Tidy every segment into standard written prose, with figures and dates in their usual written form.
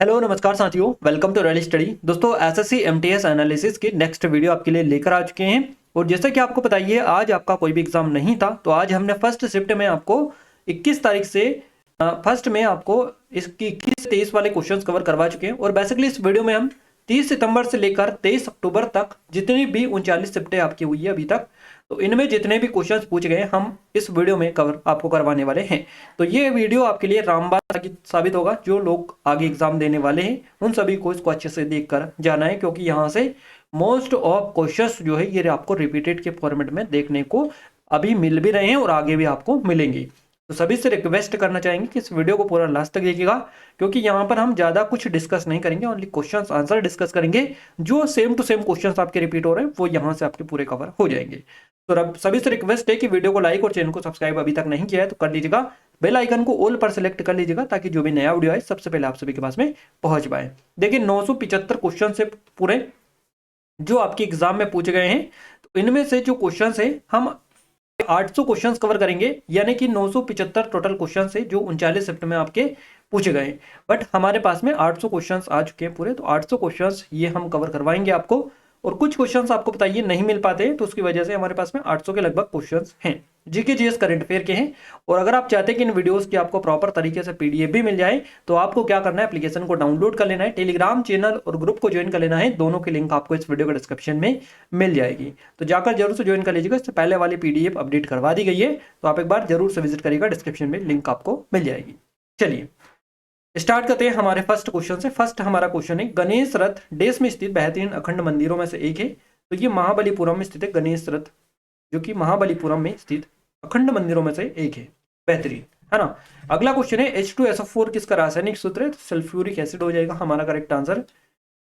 Hello नमस्कार साथियों, welcome to rally study. दोस्तों एसएससी एमटीएस एनालिसिस की नेक्स्ट वीडियो आपके लिए लेकर आ चुके हैं। और जैसा कि आपको पता ही है, आज आपका कोई भी एग्जाम नहीं था, तो आज हमने फर्स्ट शिफ्ट में आपको 21 तारीख से फर्स्ट में आपको इसकी 21 से 23 वाले क्वेश्चंस कवर करवा चुके हैं। और बेसिकली इस वीडियो में हम 30 सितंबर से लेकर 23 अक्टूबर तक जितनी भी 39 शिफ्टें आपकी हुई है अभी तक, तो इनमें जितने भी क्वेश्चंस पूछे गए हम इस वीडियो में कवर आपको करवाने वाले हैं। तो ये वीडियो आपके लिए रामबाण साबित होगा। जो लोग आगे एग्जाम देने वाले हैं उन सभी को इसको अच्छे से देखकर जाना है, क्योंकि यहाँ से मोस्ट ऑफ क्वेश्चंस जो है ये आपको रिपीटेड के फॉर्मेट में देखने को अभी मिल भी रहे हैं और आगे भी आपको मिलेंगे। तो सभी से रिक्वेस्ट करना चाहेंगे कि इस वीडियो को पूरा लास्ट तक देखिएगा, क्योंकि यहाँ पर हम ज्यादा कुछ डिस्कस नहीं करेंगे, ओनली क्वेश्चंस आंसर डिस्कस करेंगे। जो सेम टू सेम क्वेश्चंस आपके रिपीट हो रहे हैं वो यहाँ से आपके पूरे कवर हो जाएंगे। तो अब सभी से रिक्वेस्ट है कि वीडियो को लाइक और चैनल को सब्सक्राइब अभी तक नहीं किया है तो कर लीजिएगा। बेल आइकन को ऑल पर सिलेक्ट कर लीजिएगा, ताकि जो भी नया वीडियो आए सबसे पहले आप सभी के पास में पहुंच पाए। देखिए 975 क्वेश्चन से पूरे जो आपके एग्जाम में पूछे गए हैं, तो इनमें से जो क्वेश्चन है हम 800 क्वेश्चंस कवर करेंगे, यानी कि 975 टोटल क्वेश्चन है जो 39 शिफ्ट में आपके पूछे गए। बट हमारे पास में 800 क्वेश्चंस आ चुके हैं पूरे, तो 800 क्वेश्चंस ये हम कवर करवाएंगे आपको। और कुछ क्वेश्चंस आपको बताइए नहीं मिल पाते हैं, तो उसकी वजह से हमारे पास में 800 के लगभग क्वेश्चंस हैं, जीके जीएस करंट अफेयर के हैं। और अगर आप चाहते हैं कि इन वीडियोस की आपको प्रॉपर तरीके से पीडीएफ भी मिल जाए, तो आपको क्या करना है, एप्लीकेशन को डाउनलोड कर लेना है, टेलीग्राम चैनल और ग्रुप को ज्वाइन कर लेना है। दोनों की लिंक आपको इस वीडियो के डिस्क्रिप्शन में मिल जाएगी, तो जाकर जरूर से ज्वाइन कर लीजिएगा। इससे पहले वाली पीडीएफ अपडेट करवा दी गई है, तो आप एक बार जरूर से विजिट करिएगा, डिस्क्रिप्शन में लिंक आपको मिल जाएगी। चलिए स्टार्ट करते हैं हमारे फर्स्ट क्वेश्चन से। फर्स्ट हमारा क्वेश्चन है, गणेश रथ देश में स्थित बेहतरीन अखंड मंदिरों में से एक है। तो ये महाबलीपुरम में स्थित है गणेश रथ, जो कि महाबलीपुरम में स्थित अखंड मंदिरों में से एक है, बेहतरीन है ना। अगला क्वेश्चन है, H2SO4 किसका रासायनिक सूत्र है? तो सल्फ्यूरिक एसिड हो जाएगा हमारा करेक्ट आंसर।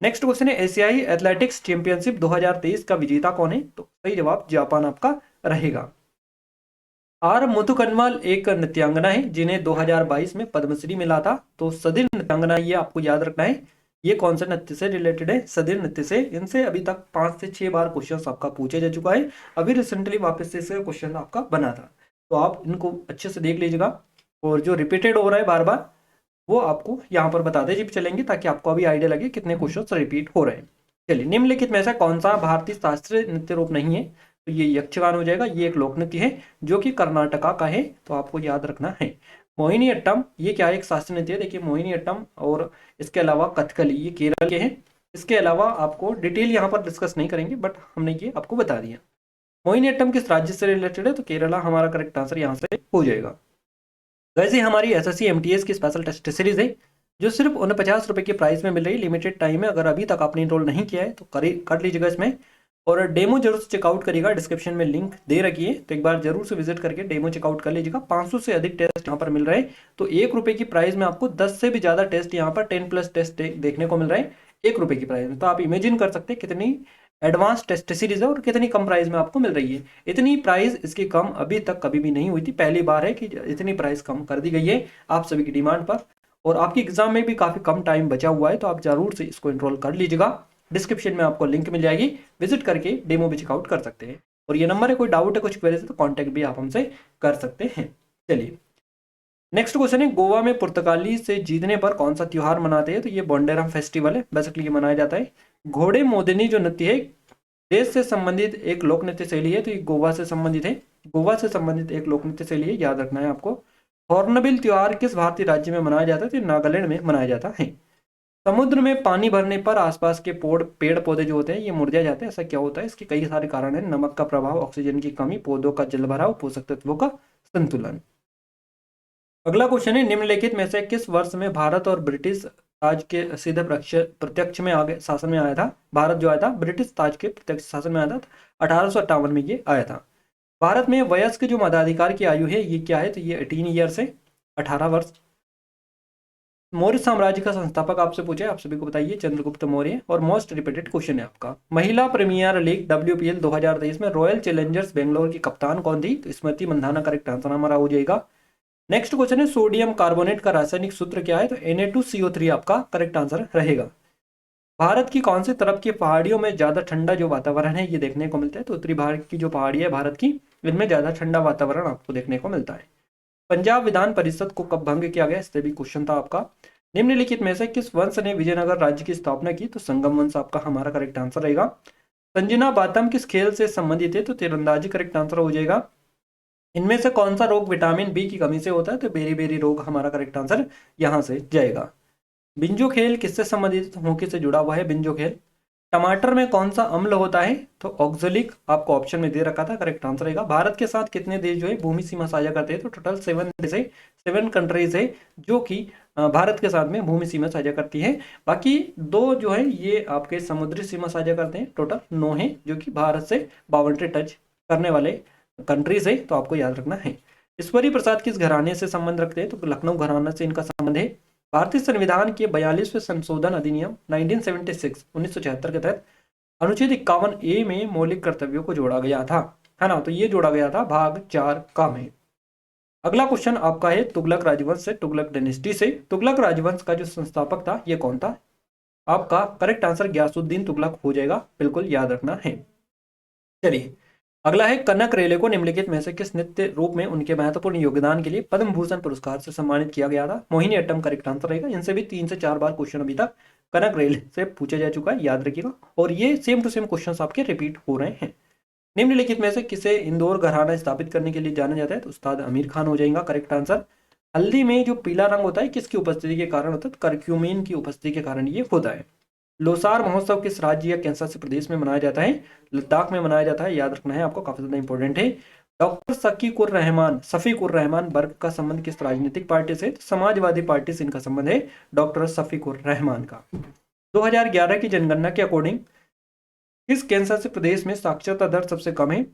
नेक्स्ट क्वेश्चन है, एशियाई एथलेटिक्स चैंपियनशिप 2023 का विजेता कौन है? तो सही जवाब जापान आपका रहेगा। आर मुथुकन्मल एक नृत्यांगना है जिन्हें 2022 में पद्मश्री मिला था। तो सदिर नृत्यांगना, ये आपको याद रखना है, ये कौन से नृत्य से रिलेटेड है? सदिर नृत्य से। इनसे अभी तक 5 से 6 बार क्वेश्चन आपका पूछा जा चुका है, अभी रिसेंटली वापस से क्वेश्चन आपका बना था, तो आप इनको अच्छे से देख लीजिएगा। और जो रिपीटेड हो रहा है बार बार, वो आपको यहाँ पर बताते जी चलेंगे, ताकि आपको अभी आइडिया लगे कितने क्वेश्चन रिपीट हो रहे हैं। चलिए, निम्नलिखित में से कौन सा भारतीय शास्त्रीय नृत्य रूप नहीं है? तो ये यक्षगान हो जाएगा। ये एक लोक नृत्य है जो कि कर्नाटका का है, तो आपको याद रखना है। मोहिनी अट्टम, ये क्या है? एक शास्त्रीय नृत्य है। देखिए मोहिनी अट्टम और इसके अलावा कथकली, ये केरल के हैं। इसके अलावा आपको डिटेल यहाँ पर डिस्कस नहीं करेंगे, बट हमने ये आपको बता दिया। मोहिनी अट्टम किस राज्य से रिलेटेड है? तो केरला हमारा करेक्ट आंसर यहाँ से हो जाएगा। वैसे हमारी एसएससी एमटीएस की स्पेशल टेस्ट सीरीज है, जो सिर्फ 49 रुपए के प्राइस में मिल रही है, लिमिटेड टाइम है। अगर अभी तक आपने इनरोल नहीं किया है तो कर लीजिएगा इसमें, और डेमो जरूर से चेकआउट करिएगा। डिस्क्रिप्शन में लिंक दे रखी है, तो एक बार जरूर से विजिट करके डेमो चेकआउट कर लीजिएगा। 500 से अधिक टेस्ट यहाँ पर मिल रहे हैं, तो 1 रुपए की प्राइस में आपको 10 से भी ज्यादा टेस्ट यहाँ पर 10+ टेस्ट देखने को मिल रहे हैं 1 रुपए की प्राइस में। तो आप इमेजिन कर सकते हैं कितनी एडवांस टेस्ट सीरीज है और कितनी कम प्राइस में आपको मिल रही है। इतनी प्राइस इसकी कम अभी तक कभी भी नहीं हुई थी, पहली बार है कि इतनी प्राइस कम कर दी गई है आप सभी की डिमांड पर। और आपकी एग्जाम में भी काफी कम टाइम बचा हुआ है, तो आप जरूर से इसको एनरोल कर लीजिएगा। डिस्क्रिप्शन में आपको लिंक मिल जाएगी, विजिट करके डेमो भी चेकआउट कर सकते हैं। और ये नंबर है, कोई डाउट है कुछ क्वेरी है तो कॉन्टेक्ट भी आप हमसे कर सकते हैं। चलिए नेक्स्ट क्वेश्चन है, गोवा में पुर्तगाली से जीतने पर कौन सा त्योहार मनाते हैं? तो ये बोंडेरम फेस्टिवल है, बेसिकली ये मनाया जाता है। घोड़े मोदिनी जो नृत्य है, देश से संबंधित एक लोक नृत्य शैली है, तो ये गोवा से संबंधित है। गोवा से संबंधित एक लोक नृत्य शैली है, याद रखना है आपको। हॉर्नबिल त्योहार किस भारतीय राज्य में मनाया जाता है? तो नागालैंड में मनाया जाता है। समुद्र में पानी भरने पर आसपास के पेड़ पौधे जो होते हैं ये मुरझा जाते हैं, ऐसा क्या होता है? इसके कई सारे कारण हैं। नमक का प्रभाव, ऑक्सीजन की कमी, पौधों का जलभराव, पोषक तत्वों का संतुलन। अगला क्वेश्चन है, निम्नलिखित में से किस वर्ष में भारत और ब्रिटिश ताज के सीधे प्रत्यक्ष में आगे शासन में आया था? भारत जो आया था ब्रिटिश ताज के प्रत्यक्ष शासन में आया था, 1858 में ये आया था। भारत में वयस्क जो मताधिकार की आयु है ये क्या है? तो ये 18 ईयर्स है, 18 वर्ष। मौर्य साम्राज्य का संस्थापक आपसे पूछे, आप सभी को बताइए, चंद्रगुप्त मौर्य। और मोस्ट रिपीटेड क्वेश्चन है आपका, महिला प्रीमियर लीग WPL 2023 में रॉयल चैलेंजर्स बेंगलोर की कप्तान कौन थी? तो स्मृति मंधाना करेक्ट आंसर हमारा हो जाएगा। नेक्स्ट क्वेश्चन है, सोडियम कार्बोनेट का रासायनिक सूत्र क्या है? तो Na2CO3 आपका करेक्ट आंसर रहेगा। भारत की कौन सी तरफ की पहाड़ियों में ज्यादा ठंडा जो वातावरण है ये देखने को मिलता है? तो उत्तरी भारत की जो पहाड़ी है भारत की, इनमें ज्यादा ठंडा वातावरण आपको देखने को मिलता है। पंजाब विधान परिषद को कब भंग किया गया? इस पे भी क्वेश्चन था आपका। निम्नलिखित में से किस वंश ने विजयनगर राज्य की स्थापना की? तो संगम वंश आपका हमारा करेक्ट आंसर रहेगा। संजना बातम किस खेल से संबंधित है? तो तीरंदाजी करेक्ट आंसर हो जाएगा। इनमें से कौन सा रोग विटामिन बी की कमी से होता है? तो बेरी रोग हमारा करेक्ट आंसर यहां से जाएगा। बिंजो खेल किससे संबंधित हॉकी से जुड़ा हुआ है? बिंजो खेल। टमाटर में कौन सा अम्ल होता है? तो ऑक्जेलिक आपको ऑप्शन में दे रखा था, करेक्ट आंसर रहेगा। भारत के साथ कितने देश जो है भूमि सीमा साझा करते हैं? तो टोटल 7 देश है, 7 कंट्रीज है जो कि भारत के साथ में भूमि सीमा साझा करती है। बाकी 2 जो है ये आपके समुद्री सीमा साझा करते हैं, टोटल 9 है जो कि भारत से बाउंड्री टच करने वाले कंट्रीज है, तो आपको याद रखना है। ईश्वरी प्रसाद किस घराने से संबंध रखते हैं? तो लखनऊ घराना से इनका संबंध है। भारतीय संविधान के 42वें संशोधन अधिनियम 1976 के तहत अनुच्छेद 51A में मौलिक कर्तव्यों को जोड़ा गया था, है ना? तो ये जोड़ा गया था भाग 4 का में। अगला क्वेश्चन आपका है तुगलक राजवंश से, तुगलक डायनेस्टी से। तुगलक राजवंश का जो संस्थापक था ये कौन था? आपका करेक्ट आंसर गयासुद्दीन तुगलक हो जाएगा, बिल्कुल याद रखना है। चलिए अगला है कनक रेले को निम्नलिखित में से किस नृत्य रूप में उनके महत्वपूर्ण योगदान के लिए पद्म भूषण पुरस्कार से सम्मानित किया गया था? मोहिनी अट्टम करेक्ट आंसर रहेगा। इनसे भी 3 से 4 बार क्वेश्चन अभी तक कनक रेले से पूछा जा चुका है, याद रखिएगा। और ये सेम टू सेम क्वेश्चन आपके रिपीट हो रहे हैं। निम्नलिखित में से किसे इंदौर घराना स्थापित करने के लिए जाना जाता है? तो उस्ताद आमिर खान हो जाएगा करेक्ट आंसर। हल्दी में जो पीला रंग होता है किसकी उपस्थिति के कारण होता है? करक्यूमिन की उपस्थिति के कारण ये होता है। लोसार महोत्सव किस राज्य या कैंसर से प्रदेश में मनाया जाता है? लद्दाख में मनाया जाता है, याद रखना है आपको, काफी ज्यादा इंपॉर्टेंट है। डॉक्टर शफीकुर रहमान बर्ग का संबंध किस राजनीतिक पार्टी से? तो समाजवादी पार्टी से इनका संबंध है, डॉक्टर शफीकुर रहमान का। 2011 की जनगणना के अकॉर्डिंग किस कैंसर से प्रदेश में साक्षरता दर सबसे कम है?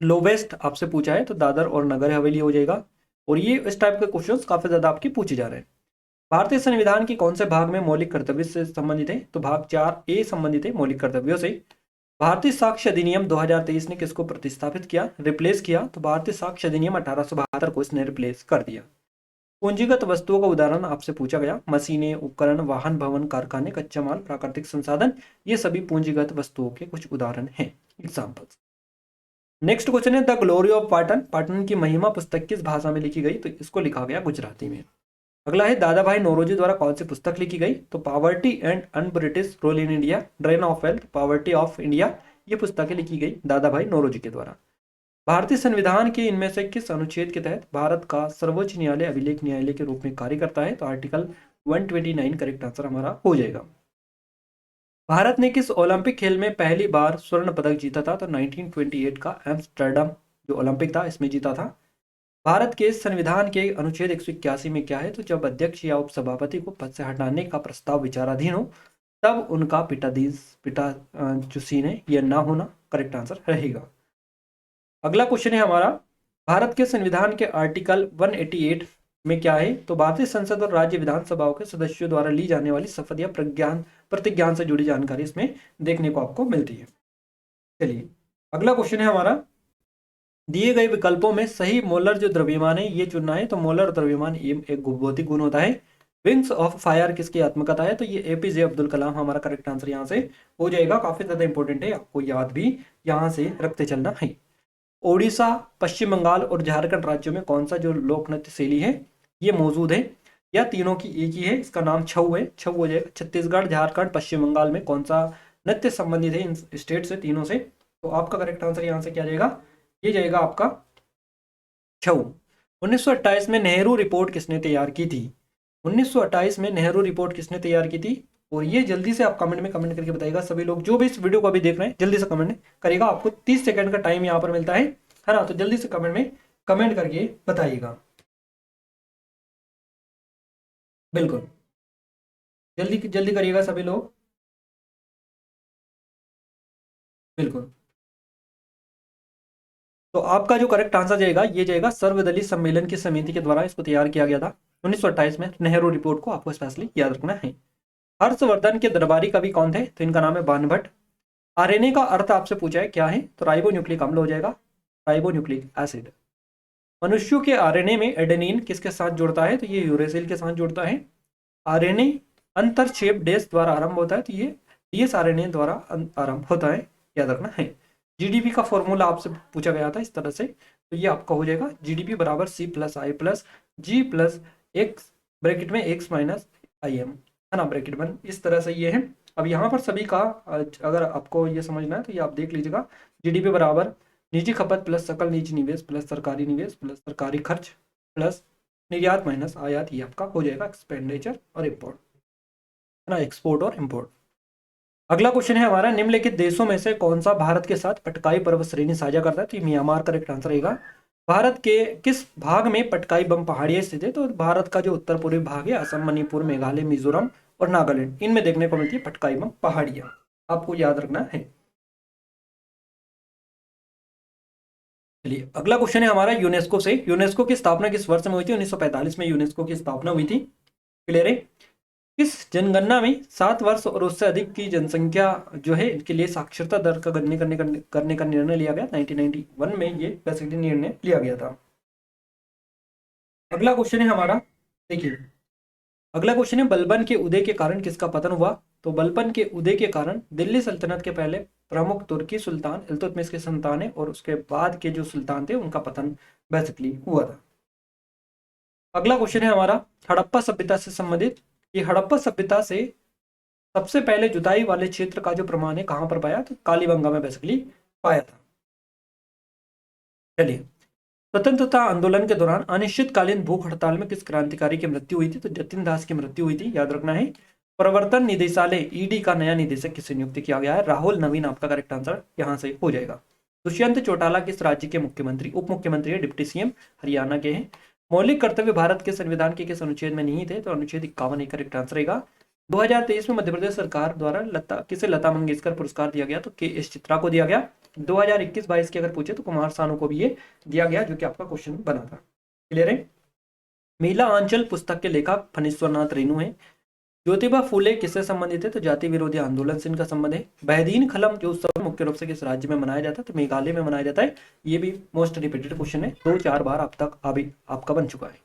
लोवेस्ट आपसे पूछा है तो दादर और नगर हवेली हो जाएगा। और ये इस टाइप के क्वेश्चंस काफी ज्यादा आपके पूछे जा रहे हैं। भारतीय संविधान के कौन से भाग में मौलिक कर्तव्य से संबंधित है? तो भाग 4A संबंधित है मौलिक कर्तव्यों से। भारतीय साक्ष्य अधिनियम 2023 ने किसको प्रतिस्थापित किया, रिप्लेस किया? तो भारतीय साक्ष्य अधिनियम 1872 को इसने रिप्लेस कर दिया। पूंजीगत वस्तुओं का उदाहरण आपसे पूछा गया, मशीनें, उपकरण, वाहन, भवन, कारखाने, कच्चा माल, प्राकृतिक संसाधन, ये सभी पूंजीगत वस्तुओं के कुछ उदाहरण हैं, एग्जाम्पल्स। नेक्स्ट क्वेश्चन है the glory of Patan, Patan की महिमा पुस्तक किस भाषा में लिखी गई? तो इसको लिखा गया गुजराती में। अगला है दादा भाई नौरोजी द्वारा कौन सी पुस्तक लिखी गई? तो poverty and un British rule in India, drain of wealth, poverty of India, ये पुस्तकें लिखी गई दादा भाई नौरोजी के द्वारा। भारतीय संविधान के इनमें से किस अनुच्छेद के तहत भारत का सर्वोच्च न्यायालय अभिलेख न्यायालय के रूप में कार्य करता है? तो आर्टिकल 129 करेक्ट आंसर हमारा हो जाएगा। भारत ने किस ओलंपिक खेल में पहली बार स्वर्ण पदक जीता था? तो 1928 का एम्स्टर्डम जो ओलंपिक था इसमें जीता था। भारत के संविधान के अनुच्छेद 181 में क्या है? तो जब अध्यक्ष या उपसभापति को पद से हटाने का प्रस्ताव विचाराधीन हो तब उनका पिता जो सीन है यह ना होना करेक्ट आंसर रहेगा। अगला क्वेश्चन है हमारा भारत के संविधान के आर्टिकल 188 में क्या है? तो भारतीय संसद और राज्य विधानसभाओं के सदस्यों द्वारा ली जाने वाली शपथ या प्रतिज्ञान से जुड़ी जानकारी इसमें देखने को आपको मिलती है। चलिए अगला क्वेश्चन है हमारा दिए गए विकल्पों में सही मोलर जो द्रव्यमान है ये चुनना है। तो मोलर द्रव्यमान एक भौतिक गुण होता है। विंग्स ऑफ फायर किसकी आत्मकथा है? तो ये एपीजे अब्दुल कलाम हमारा करेक्ट आंसर यहाँ से हो जाएगा, काफी ज्यादा इंपॉर्टेंट है, आपको याद भी यहाँ से रखते चलना है। ओडिशा, पश्चिम बंगाल और झारखंड राज्यों में कौन सा जो लोक नृत्य शैली है ये मौजूद है? या तीनों की एक ही है? इसका नाम छऊ है, छऊ हो जाएगा। छत्तीसगढ़, झारखंड, पश्चिम बंगाल में कौन सा नृत्य संबंधित है इन स्टेट से, तीनों से? तो आपका करेक्ट आंसर यहाँ से क्या जाएगा? ये जाएगा आपका छऊ। 1928 में नेहरू रिपोर्ट किसने तैयार की थी? 1928 में नेहरू रिपोर्ट किसने तैयार की थी? और ये जल्दी से आप कमेंट में कमेंट करके बताइएगा। सभी लोग जो भी इस वीडियो को अभी देख रहे हैं जल्दी से कमेंट करिएगा, आपको 30 सेकंड का टाइम यहाँ पर मिलता है ना? तो जल्दी से कमेंट में कमेंट करके बताइएगा, बिल्कुल जल्दी जल्दी करिएगा सभी लोग, बिल्कुल। तो आपका जो करेक्ट आंसर जाएगा ये जाएगा सर्वदलीय सम्मेलन की समिति के द्वारा इसको तैयार किया गया था 1928 में। नेहरू रिपोर्ट को आपको स्पेशली याद रखना है। हर्षवर्धन के दरबारी कवि कौन थे? तो इनका नाम है बाणभट्ट। आरएनए का अर्थ आपसे पूछा है क्या है? तो राइबोन्यूक्लिक अम्ल हो जाएगा, राइबोन्यूक्लिक एसिड। मनुष्यों के आरएनए में एडेनिन किसके साथ जुड़ता है? तो ये यूरेसिल के साथ जुड़ता है। आरएनए अंतरक्षेप डैश द्वारा आरंभ होता है, तो ये डीएस आरएनए द्वारा आरंभ होता है, याद रखना है। जीडीपी का फॉर्मूला आपसे पूछा गया था इस तरह से, तो ये आपका हो जाएगा जीडीपी बराबर C+I+G+X ब्रैकेट में X माइनस IM, है ना, ब्रैकेट बंद। इस तरह से ये है। अब यहाँ पर सभी का अगर आपको ये समझना है तो ये आप देख लीजिएगा। GDP बराबर निजी खपत प्लस सकल निजी निवेश प्लस सरकारी खर्च प्लस निर्यात माइनस आयात, ये आपका हो जाएगा एक्सपेंडिचर और इम्पोर्ट, है ना, एक्सपोर्ट और इम्पोर्ट। अगला क्वेश्चन है हमारा, निम्नलिखित देशों में से कौन सा भारत के साथ पटकाई पर्वत श्रेणी साझा करता है? तो ये म्यांमार करेक्ट आंसर रहेगा। भारत के किस भाग में पटकाई बम पहाड़ियां स्थित है? तो भारत का जो उत्तर पूर्वी भाग है, असम, मणिपुर, मेघालय, मिजोरम और नागालैंड, इनमें देखने को मिलती है पटकाई बम पहाड़ियां, आपको याद रखना है। चलिए अगला क्वेश्चन है हमारा यूनेस्को से। यूनेस्को की स्थापना किस वर्ष में हुई थी? 1945 में यूनेस्को की स्थापना हुई थी। क्लियर है। किस जनगणना में 7 वर्ष और उससे अधिक की जनसंख्या जो है इनके लिए साक्षरता दर का गणना करने का निर्णय लिया गया? 1991 में ये बेसिकली निर्णय लिया गया था। अगला क्वेश्चन है हमारा, देखिए अगला क्वेश्चन है, बलबन के उदय के कारण किसका पतन हुआ? तो बलबन के उदय के कारण दिल्ली सल्तनत के पहले प्रमुख तुर्की सुल्तान इल्तुतमिश के संतान है और उसके बाद के जो सुल्तान थे उनका पतन बेसिकली हुआ था। अगला क्वेश्चन है हमारा, हड़प्पा सभ्यता से संबंधित। ये हड़प्पा सभ्यता से सबसे पहले जुताई वाले क्षेत्र का जो प्रमाण है कहां पर पाया? तो कालीबंगा में बेसिकली पाया था। चलिए, स्वतंत्रता आंदोलन के दौरान अनिश्चितकालीन भूख हड़ताल में किस क्रांतिकारी की मृत्यु हुई थी? तो जतिन दास की मृत्यु हुई थी, याद रखना है। प्रवर्तन निदेशालय ईडी का नया निदेशक किसे नियुक्त किया गया है? राहुल नवीन आपका करेक्ट आंसर यहां से हो जाएगा। दुष्यंत चौटाला किस राज्य के मुख्यमंत्री उप मुख्यमंत्री है? डिप्टी सीएम हरियाणा के हैं। मौलिक कर्तव्य भारत के संविधान के किस अनुच्छेद में नहीं थे? तो अनुच्छेद 51 करेक्ट आंसर रहेगा। 2023 में मध्य प्रदेश सरकार द्वारा किसे लता मंगेशकर पुरस्कार दिया गया? तो KS चित्रा को दिया गया। 2021-22 की अगर पूछे तो कुमार सानू को भी ये दिया गया, जो कि आपका क्वेश्चन बना था। क्लियर है। महिला आंचल पुस्तक के लेखक फणीश्वरनाथ रेणु है। ज्योतिबा फूले किससे संबंधित है? तो जाति विरोधी आंदोलन से इनका संबंध है। बहदीन खलम जो उत्सव मुख्य रूप से किस राज्य में मनाया जाता है? तो मेघालय में मनाया जाता है। ये भी मोस्ट रिपीटेड क्वेश्चन है, 2-4 बार अब तक अभी आपका बन चुका है।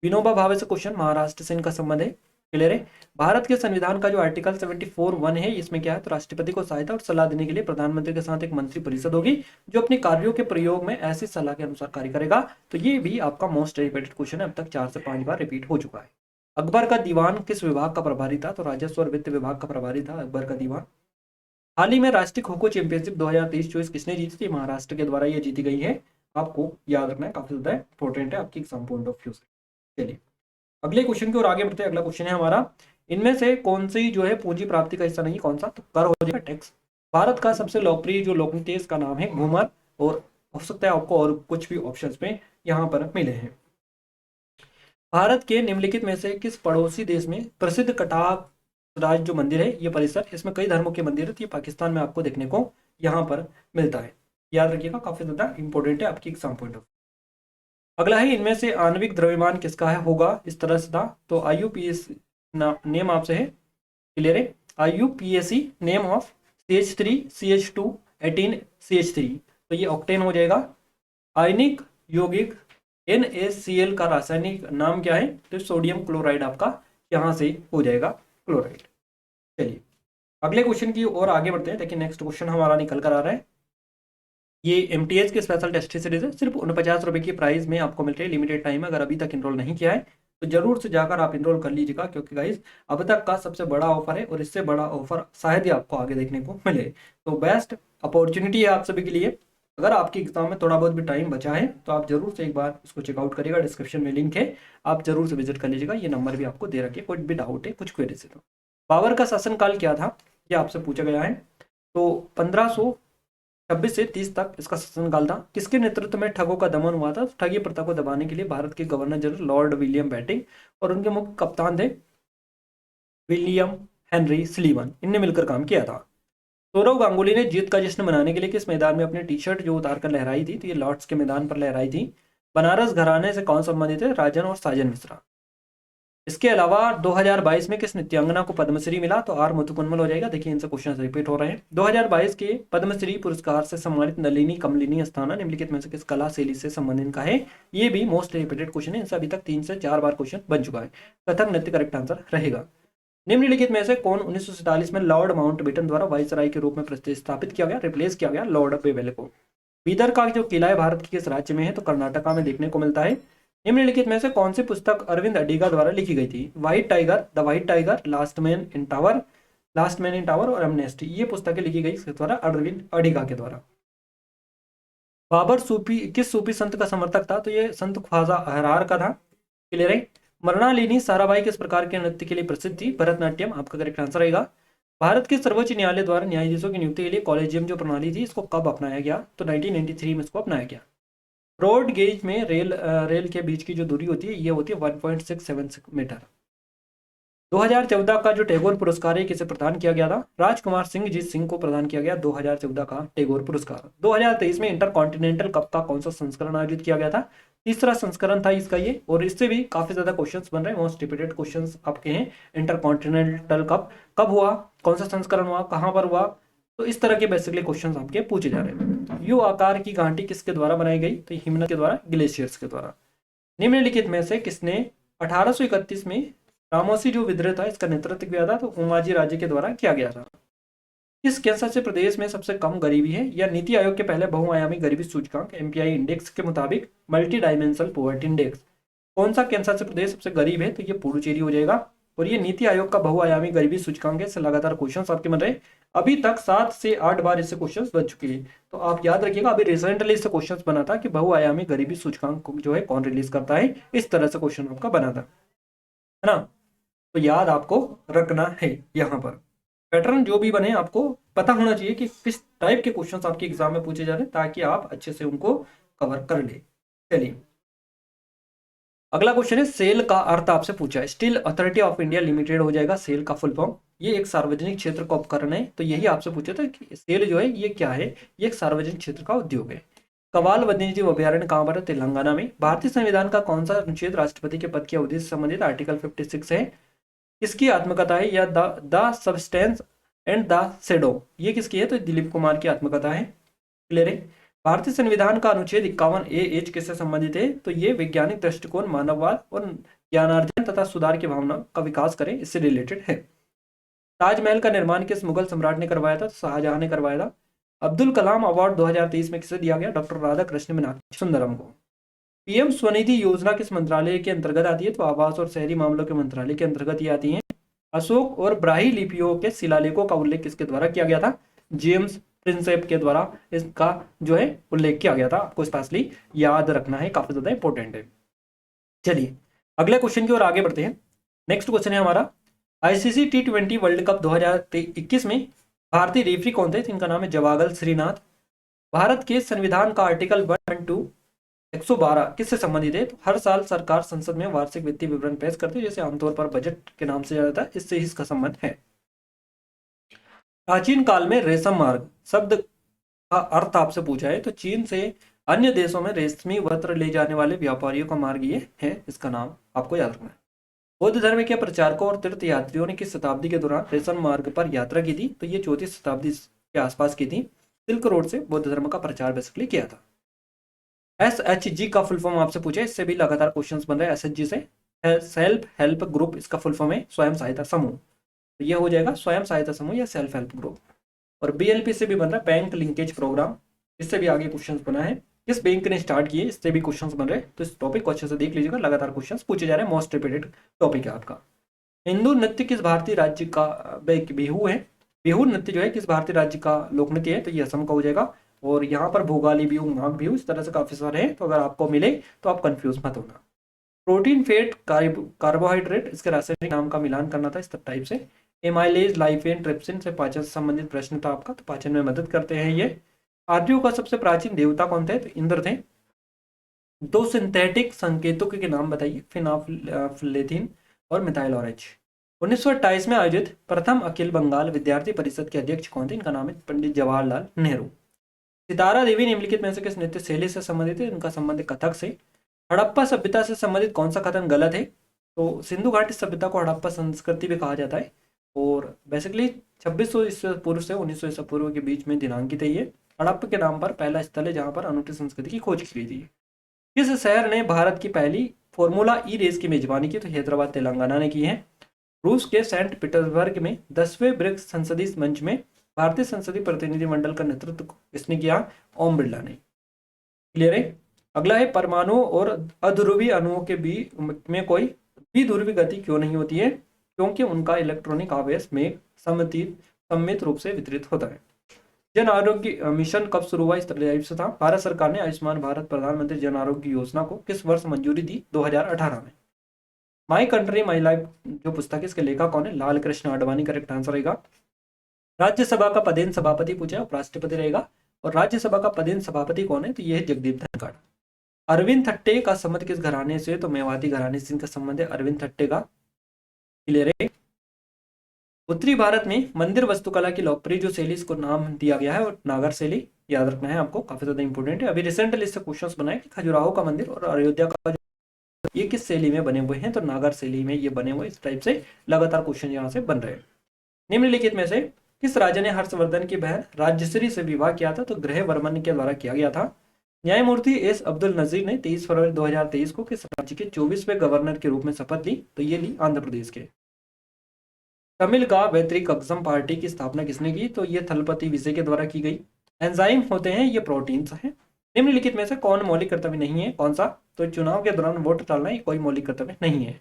विनोबा भावे से क्वेश्चन, महाराष्ट्र से इनका संबंध है। क्लियर है। भारत के संविधान का जो आर्टिकल 74(1) है, इसमें क्या है? तो राष्ट्रपति को सहायता और सलाह देने के लिए प्रधानमंत्री के साथ एक मंत्री परिषद होगी जो अपने कार्यों के प्रयोग में ऐसी सलाह के अनुसार कार्य करेगा। तो ये भी आपका मोस्ट रिपीटेड क्वेश्चन है, अब तक 4 से 5 बार रिपीट हो चुका है। अकबर का दीवान किस विभाग का प्रभारी था? तो राजस्व और वित्त विभाग का प्रभारी था अकबर का दीवान। हाल ही में राष्ट्रीय खो खो चैंपियनशिप 2023-24 किसने जीती थी? महाराष्ट्र के द्वारा ये जीती गई है, आपको याद रखना है, काफी ज्यादा इंपॉर्टेंट है आपकी एग्जाम पॉइंट ऑफ व्यू से। चलिए अगले क्वेश्चन की ओर आगे बढ़ते हैं। अगला क्वेश्चन है हमारा, इनमें से कौन सी जो है पूंजी प्राप्ति का हिस्सा नहीं? कौन सा? तो कर हो जाएगा टैक्स। भारत का सबसे लोकप्रिय जो लोकनृत्य है इसका नाम है घूमर, और हो सकता है आपको और कुछ भी ऑप्शंस में यहाँ पर मिले हैं। भारत के निम्नलिखित में से किस पड़ोसी देश में प्रसिद्ध कटाक राज जो मंदिर है, ये परिसर, इसमें कई धर्मों के मंदिर है, तो ये पाकिस्तान में आपको देखने को यहाँ पर मिलता है। याद रखिएगा, काफी ज्यादा इंपॉर्टेंट है आपकी एग्जाम पॉइंट ऑफ। अगला है, इनमें से आणविक द्रव्यमान किसका है होगा? इस तरह से था, तो IUPAC नेम आपसे है। क्लियर है। IUPAC name of CH3CH2 18CH3, तो ये ऑक्टेन हो जाएगा। आयनिक यौगिक NaCl का रासायनिक नाम क्या है? तो सोडियम क्लोराइड आपका यहां से हो जाएगा क्लोराइड। चलिए अगले क्वेश्चन की ओर आगे बढ़ते हैं। देखिए नेक्स्ट क्वेश्चन हमारा निकल कर आ रहा है, ये MTH के स्पेशल टेस्ट सीरीज है, सिर्फ 49 रुपए की प्राइस में आपको मिल रही है, लिमिटेड टाइम है। अगर अभी तक इनरोल नहीं किया है तो जरूर से जाकर आप इनरोल कर लीजिएगा, क्योंकि गाइस अब तक का सबसे बड़ा ऑफर है और इससे बड़ा ऑफर शायद ही आपको आगे देखने को मिले। तो बेस्ट अपॉर्चुनिटी है आप सभी के लिए। अगर आपकी एग्जाम में थोड़ा बहुत भी टाइम बचा है तो आप जरूर से एक बार इसको चेकआउट करिएगा, डिस्क्रिप्शन में लिंक है, आप जरूर से विजिट कर लीजिएगा। ये नंबर भी आपको दे रखे, कोई भी डाउट है, कुछ क्वेरीज है तो। बाबर का शासनकाल क्या था, ये आपसे पूछा गया है। तो 1526 से 30 तक इसका शासनकाल था। किसके नेतृत्व में ठगों का दमन हुआ था? ठगी प्रथा को दबाने के लिए भारत के governor general Lord William Bentinck और उनके मुख्य कप्तान थे विलियम हेनरी सलीवन, इनने मिलकर काम किया था। सौरव गांगुली ने जीत का जश्न मनाने के लिए किस मैदान में अपनी टी-शर्ट जो उतार कर लहराई थी? तो ये लॉर्ड्स के मैदान पर लहराई थी। बनारस घराने से कौन संबंधित है? राजन और साजन मिश्रा। इसके अलावा 2022 में किस नृत्यांगना को पद्मश्री मिला? तो आर मुथुकुन्मल हो जाएगा। देखिए इनसे क्वेश्चन रिपीट हो रहे हैं। 2022 के पद्मश्री पुरस्कार से सम्मानित नलिनी कमलिनी अस्थाना निम्नलिखित में से किस कला शैली से संबंधित का है? ये भी मोस्ट रिपीटेड क्वेश्चन है, इनसे अभी तक 3 से 4 बार क्वेश्चन बन चुका है। कथक नृत्य करेक्ट आंसर रहेगा। निम्नलिखित में से कौन 1947 में लॉर्ड माउंटबेटन द्वारा वाइसराय के रूप में प्रतिस्थापित किया गया, रिप्लेस किया गया लॉर्ड बेवेल को? बीदर का जो किला है भारत के किस राज्य में है? तो कर्नाटका में देखने को मिलता है। निम्नलिखित में से कौन सी पुस्तक अरविंद अडिगा द्वारा लिखी गई थी? White tiger, the white tiger, last man in tower और एमनेस्टी, ये पुस्तकें लिखी गई किसके द्वारा? अरविंद अडिगा के द्वारा। बाबर सूफी किस सूफी संत का समर्थक था? तो ये संत ख्वाजा अहरार का था। क्लियर है। मृणालिनी साराभाई किस प्रकार के नृत्य के लिए प्रसिद्ध थी? भरतनाट्यम आपका करेक्ट आंसर रहेगा। भारत के सर्वोच्च न्यायालय द्वारा न्यायाधीशों की नियुक्ति के लिए कॉलेजियम जो प्रणाली थी इसको कब अपनाया गया? तो 1993 में इसको अपनाया गया। ब्रॉड गेज में रेल के बीच की जो दूरी होती है ये होती है 1.676 मीटर। 2014 का जो टैगोर पुरस्कार है किसे प्रदान किया गया था? राजकुमार सिंह जीत सिंह को प्रदान किया गया 2014 का टैगोर पुरस्कार। 2023 में इंटरकॉन्टिनेंटल कप का कौन सा संस्करण आयोजित किया गया था? तीसरा संस्करण था इसका ये, और इससे भी काफी ज्यादा क्वेश्चंस बन रहे हैं, मोस्ट रिपीटेड क्वेश्चंस आपके हैं। इंटरकॉन्टिनेंटल कप कब हुआ, कौन सा संस्करण हुआ, कहां पर हुआ, तो इस तरह के बेसिकली क्वेश्चंस आपके पूछे जा रहे हैं। यू आकार की घाटी किसके द्वारा बनाई गई? तो हिमनद के द्वारा, ग्लेशियर्स के द्वारा। निम्नलिखित में से किसने 1831 में रामोसी जो विद्रोह था इसका नेतृत्व किया था? तो उमाजी राजे के द्वारा किया गया था। किस कैंसर प्रदेश में सबसे कम गरीबी है? या नीति आयोग के पहले बहुआयामी गरीबी सूचकांक एमपीआई इंडेक्स के मुताबिक मल्टी डायमेंशनल पॉवर्टी इंडेक्स, कौन सा कैंसर प्रदेश सबसे गरीब है? तो ये पुडुचेरी हो जाएगा। और ये नीति आयोग का बहुआयामी गरीबी सूचकांक है, इससे लगातार क्वेश्चन आपके बन रहे। अभी तक 7 से 8 बार इससे क्वेश्चन बन चुके हैं, तो आप याद रखिएगा। अभी रिसेंटली इससे क्वेश्चन बना था कि बहुआयामी गरीबी सूचकांक जो है कौन रिलीज करता है, इस तरह से क्वेश्चन आपका बना था, है ना। तो याद आपको रखना है, यहाँ पर पैटर्न जो भी बने आपको पता होना चाहिए कि किस टाइप के क्वेश्चंस आपके एग्जाम में पूछे जा रहे हैं, ताकि आप अच्छे से उनको कवर कर ले। चलिए अगला क्वेश्चन है, सेल का अर्थ आपसे पूछा है। Steel authority of India limited हो जाएगा सेल का फुल फॉर्म। ये एक सार्वजनिक क्षेत्र का उपकरण है, तो यही आपसे पूछा था कि सेल जो है ये क्या है? ये एक सार्वजनिक क्षेत्र का उद्योग है। कवाल वन्यजीव अभ्यारण्य कहाँ पर है? तेलंगाना में। भारतीय संविधान का कौन सा अनुच्छेद राष्ट्रपति के पद की अवधि से संबंधित आर्टिकल 56 है? किसकी आत्मकथा है? या the substance and the shadow, ये किसकी है? तो दिलीप कुमार की आत्मकथा है। क्लियर है। भारतीय संविधान का अनुच्छेद 51A किससे संबंधित है? तो ये वैज्ञानिक दृष्टिकोण, मानववाद और ज्ञानार्जन तथा सुधार की भावना का विकास करें, इससे रिलेटेड है। ताजमहल का निर्माण किस मुगल सम्राट ने करवाया था? शाहजहां ने करवाया था। अब्दुल कलाम अवार्ड 2023 में किसे दिया गया? डॉक्टर राधाकृष्ण मीनाक्षी सुंदरम को। पीएम स्वनिधि योजना किस मंत्रालय के अंतर्गत आती है? तो आवास और शहरी मामलों के मंत्रालय के अंतर्गत ही आती है। अशोक और ब्राही लिपियों के शिलालेखों का उल्लेख किसके द्वारा किया गया था? जेम्स प्रिंसेप के द्वारा इसका जो है उल्लेख किया गया था। आपको स्पेशली याद रखना है, काफी ज्यादा इंपॉर्टेंट है। चलिए अगले क्वेश्चन की ओर आगे बढ़ते हैं। नेक्स्ट क्वेश्चन है हमारा, आईसीसी T20 वर्ल्ड कप 2021 में भारतीय रेफरी कौन थे? इनका नाम है जवागल श्रीनाथ। भारत के संविधान का आर्टिकल 112 किससे संबंधित है? तो हर साल सरकार संसद में वार्षिक वित्तीय विवरण पेश करती है, जैसे आमतौर पर बजट के नाम से जाना जाता है, इससे इसका संबंध है। प्राचीन काल में रेशम मार्ग शब्द का अर्थ आपसे पूछा है, तो चीन से अन्य देशों में रेशमी वस्त्र ले जाने वाले व्यापारियों का मार्ग ये है, इसका नाम आपको याद रखना है। बौद्ध धर्म के प्रचारकों और तीर्थ यात्रियों ने किस शताब्दी के दौरान रेशम मार्ग पर यात्रा की थी? तो ये 34वीं शताब्दी के आसपास की थी। सिल्क रोड से बौद्ध धर्म का प्रचार बेसिकली किया था। SHG का फुल फॉर्म आपसे पूछे, इससे भी लगातार क्वेश्चंस बन रहे हैं। SHG से सेल्फ हेल्प ग्रुप, इसका फुल फॉर्म है स्वयं सहायता समूह, तो ये हो जाएगा स्वयं सहायता समूह या सेल्फ हेल्प ग्रुप। और BLP से भी बन रहा है बैंक लिंकेज प्रोग्राम, इससे भी आगे क्वेश्चंस बना है। किस बैंक ने स्टार्ट किए, इससे भी क्वेश्चंस बन रहे हैं, तो इस टॉपिक को अच्छे से देख लीजिएगा, लगातार क्वेश्चंस पूछे जा रहे हैं, मोस्ट रिपीटेड टॉपिक है आपका। हिंदू नृत्य किस भारतीय राज्य का बिहू है? बिहू नृत्य जो है किस भारतीय राज्य का लोक नृत्य है? तो ये असम का हो जाएगा। और यहाँ पर भोगाली बिहू, माघ बिहू, इस तरह से काफी सारे हैं, तो अगर आपको मिले तो आप कंफ्यूज मत होना। प्रोटीन, फैट, कार्बोहाइड्रेट, इसके रासायनिक नाम का मिलान करना था इस टाइप से। एमाइलेज, लाइफेन, ट्रिप्सिन से पाचन से संबंधित प्रश्न था आपका, तो पाचन में मदद करते हैं ये। आर्यों का सबसे प्राचीन देवता कौन थे? तो इंद्र थे। 2 सिंथेटिक संकेतों के नाम बताइए, फिनाफ्लेथिन और मिथाइल ऑरेंज। 1928 में आयोजित प्रथम अखिल बंगाल विद्यार्थी परिषद के अध्यक्ष कौन थे? इनका नाम है पंडित जवाहरलाल नेहरू। सितारा देवी निम्नलिखित में से किस नृत्य शैली से संबंधित है? इनका संबंध कथक से। हड़प्पा सभ्यता से संबंधित कौन सा कथन गलत है? तो सिंधु घाटी सभ्यता को हड़प्पा संस्कृति भी कहा जाता है, और बेसिकली 2600 ईस्वी पूर्व से 1900 ईस्वी पूर्व के बीच में दिनांकित है ये। हड़प्पा के नाम पर पहला स्थल है जहां पर अनूठी संस्कृति की खोज की गई थी। किस शहर ने भारत की पहली फॉर्मूला ई रेस की मेजबानी की? तो हैदराबाद तेलंगाना ने की है। रूस के सेंट पीटर्सबर्ग में 10वें ब्रिक्स संसदीय मंच में भारतीय संसदीय प्रतिनिधिमंडल का नेतृत्व किसने किया? ओम बिरला ने। क्लियर है। अगला है परमाणु और अध्रुवीय अणुओं के बीच में कोई द्विध्रुवी गति क्यों नहीं होती है? क्योंकि उनका इलेक्ट्रॉनिक आवेश में सममित रूप से वितरित होता है। जन आरोग्य मिशन कब शुरू हुआ? इस टाइप से था। भारत सरकार ने आयुष्मान भारत प्रधानमंत्री जन आरोग्य योजना को किस वर्ष मंजूरी दी? 2018 में। माई कंट्री माई लाइफ जो पुस्तक है, इसके लेखक कौन है? लाल कृष्ण आडवाणी करेक्ट आंसर रहेगा। राज्यसभा का पदेन सभापति पूछा, उपराष्ट्रपति रहेगा। और राज्यसभा का पदेन सभापति कौन है? तो यह है जगदीप धनखड़। अरविंद थट्टे का संबंध किस घराने से? तो मेवाती घराने से इनका संबंध है अरविंद थट्टे का। क्लियर है। उत्तरी भारत में मंदिर वास्तुकला की लोकप्रिय जो शैली, इसको नाम दिया गया है और नागर शैली। याद रखना है आपको, काफी ज्यादा इंपॉर्टेंट है। अभी रिसेंटली इससे क्वेश्चंस बनाए कि खजुराहो का मंदिर और अयोध्या का ये किस शैली में बने हुए हैं? तो नागर शैली में ये बने हुए। इस टाइप से लगातार क्वेश्चन यहाँ से बन रहे हैं। निम्नलिखित में से किस राजा ने हर्षवर्धन की बहन राजश्री से विवाह किया था? तो गृह वर्मन के द्वारा किया गया था। न्यायमूर्ति एस अब्दुल नजीर ने 23 फरवरी 2023 को किस राज्य के 24वें गवर्नर के रूप में शपथ ली? तो ये ली आंध्र प्रदेश के। तमिल का वैतरिक अक्षम पार्टी की स्थापना किसने की? तो ये थलपति विजय के द्वारा की गई। एंजाइम होते हैं, ये प्रोटीन्स हैं। निम्नलिखित में से कौन मौलिक कर्तव्य नहीं है? कौन सा? तो चुनाव के दौरान वोट डालना ये कोई मौलिक कर्तव्य नहीं है।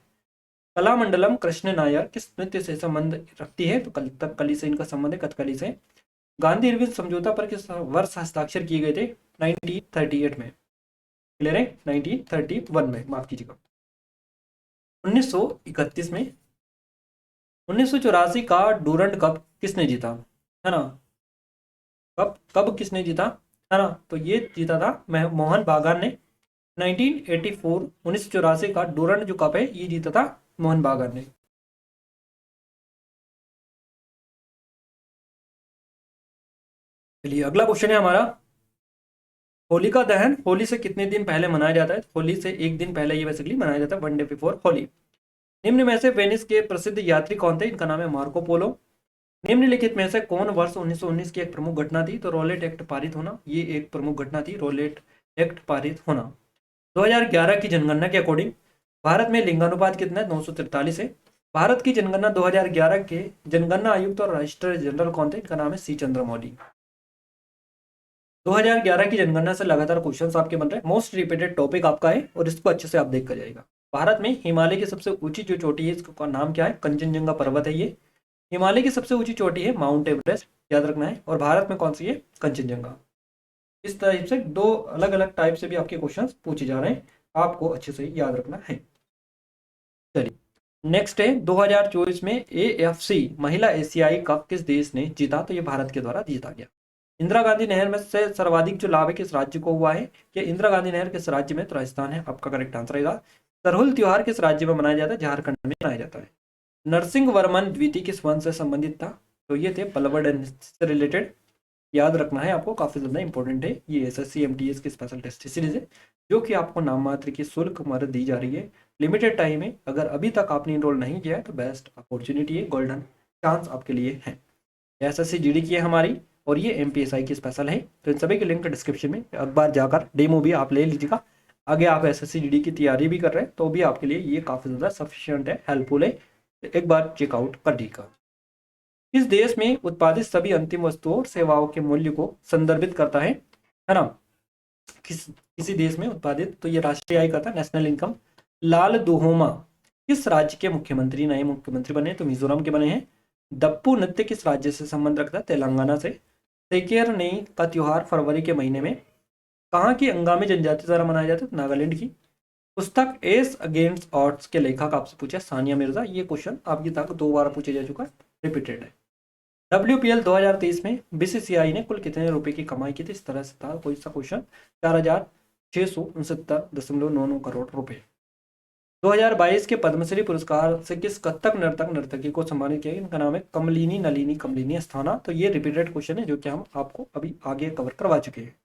कलामंडलम कृष्ण नायर किस नृत्य से संबंध रखती है? तो कथकली से इनका संबंध है, कथकली से। गांधी इरविन समझौता पर किस वर्ष हस्ताक्षर किए गए थे? 1938 में। क्लियर है? 1931 में, माफ कीजिएगा। 1931 में। 1984 का डूरंड कप किसने जीता? है ना, कब किसने जीता? है ना, तो ये जीता था मोहन बागान ने। 1984 1984 का डूरंड जो कप है ये जीता था मोहन बागान ने। चलिए अगला क्वेश्चन है हमारा, होलिका दहन होली से कितने दिन पहले मनाया जाता है? होली से एक दिन पहले ये बेसिकली मनाया जाता है, 1 डे बिफोर होली। निम्न में से वेनिस के प्रसिद्ध यात्री कौन थे? इनका नाम है मार्को पोलो। निम्नलिखित में से कौन वर्ष 1919 की एक प्रमुख घटना थी? तो रोलेट एक्ट पारित होना, ये एक प्रमुख घटना थी, रोलेट एक्ट पारित होना। 2011 की जनगणना के अकॉर्डिंग भारत में लिंगानुपात कितना है? 943 है। भारत की जनगणना 2011 के जनगणना आयुक्त और रजिस्ट्रार जनरल कौन थे? इनका नाम है सी चंद्रमौली। 2011 की जनगणना से लगातार क्वेश्चंस आपके बन रहे हैं, मोस्ट रिपीटेड टॉपिक आपका है और इसको अच्छे से आप देख कर जाएगा। भारत में हिमालय की सबसे ऊंची जो चोटी है इसका नाम क्या है? कंचनजंगा पर्वत है ये। हिमालय की सबसे ऊंची चोटी है माउंट एवरेस्ट, याद रखना है। और भारत में कौन सी है? कंचनजंगा। इस टाइप से दो अलग अलग टाइप से भी आपके क्वेश्चंस पूछे जा रहे हैं, आपको अच्छे से याद रखना है। चलिए नेक्स्ट है 2024 में AFC महिला एशियाई कप किस देश ने जीता? तो ये भारत के द्वारा जीता गया। इंदिरा गांधी नहर में से सर्वाधिक जो लाभ है किस राज्य को हुआ है? कि इंदिरा गांधी नहर किस राज्य में? तो राजस्थान है, आपका करेक्ट आंसर रहेगा। सरहुल त्योहार किस राज्य में मनाया जाता है? झारखंड में मनाया जाता है। नरसिंह वर्मन द्वितीय किस वंश से संबंधित था? तो ये थे पल्लव से रिलेटेड, याद रखना है आपको, काफी ज्यादा इंपॉर्टेंट है। ये SSC MTS की स्पेशल टेस्ट सीरीज है जो कि आपको नाम मात्र की शुल्क मर दी जा रही है, लिमिटेड टाइम है। अगर अभी तक आपने इनरोल नहीं किया है तो बेस्ट अपॉर्चुनिटी है, गोल्डन चांस आपके लिए है। SSC GD की है हमारी और ये MPSI की स्पेशल है, तो इन सभी के लिंक डिस्क्रिप्शन में एक बार जाकर डेमो भी आप ले लीजिएगा। आगे आप SSC GD की तैयारी भी कर रहे हैं तो भी आपके लिए ये काफी ज्यादा सफिशियंट है, हेल्पफुल है, एक बार चेकआउट कर लीजिएगा। किस देश में उत्पादित सभी अंतिम वस्तुओं और सेवाओं के मूल्य को संदर्भित करता है ना? किसी देश में उत्पादित, तो ये राष्ट्रीय आय करता है, नेशनल इनकम। लाल दुहोमा किस राज्य के मुख्यमंत्री नए मुख्यमंत्री बने? तो मिजोरम के बने हैं। दप्पू नृत्य किस राज्य से संबंध रखता है? तेलंगाना से। सेकेर नई का त्योहार फरवरी के महीने में कहाँ की अंगामी जनजाति द्वारा मनाया जाता है? नागालैंड की। पुस्तक एस अगेंस्ट ऑड्स के लेखक आपसे पूछा सानिया मिर्जा, ये क्वेश्चन आपकी तक 2 बार पूछा जा चुका है, रिपीटेड है। WPL 2023 में BCCI ने कुल कितने रुपए की कमाई की थी? इस तरह से था कोई सा क्वेश्चन, 4,669.99 करोड़ रुपए। 2022 के पद्मश्री पुरस्कार से किस कथक नर्तकी को सम्मानित किया? इनका नाम है कमलिनी नलिनी कमलिनी अस्थाना। तो ये रिपीटेड क्वेश्चन है जो कि हम आपको अभी आगे कवर करवा चुके हैं।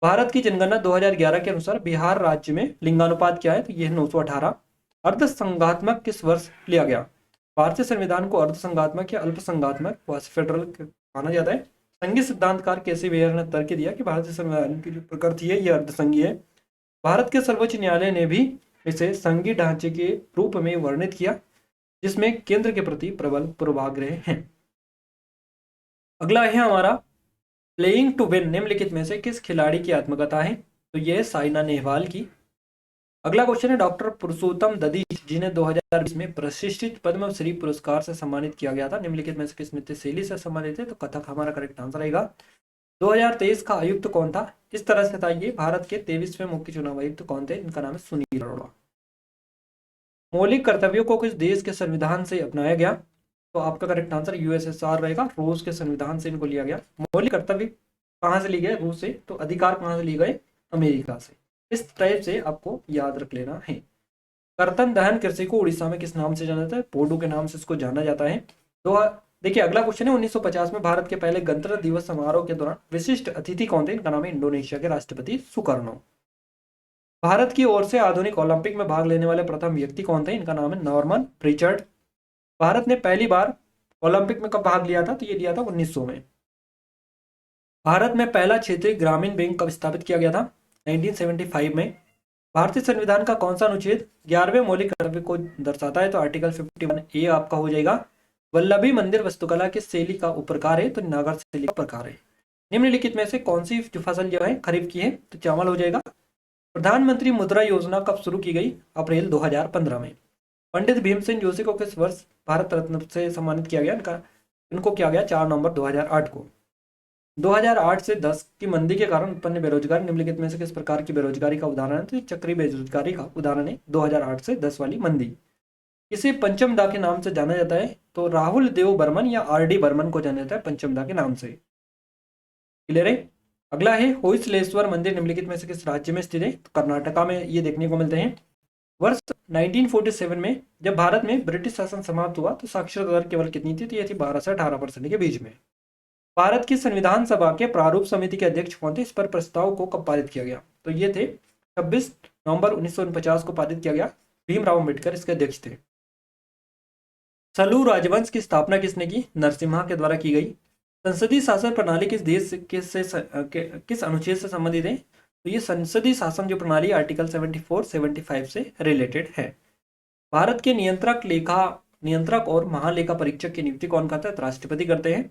भारत की जनगणना 2011 के अनुसार बिहार राज्य में लिंगानुपात क्या है? तो ये 918। अर्धसंघात्मक किस वर्ष लिया गया? भारतीय संविधान को अर्धसंघात्मक या अल्पसंघात्मक फेडरल माना जाता है। संघीय सिद्धांतकार केसी वेयर ने तर्क दिया कि भारतीय संविधान की जो प्रकृति है यह अर्धसंघीय है। भारत के सर्वोच्च न्यायालय ने भी इसे संघीय ढांचे के रूप में वर्णित किया जिसमें केंद्र के प्रति प्रबल पूर्वाग्रह है। अगला है हमारा प्लेइंग टू विन निम्नलिखित में से किस खिलाड़ी की आत्मकथा है? तो ये है साइना नेहवाल की। अगला क्वेश्चन है डॉक्टर पुरुषोत्तम दधीच जिन्हें 2020 में प्रतिष्ठित पद्मश्री पुरस्कार से सम्मानित किया गया था, निम्नलिखित में से किस नृत्य शैली से सम्मानित है? तो कथक हमारा करेक्ट आंसर रहेगा। 2023 का आयुक्त कौन था? इस तरह से था ये। भारत के 23वें मुख्य चुनाव आयुक्त कौन थे? इनका नाम है सुनील अरोड़ा। मौलिक कर्तव्यों को किस देश के संविधान से अपनाया गया? तो आपका करेक्ट आंसर यूएसएसआर रहेगा। रूस के संविधान से इनको लिया गया। मौलिक कर्तव्य कहाँ से लिए गए? रूस से। तो अधिकार कहाँ से लिए गए? अमेरिका से। इस टाइप से आपको याद रख लेना है। कर्तन दहन कृषि को उड़ीसा में किस नाम से जाना जाता है? पोडू के नाम से इसको जाना जाता है। तो देखिए अगला क्वेश्चन है 1950 में भारत के पहले गणतंत्र दिवस समारोह के दौरान विशिष्ट अतिथि कौन थे? इनका नाम है इंडोनेशिया के राष्ट्रपति सुकर्णो। भारत की ओर से आधुनिक ओलंपिक में भाग लेने वाले प्रथम व्यक्ति कौन थे? इनका नाम है नॉर्मन प्रिचर्ड। भारत ने पहली बार ओलंपिक में कब भाग लिया था? तो ये लिया था 1900 में। भारत में पहला क्षेत्रीय ग्रामीण बैंक कब स्थापित किया गया था? 1975 में। भारतीय संविधान का कौन सा अनुच्छेद 11वें मौलिक कर्तव्य को दर्शाता है? तो आर्टिकल 51 ए आपका हो जाएगा। वल्लभी मंदिर वास्तुकला की शैली का उपप्रकार है? तो नागर शैली का प्रकार है। निम्नलिखित में से कौन सी फसल जो है खरीफ की है? तो चावल हो जाएगा। प्रधानमंत्री मुद्रा योजना कब शुरू की गई? अप्रैल 2015 में। पंडित भीमसेन जोशी को किस वर्ष भारत रत्न से सम्मानित किया गया? इनको किया गया 4 नवंबर 2008 को। 2008 से 10 की मंदी के कारण उत्पन्न बेरोजगारी निम्नलिखित में से किस प्रकार की बेरोजगारी का उदाहरण है? तो चक्रीय बेरोजगारी का उदाहरण है 2008 से 10 वाली मंदी। इसे पंचम दा के नाम से जाना जाता है? तो राहुल देव बर्मन या आर.डी. बर्मन को जाना जाता है पंचम दा के नाम से। क्लियर है? अगला है होयसलेश्वर मंदिर निम्नलिखित में से किस राज्य में स्थित है? तो कर्नाटका में ये देखने को मिलते हैं। वर्ष 1947 में जब भारत में ब्रिटिश शासन समाप्त हुआ तो साक्षरता दर केवल कितनी थी? तो ये थी 12 से 18% के बीच में। भारत की संविधान सभा के प्रारूप समिति के अध्यक्ष कौन थे? इस पर प्रस्ताव को कब पारित किया गया? तो ये थे 26 नवंबर 1949 को पारित किया गया। भीमराव अम्बेडकर इसके अध्यक्ष थे। सलू राजवंश की स्थापना किसने की? नरसिम्हा के द्वारा की गई। संसदीय शासन प्रणाली किस देश किस अनुच्छेद से संबंधित है? तो ये संसदीय शासन जो प्रणाली आर्टिकल 74, 75 से रिलेटेड है। भारत के नियंत्रक और महालेखा परीक्षक की नियुक्ति कौन करता है? तो राष्ट्रपति करते हैं।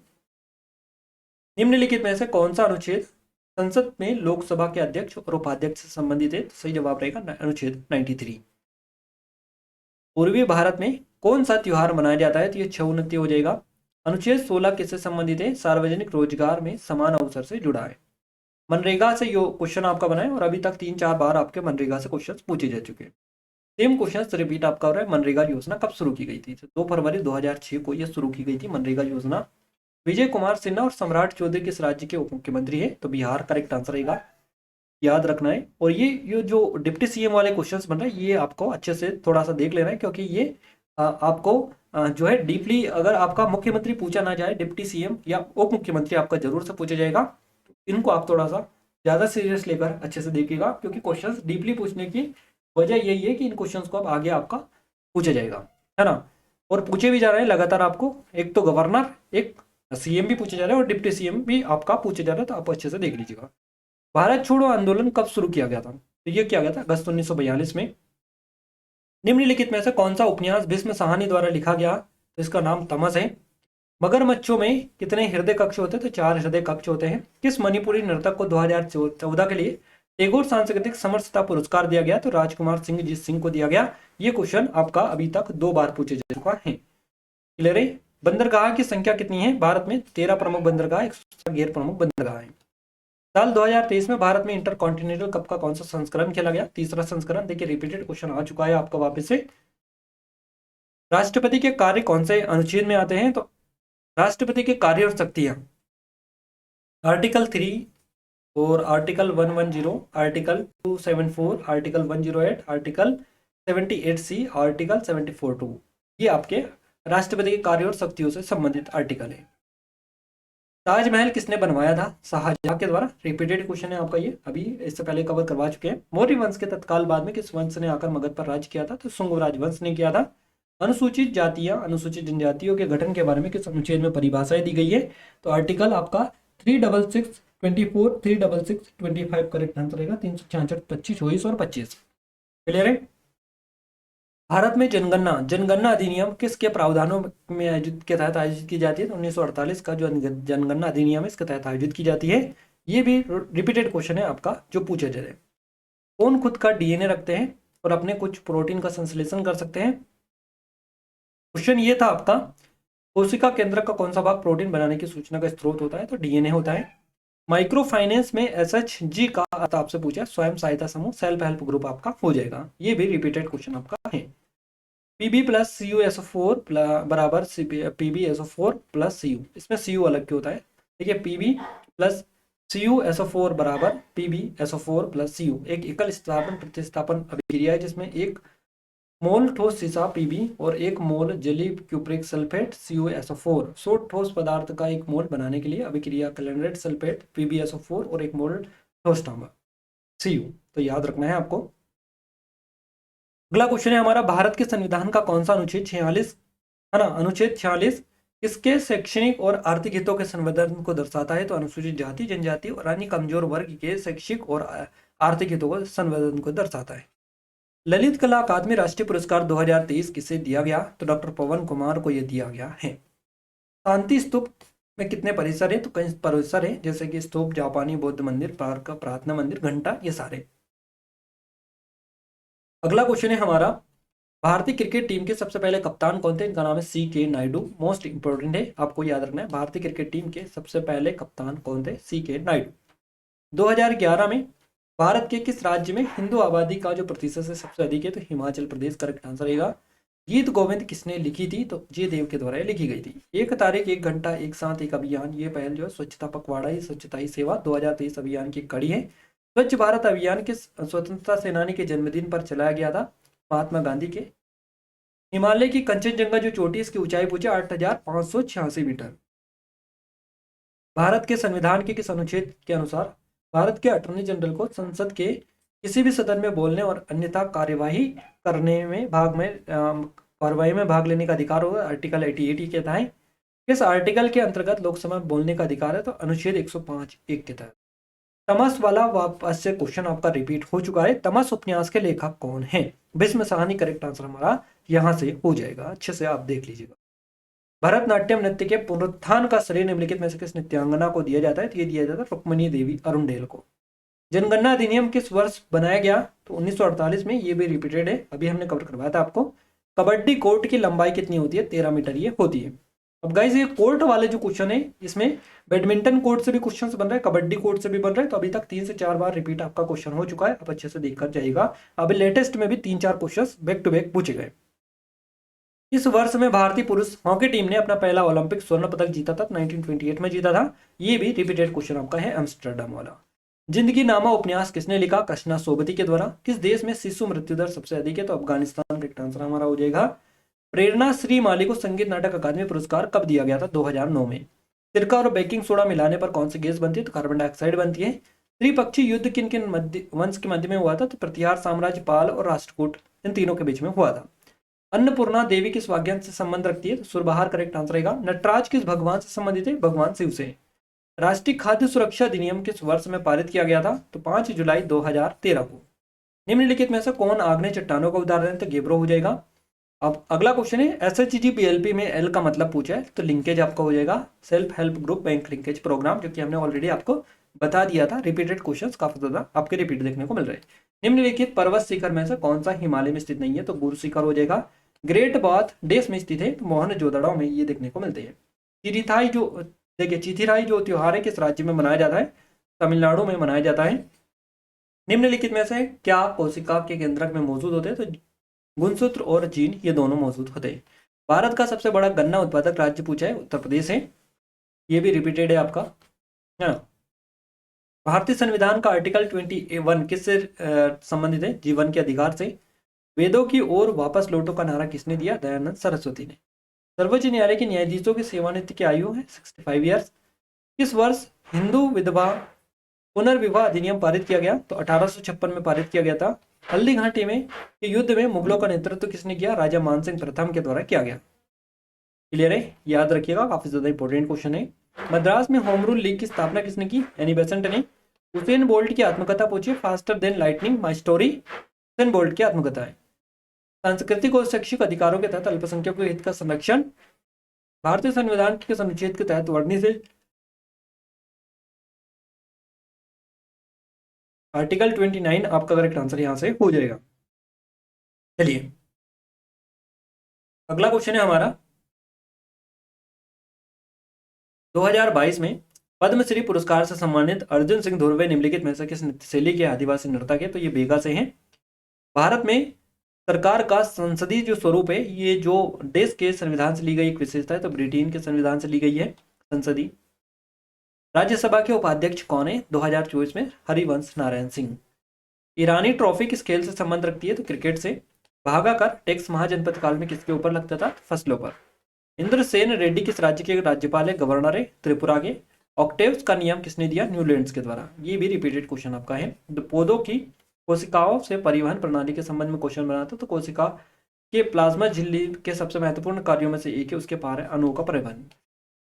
निम्नलिखित में से कौन सा अनुच्छेद संसद में लोकसभा के अध्यक्ष और उपाध्यक्ष से संबंधित है? तो सही जवाब रहेगा अनुच्छेद 93। पूर्वी भारत में कौन सा त्योहार मनाया जाता है? तो ये छऊ उन्नति हो जाएगा। अनुच्छेद 16 किससे संबंधित है? सार्वजनिक रोजगार में समान अवसर से जुड़ा है। मनरेगा से यो क्वेश्चन आपका बना है और अभी तक 3-4 बार आपके मनरेगा से क्वेश्चन पूछे जा चुके हैं। सेम क्वेश्चन रिपीट आपका हो रहा है। मनरेगा योजना कब शुरू की गई थी? 2 फरवरी 2006 को यह शुरू की गई थी मनरेगा योजना। विजय कुमार सिन्हा और सम्राट चौधरी किस राज्य के उप मुख्यमंत्री है? तो बिहार करेक्ट आंसर रहेगा। याद रखना है। और ये जो डिप्टी सीएम वाले क्वेश्चंस बन रहे हैं ये आपको अच्छे से थोड़ा सा देख लेना है, क्योंकि ये आपको जो है डीपली अगर आपका मुख्यमंत्री पूछा ना जाए, डिप्टी सीएम या उप मुख्यमंत्री आपका जरूर से पूछा जाएगा। इनको आप थोड़ा सा ज्यादा सीरियस लेकर अच्छे से देखिएगा, क्योंकि क्वेश्चंस डीपली पूछने की वजह यही है कि इन क्वेश्चंस को अब आगे आपका पूछा जाएगा, है ना। और पूछे भी जा रहे हैं लगातार आपको, एक तो गवर्नर, एक सीएम भी पूछे जा रहे हैं और डिप्टी सीएम भी आपका पूछे जा रहा है, तो आप अच्छे से देख लीजिएगा। भारत छोड़ो आंदोलन कब शुरू किया गया था? तो ये किया गया था अगस्त 1942 में। निम्नलिखित में से कौन सा उपन्यास भीष्म साहनी द्वारा लिखा गया? तो इसका नाम तमस है। मगरमच्छों में कितने हृदय कक्ष होते हैं? तो 4 हृदय कक्ष होते हैं। किस मणिपुरी नर्तक को 2014 के लिए टैगोर सांस्कृतिक समरसता पुरस्कार दिया गया? तो राजकुमार सिंह जीत सिंह को दिया गया। ये क्वेश्चन आपका अभी तक 2 बार पूछे जा चुका है। क्लियर है? बंदरगाह की संख्या कितनी है भारत में? 13 प्रमुख बंदरगाह, 117 गैर प्रमुख बंदरगाह है। साल 2023 में भारत में इंटर कॉन्टिनेंटल कप का कौन सा संस्करण खेला गया? तीसरा संस्करण। देखिए रिपीटेड क्वेश्चन आ चुका है आपका वापस से। राष्ट्रपति के कार्य कौन से अनुच्छेद में आते हैं? तो राष्ट्रपति के कार्य और शक्तियां आर्टिकल 3 और article 110, article 274, article 108, article 78C, article 74(2), ये आपके राष्ट्रपति के कार्य और शक्तियों से संबंधित आर्टिकल है। ताजमहल किसने बनवाया था? शाहजहां के द्वारा। रिपीटेड क्वेश्चन है आपका ये, अभी इससे पहले कवर करवा चुके हैं। मौर्य वंश के तत्काल बाद में किस वंश ने आकर मगध पर राज किया था? तो शुंग राजवंश ने किया था। अनुसूचित जातियां, अनुसूचित जनजातियों के गठन के बारे में किस अनुच्छेद में परिभाषाएं दी गई है? तो आर्टिकल आपका 366, 24, 366, 25 करेक्ट आंसर रहेगा। 366, 25, 24 और 25। क्लियर है? भारत में जनगणना अधिनियम किसके प्रावधानों में आयोजित के तहत आयोजित की जाती है? तो 1948 का जो जनगणना अधिनियम है इसके तहत आयोजित की जाती है। ये भी रिपीटेड क्वेश्चन है आपका जो पूछा जाए। कौन खुद का डीएनए रखते हैं और अपने कुछ प्रोटीन का संश्लेषण कर सकते हैं? क्वेश्चन ये था आपका, कोशिका केंद्र का कौन सा भाग प्रोटीन बनाने की सूचना का स्रोत होता है? तो डीएनए होता है। माइक्रो फाइनेंस में एसएचजी का अर्थ आपसे पूछा, स्वयं सहायता समूह, सेल्फ हेल्प ग्रुप आपका हो जाएगा। ये भी रिपीटेड क्वेश्चन आपका है। PB plus C U S O four बराबर PB S O four plus C U, इसमें सी यू अलग क्यों होता है? ठीक है, PB plus C U S O four बराबर PB S O four plus C U एक एकल स्थापन प्रतिस्थापन अभिक्रिया है, जिसमें एक मोल ठोस सीसा पीबी और एक मोल जली क्यूप्रिक सल्फेट CuSO4 सो ठोस पदार्थ का एक मोल बनाने के लिए अभिक्रिया क्लोरेट सल्फेट PbSO4 और एक मोल ठोस तांबा Cu। तो याद रखना है आपको। अगला क्वेश्चन है हमारा, भारत के संविधान का कौन सा अनुच्छेद 46 है ना, अनुच्छेद 46 किसके शैक्षणिक और आर्थिक हितों के संवर्धन को दर्शाता है? तो अनुसूचित जाति जनजाति और अन्य कमजोर वर्ग के शैक्षिक और आर्थिक हितों को संवर्धन को दर्शाता है। ललित कला अकादमी राष्ट्रीय पुरस्कार 2023 किसे दिया गया? तो डॉक्टर पवन कुमार को यह दिया गया है। शांति स्तूप में कितने परिसर हैं? तो कई परिसर हैं, जैसे कि स्तूप, जापानी बौद्ध मंदिर, पार्क, प्रार्थना मंदिर, घंटा, ये सारे। अगला क्वेश्चन है हमारा, भारतीय क्रिकेट टीम के सबसे पहले कप्तान कौन थे? इनका नाम है CK नायडू। मोस्ट इंपोर्टेंट है, आपको याद रखना है, भारतीय क्रिकेट टीम के सबसे पहले कप्तान कौन थे? CK नायडू। 2011 में भारत के किस राज्य में हिंदू आबादी का जो प्रतिशत है सबसे अधिक है? तो हिमाचल प्रदेश करेक्ट आंसर रहेगा। गीत गोविंद किसने लिखी थी? तो जयदेव के द्वारा लिखी गई थी। एक तारीख एक घंटा एक साथ एक अभियान, ये पहल जो है स्वच्छता पखवाड़ा ही स्वच्छता ही सेवा 2023 अभियान की कड़ी है। स्वच्छ भारत अभियान के स्वतंत्रता सेनानी के जन्मदिन पर चलाया गया था, महात्मा गांधी के। हिमालय की कंचनजंगा जो चोटी, इसकी ऊंचाई पूछे 8,586 मीटर। भारत के संविधान के किस अनुच्छेद के अनुसार भारत के अटॉर्नी जनरल को संसद के किसी भी सदन में बोलने और अन्यथा कार्यवाही करने में कार्यवाही में भाग लेने का अधिकार होगा? आर्टिकल 88 ये कहता है। किस आर्टिकल के अंतर्गत लोकसभा में बोलने का अधिकार है? तो अनुच्छेद 105(1) के तहत। तमस वाला वापस से क्वेश्चन आपका रिपीट हो चुका है। तमस उपन्यास के लेखक कौन है? भीष्म साहनी करेक्ट आंसर हमारा यहां से हो जाएगा, अच्छे से आप देख लीजिएगा। भरतनाट्यम नृत्य के पुनरुत्थान का श्रेय निम्नलिखित में से किस नृत्यांगना को दिया जाता है? तो ये दिया जाता है रुक्मिणी देवी अरुणडेल को। जनगणना अधिनियम किस वर्ष बनाया गया? तो 1948 में, ये भी रिपीटेड है, अभी हमने कवर करवाया था आपको। कबड्डी कोर्ट की लंबाई कितनी होती है? 13 मीटर ये होती है। अब गाइस ये कोर्ट वाले जो क्वेश्चन है, इसमें बैडमिंटन कोर्ट से भी क्वेश्चन बन रहा है, कबड्डी कोर्ट से भी बन रहा है, तो अभी तक 3 से 4 बार रिपीट आपका क्वेश्चन हो चुका है, अब अच्छे से देखकर जाइएगा। अभी लेटेस्ट में भी 3-4 क्वेश्चन बैक टू बैक पूछे गए। इस वर्ष में भारतीय पुरुष हॉकी टीम ने अपना पहला ओलंपिक स्वर्ण पदक जीता था, 1928 में जीता था। ये भी रिपीटेड क्वेश्चन आपका है, एम्स्टर्डम वाला। जिंदगी नामा उपन्यास किसने लिखा? कृष्णा सोबती के द्वारा। किस देश में शिशु मृत्यु दर सबसे अधिक है? तो अफगानिस्तान का आंसर हमारा हो जाएगा। प्रेरणा श्री माली को संगीत नाटक अकादमी पुरस्कार कब दिया गया था? 2009 में। सिरका और बेकिंग सोडा मिलाने पर कौन सी गैस बनती है? तो कार्बन डाइऑक्साइड बनती है। त्रिपक्षीय युद्ध किन किन वंश के मध्य में हुआ था? तो प्रतिहार साम्राज्य, पाल और राष्ट्रकूट, इन तीनों के बीच में हुआ था। अन्नपूर्णा देवी किस वाग्यंत्र से संबंध रखती है? तो सुरबहार करेक्ट आंसर रहेगा। नटराज किस भगवान से संबंधित है? भगवान शिव से। राष्ट्रीय खाद्य सुरक्षा अधिनियम किस वर्ष में पारित किया गया था? तो 5 जुलाई 2013 को। निम्नलिखित में से कौन आग्नेय चट्टानों का उदाहरण है? तो गेब्रो हो जाएगा। अब अगला क्वेश्चन है, SHGPLP में एल का मतलब पूछा है, तो लिंकेज आपका हो जाएगा self help group bank linkage programme, जो कि हमने ऑलरेडी आपको बता दिया था। रिपीटेड क्वेश्चंस काफी ज्यादा आपके रिपीट देखने को मिल रहे हैं। निम्नलिखित पर्वत शिखर में से कौन सा हिमालय में स्थित नहीं है? तो गुरु शिखर हो जाएगा। ग्रेट बाथ देश में स्थित है, तो मोहनजोदड़ो में ये देखने को मिलते हैं। चिरिथाई जो देखिए चिथिराई जो त्योहार है किस राज्य में मनाया जाता है? तमिलनाडु में मनाया जाता है। निम्नलिखित में से क्या कोशिका के केंद्रक में मौजूद होते हैं? तो गुणसूत्र और जीन ये दोनों मौजूद होते हैं। भारत का सबसे बड़ा गन्ना उत्पादक राज्य पूछा है, उत्तर प्रदेश है, ये भी रिपीटेड है आपका, है ना। भारतीय संविधान का आर्टिकल 21 किससे संबंधित है? जीवन के अधिकार से। वेदों की ओर वापस लौटो का नारा किसने दिया? दयानंद सरस्वती ने। सर्वोच्च न्यायालय के न्यायाधीशों की सेवानिवृत्ति की आयु है 65 ईयर्स। किस वर्ष हिंदू विधवा पुनर्विवाह अधिनियम पारित किया गया? तो 1856 में पारित किया गया था। हल्दी घाटी में युद्ध में मुगलों का नेतृत्व किसने किया? राजा मानसिंह प्रथम के द्वारा किया गया। क्लियर है, याद रखिएगा, काफी ज्यादा इंपॉर्टेंट क्वेश्चन है। मद्रास में होम रूल लीग की स्थापना किसने की? एनी बेसेंट ने। हुसैन बोल्ट की आत्मकथा पूछिए, faster than lightning my story, Usain Bolt की आत्मकथा है। सांस्कृतिक और शैक्षिक अधिकारों के तहत अल्पसंख्यकों के हित का संरक्षण भारतीय संविधान के अनुच्छेद के तहत वर्णित है। आर्टिकल 29 आपका करेक्ट आंसर यहाँ से हो जाएगा। चलिए अगला क्वेश्चन है हमारा, 2022 में पद्मश्री पुरस्कार से सम्मानित अर्जुन सिंह धुर्वे निम्नलिखित में से किस नृत्य शैली के आदिवासी नर्तक है? तो ये बेगा से हैं। भारत में सरकार का संसदीय जो स्वरूप है, ये जो देश के संविधान से ली गई एक विशेषता है, तो ब्रिटेन के संविधान से ली गई है संसदीय। राज्यसभा के उपाध्यक्ष कौन है 2024 में? हरिवंश नारायण सिंह। ईरानी ट्रॉफी किस खेल से संबंध रखती है? तो क्रिकेट से। भागा कर टैक्स महाजनपद काल में किसके ऊपर लगता था? फसलों पर। इंद्रसेन रेड्डी किस राज्य के राज्यपाल है? गवर्नर है त्रिपुरा के। ऑक्टेव्स का नियम किसने दिया? न्यूलैंड्स के द्वारा। ये भी रिपीटेड क्वेश्चन आपका है। पौधों की कोशिकाओं से परिवहन प्रणाली के संबंध में क्वेश्चन बनाता है, तो कोशिका के प्लाज्मा झिल्ली के सबसे महत्वपूर्ण कार्यों में से एक है उसके पार अणुओं का परिवहन,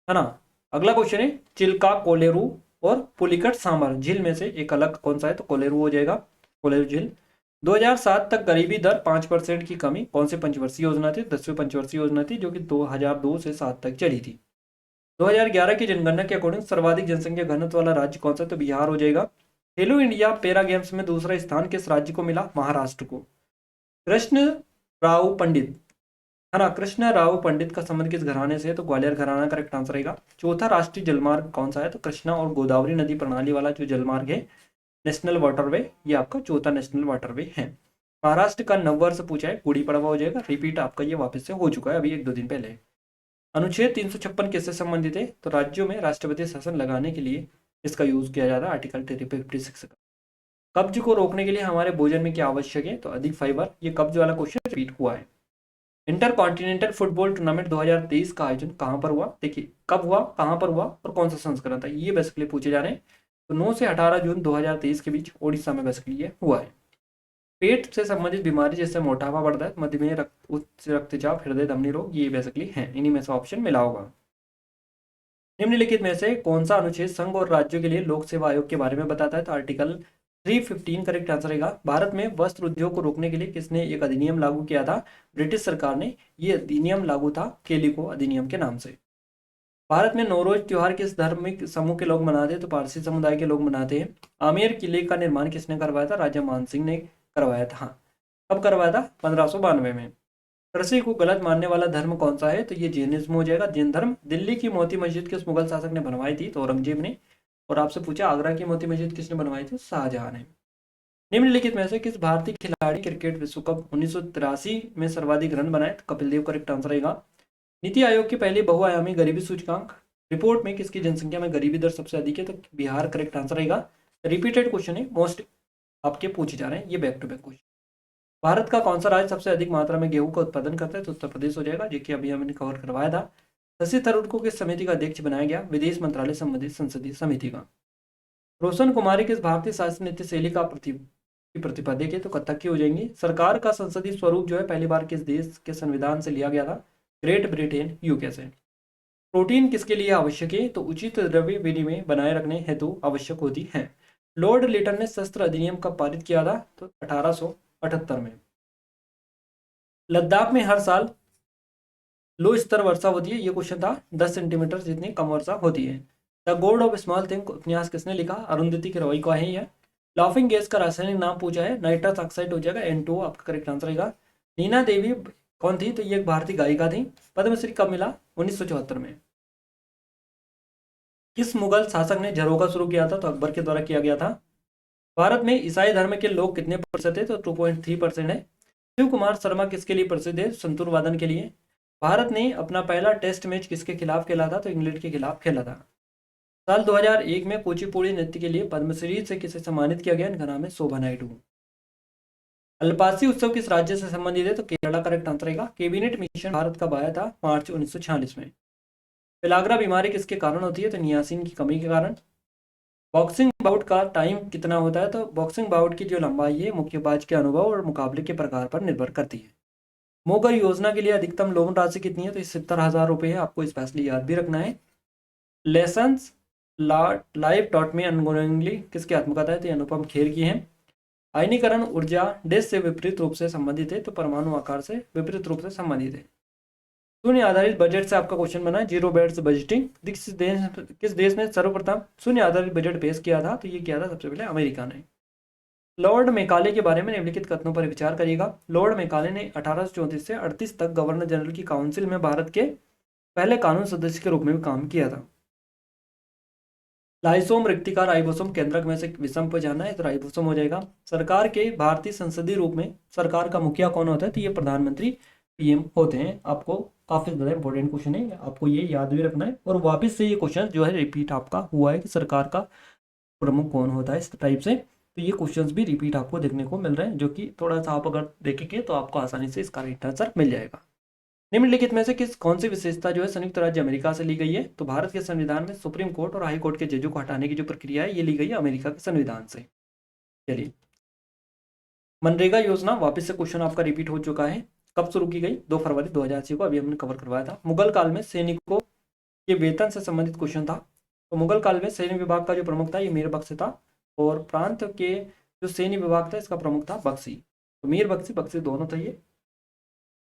है ना। अगला क्वेश्चन है, चिल्का, कोलेरू और पुलिकट सांबर झील में से एक अलग कौन सा है? तो कोलेरू हो जाएगा, कोलेरू झील। 2007 तक गरीबी दर 5% की कमी कौन सी पंचवर्षीय योजना थी? 10वीं पंचवर्षीय योजना थी, जो कि 2002 से 7 तक चली थी। 2011 की जनगणना के अकॉर्डिंग सर्वाधिक जनसंख्या घनत्व वाला राज्य कौन सा? तो बिहार हो जाएगा। खेलो इंडिया पैरा गेम्स में दूसरा स्थान किस राज्य को मिला? महाराष्ट्र को। कृष्ण राव पंडित, है ना, कृष्ण राव पंडित का संबंध किस घराने से है? तो ग्वालियर घराना करेक्ट आंसर रहेगा। चौथा राष्ट्रीय जलमार्ग कौन सा है? तो कृष्णा और गोदावरी नदी प्रणाली वाला जो जलमार्ग है, नेशनल वाटरवे, ये आपका चौथा नेशनल वाटरवे है। महाराष्ट्र का नववर्ष पूछा है, गुड़ी पड़वा हो जाएगा। रिपीट आपका ये वापस से हो चुका है अभी 1-2 दिन पहले। अनुच्छेद 356 किससे संबंधित है? तो राज्यों में राष्ट्रपति शासन लगाने के लिए इसका यूज किया जाता है, आर्टिकल 356 का। कब्ज को रोकने के लिए हमारे भोजन में क्या आवश्यक है? तो अधिक फाइबर। ये कब्ज वाला क्वेश्चन रिपीट हुआ है। इंटर कॉन्टिनेंटल फुटबॉल टूर्नामेंट 2023 का आयोजन कहां पर हुआ? देखिए कब हुआ, कहां पर हुआ और कौन सा संस्करण था, ये बेसिकली पूछे जा रहे हैं। तो 9 से 18 जून 2023 के बीच ओडिशा में बेसिकली ये हुआ है। पेट से संबंधित बीमारी जैसे मोटापा बढ़ता है, मधुमेह, उच्च रक्तचाप, हृदय धमनी रोग, ये बेसिकली है। इन्हीं में से ऑप्शन मिला होगा। निम्नलिखित में से कौन सा अनुच्छेद संघ और राज्यों के लिए लोक सेवा आयोग के बारे में बताता है? तो आर्टिकल 315 करेक्ट आंसर रहेगा। भारत में वस्त्र उद्योग को रोकने के लिए किसने एक अधिनियम लागू किया था? ब्रिटिश सरकार ने। ये अधिनियम लागू था केलिको अधिनियम के नाम से। भारत में नौरोज त्योहार किस धार्मिक समूह के लोग मनाते हैं? तो पारसी समुदाय के लोग मनाते हैं। आमेर किले का निर्माण किसने करवाया था? राजा मान सिंह ने करवाया था। हाँ, कब करवाया था? 1592 में। कृषि को गलत मानने वाला धर्म कौन सा है? तो ये जैनिज्म हो जाएगा, जैन धर्म। दिल्ली की मोती मस्जिद किस मुगल शासक ने बनवाई थी? तो औरंगजेब ने। और आपसे पूछा आगरा की मोती मस्जिद किसने बनवाई थी? शाहजहां ने। निम्नलिखित में से किस भारतीय खिलाड़ी क्रिकेट विश्व कप 1983 में सर्वाधिक रन बनाए? तो कपिल देव करेक्ट आंसर रहेगा। नीति आयोग की पहली बहुआयामी गरीबी सूचकांक रिपोर्ट में किसकी जनसंख्या में गरीबी दर सबसे अधिक है? तो बिहार करेक्ट आंसर रहेगा। रिपीटेड क्वेश्चन है, मोस्ट आपके पूछे जा रहे हैं, ये back to back question. Bharat का कौन सा राज्य सबसे अधिक मात्रा में गेहूं का उत्पादन करता है? तो उत्तर प्रदेश हो जाएगा, जो कि अभी हमने कवर करवाया था। शशि थरूर को किस समिति का अध्यक्ष बनाया गया? विदेश मंत्रालय संबंधित संसदीय समिति का। रोशन कुमारी किस भारतीय शासन नृत्य शैली का प्रतिपादक है? तो कथक की हो जाएंगी। सरकार का संसदीय स्वरूप जो है पहली बार किस देश के संविधान से लिया गया था? ग्रेट ब्रिटेन, यूके से। प्रोटीन किसके लिए आवश्यक है? तो उचित द्रव्य विनिमय बनाए रखने हेतु आवश्यक होती है। लॉर्ड लिटन ने शस्त्र अधिनियम कब पारित किया था? तो 1878 में। लद्दाख में हर साल लो स्तर वर्षा होती है, ये क्वेश्चन था। 10 सेंटीमीटर जितनी कम वर्षा होती है। The God of small thing उपन्यास किसने लिखा? अरुंधति की रवि का है यह। लाफिंग गैस का रासायनिक नाम पूछा है, नाइट्रस ऑक्साइड हो जाएगा, N2 आपका करेक्ट आंसर रहेगा। नीना देवी कौन थी? तो ये एक भारतीय गायिका थी। पद्मश्री कब मिला? 1974 में। किस मुगल शासक ने झरोखा शुरू किया था? तो अकबर के द्वारा किया गया था। भारत में ईसाई धर्म के लोग कितने प्रतिशत है? तो 2.3% है। शिव कुमार शर्मा किसके लिए प्रसिद्ध है? संतूर वादन के लिए। भारत ने अपना पहला टेस्ट मैच किसके खिलाफ खेला था? तो इंग्लैंड के खिलाफ खेला था। साल 2001 में कुचिपुड़ी नृत्य के लिए पद्मश्री से किसे सम्मानित किया गया? इनका नाम है शोभा नायडू। अल्पासी उत्सव किस राज्य से संबंधित है? तो केरला करेक्ट आंसर रहेगा। कैबिनेट मिशन भारत कब आया था? मार्च 1946 में। पेलाग्रा बीमारी किसके कारण होती है? तो नियासिन की कमी के कारण। बॉक्सिंग बाउट का टाइम कितना होता है? तो बॉक्सिंग बाउट की जो लंबाई है मुक्केबाज के अनुभव और मुकाबले के प्रकार पर निर्भर करती है। मोगर योजना के लिए अधिकतम लोन राशि कितनी है? तो 70,000 रुपये है, आपको स्पेशली याद भी रखना है। लेसन्स लाइव टॉट में अनगोइंगली किसकी आत्मकथा है? तो अनुपम खेर की है। आयनीकरण ऊर्जा देश से विपरीत रूप से संबंधित है, तो परमाणु आकार से विपरीत रूप से संबंधित है। शून्य आधारित बजट से आपका क्वेश्चन बना है, जीरो बेस्ड बजटिंग। किस देश ने सर्वप्रथम शून्य आधारित बजट पेश किया था? तो ये किया था सबसे पहले अमेरिका ने। लॉर्ड मेकाले के बारे में निम्नलिखित कथनों पर विचार करिएगा। लॉर्ड मेकाले ने 1834 से 38 तक गवर्नर जनरल की काउंसिल में भारत के पहले कानून सदस्य के रूप में भी काम किया था। लाइसोम रिक्तिका राइबोसोम केंद्रक में से विषम पर जाना है तो राइबोसोम हो जाएगा। सरकार के भारतीय संसदीय रूप में सरकार का मुखिया कौन होता है, तो ये प्रधानमंत्री पीएम होते हैं। आपको काफी ज्यादा इंपॉर्टेंट क्वेश्चन है, आपको ये याद भी रखना है। और वापस से ये क्वेश्चन जो है रिपीट आपका हुआ है कि सरकार का प्रमुख कौन होता है, इस टाइप से। तो ये क्वेश्चंस भी रिपीट आपको देखने को मिल रहे हैं, जो कि थोड़ा सा आप अगर देखेंगे तो आपको आसानी से इसका राइट आंसर मिल जाएगा। निम्नलिखित में से कौन सी विशेषता जो है संयुक्त राज्य अमेरिका से ली गई है, तो भारत के संविधान में सुप्रीम कोर्ट और हाई कोर्ट के जजों को हटाने की जो प्रक्रिया है ये ली गई है अमेरिका के संविधान से। चलिए, मनरेगा योजना वापस से क्वेश्चन आपका रिपीट हो चुका है। कब शुरू की गई, 2 फरवरी 2006 को, अभी हमने कवर करवाया था। मुगल काल में सैनिकों के वेतन से संबंधित क्वेश्चन था। तो मुगल काल में सैन्य विभाग का जो प्रमुख था ये मीर बख्श था, और प्रांत के जो सैन्य विभाग था इसका प्रमुख था बख्शी। तो मीर बख्शी दोनों थे ये।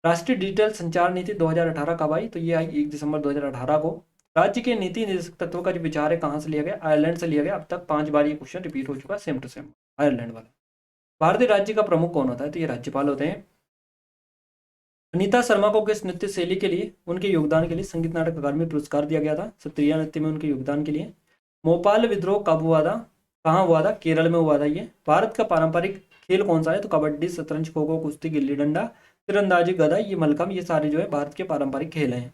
राष्ट्रीय डिजिटल संचार नीति 2018 कब आई, तो ये आई 1 दिसंबर 2018 को। राज्य के नीति निर्देशक तत्वों का जो विचार है कहाँ से लिया गया, आयरलैंड से लिया गया। अब तक 5 बार ये क्वेश्चन रिपीट हो चुका है, सेम टू सेम आयरलैंड वाला। भारतीय राज्य का प्रमुख कौन होता है, तो ये राज्यपाल होते हैं। अनीता शर्मा को किस नृत्य शैली के लिए उनके योगदान के लिए संगीत नाटक अकादमी पुरस्कार दिया गया था, सत्रिया नृत्य में उनके योगदान के लिए। भोपाल विद्रोह कब हुआ था, कहाँ हुआ था, केरल में हुआ था ये। भारत का पारंपरिक खेल कौन सा है, तो कबड्डी, शतरंज, खो खो, कुश्ती, गिल्ली डंडा, तीरंदाजी, गदा, ये मलखम, ये सारे जो है भारत के पारंपरिक खेल हैं।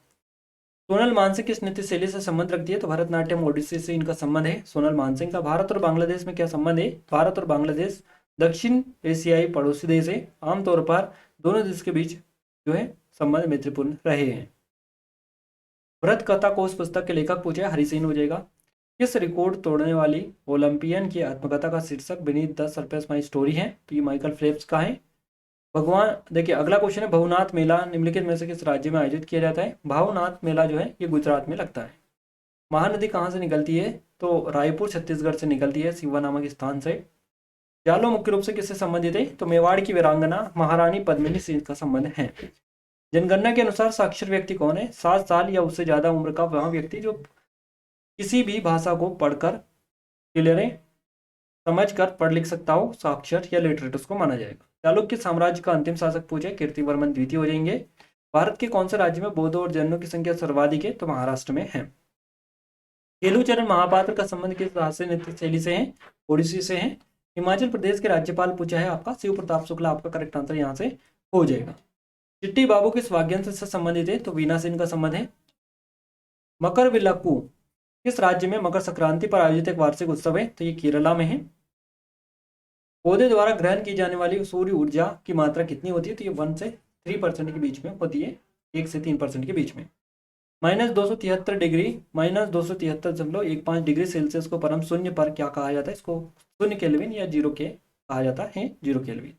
सोनल मानसिंह किस नृत्य शैली से संबंध रखती है, तो भरतनाट्यम ओडिसी से इनका संबंध है सोनल मानसिंह का। भारत और बांग्लादेश में क्या संबंध है, भारत और बांग्लादेश दक्षिण एशियाई पड़ोसी देश है। आमतौर पर दोनों देश के बीच जो है संबंध मैत्रीपूर्ण रहे हैं। भरत कथा कोश पुस्तक के लेखक पूछे, हरिसेन हो जाएगा। किस रिकॉर्ड तोड़ने वाली ओलंपियन की आत्मकथा का शीर्षक beneath the surface my story है, तो ये माइकल फेल्प्स का है। भगवान, देखिए अगला क्वेश्चन है, भवनाथ मेला निम्नलिखित में से किस राज्य में आयोजित किया जाता है। भवनाथ मेला जो है ये गुजरात में लगता है। महानदी कहाँ से निकलती है, तो रायपुर छत्तीसगढ़ से निकलती है, सिवा नामक स्थान से। जालो मुख्य रूप से किससे संबंधित है, तो मेवाड़ की वीरांगना महारानी पद्मिनी से इसका संबंध है। जनगणना के अनुसार साक्षर व्यक्ति कौन है, 7 साल या उससे ज्यादा उम्र का वह व्यक्ति जो किसी भी भाषा को पढ़कर क्लियर है, समझ कर पढ़ लिख सकता हो, साक्षर या लिटरेट उसको माना जाएगा। चालुक्य साम्राज्य का अंतिम शासक पूछे, कीर्तिवर्मन द्वितीय हो जाएंगे। भारत के कौन से राज्य में बौद्धों और जैनों की संख्या सर्वाधिक है, तो महाराष्ट्र में है। केलुचरण महापात्र का संबंध किस शास्त्रीय नृत्य शैली से है, ओडिसी से है। हिमाचल प्रदेश के राज्यपाल पूछा है आपका, शिव प्रताप शुक्ला आपका करेक्ट आंसर यहाँ से हो जाएगा। चिट्टी बाबू किस वाग्यंत्र से संबंधित है, तो वीणा से इनका संबंध है। मकर विलक्कू किस राज्य में मकर संक्रांति पर आयोजित एक वार्षिक उत्सव है, तो ये केरला में है। पौधे द्वारा ग्रहण की जाने वाली सूर्य ऊर्जा की मात्रा कितनी होती है, तो ये 1 से 3% के बीच में होती है, 1 से 3% के बीच में। -273 डिग्री, -273.15 डिग्री सेल्सियस को परम शून्य पर क्या कहा जाता है, इसको शून्य केल्विन या 0 के कहा जाता है, 0 केल्विन।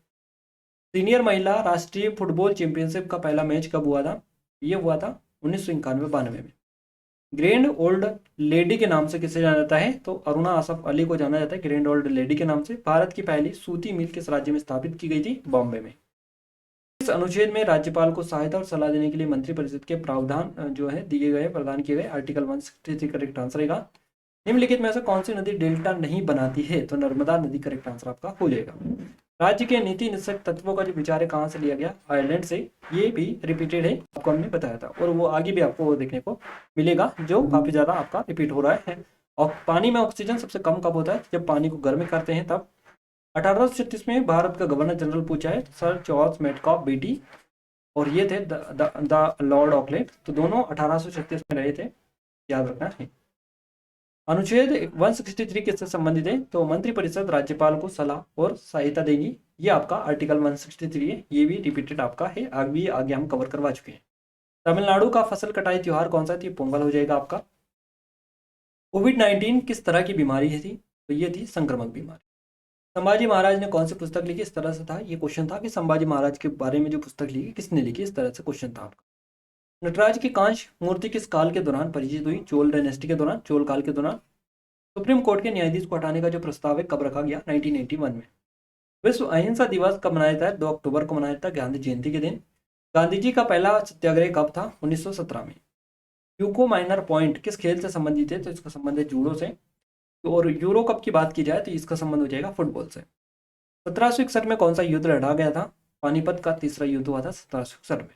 सीनियर महिला राष्ट्रीय फुटबॉल चैंपियनशिप का पहला मैच कब हुआ था, ये हुआ था 1991-92 में। ग्रैंड ओल्ड लेडी के नाम से किसे जाना जाता है, तो अरुणा आसफ अली को जाना जाता है ग्रैंड ओल्ड लेडी के नाम से। भारत की पहली सूती मिल किस राज्य में स्थापित की गई थी, बॉम्बे में। इस अनुच्छेद में राज्यपाल को सहायता और सलाह देने के लिए मंत्रिपरिषद के प्रावधान जो है दिए गए, प्रदान किए गए। आर्टिकल 163 करेक्ट आंसर रहेगा। निम्नलिखित में से कौन सी नदी डेल्टा नहीं बनाती है, तो नर्मदा नदी करेक्ट आंसर आपका हो जाएगा। राज्य के नीति निश्चक तत्वों का जो विचार है कहाँ से लिया गया, आयरलैंड से। ये भी रिपीटेड है, आपको हमने बताया था, और वो आगे भी आपको देखने को मिलेगा जो काफी ज्यादा आपका रिपीट हो रहा है। और पानी में ऑक्सीजन सबसे कम कब होता है, जब पानी को गर्म करते हैं तब। 1836 में भारत का गवर्नर जनरल पूछा है, सर चार्ल्स मेटकॉफ बेटी, और ये थे द लॉर्ड ऑकलैंड। तो दोनों 1836 में रहे थे, याद रखना है। अनुच्छेद 163 किससे संबंधित है, तो मंत्रिपरिषद राज्यपाल को सलाह और सहायता देगी। ये आपका आर्टिकल 163 है, ये भी रिपीटेड आपका है, आगे हम कवर करवा चुके हैं। तमिलनाडु का फसल कटाई त्योहार कौन सा है, तो ये पोंगल हो जाएगा आपका। कोविड-19 किस तरह की बीमारी है थी, तो ये थी संक्रामक बीमारी। संभाजी महाराज ने कौन सी पुस्तक लिखी, इस तरह से था ये क्वेश्चन था कि संभाजी महाराज के बारे में जो पुस्तक लिखी किसने लिखी, इस तरह से क्वेश्चन था आपका। नटराज की कांच मूर्ति किस काल के दौरान परिचित हुई, चोल डायनेस्टी के दौरान, चोल काल के दौरान। सुप्रीम कोर्ट के न्यायाधीश को हटाने का जो प्रस्ताव है कब रखा गया, 1981 में। विश्व अहिंसा दिवस कब मनाया जाता है, 2 अक्टूबर को मनाया जाता है, गांधी जयंती के दिन। गांधी जी का पहला सत्याग्रह कब था, 1917 में। यूको माइनर पॉइंट किस खेल से संबंधित है, तो इसका संबंध है जूडो से। और यूरो कप की बात की जाए तो इसका संबंध हो जाएगा फुटबॉल से। 1761 में कौन सा युद्ध लड़ा गया था? पानीपत का तीसरा युद्ध हुआ था 1761 में।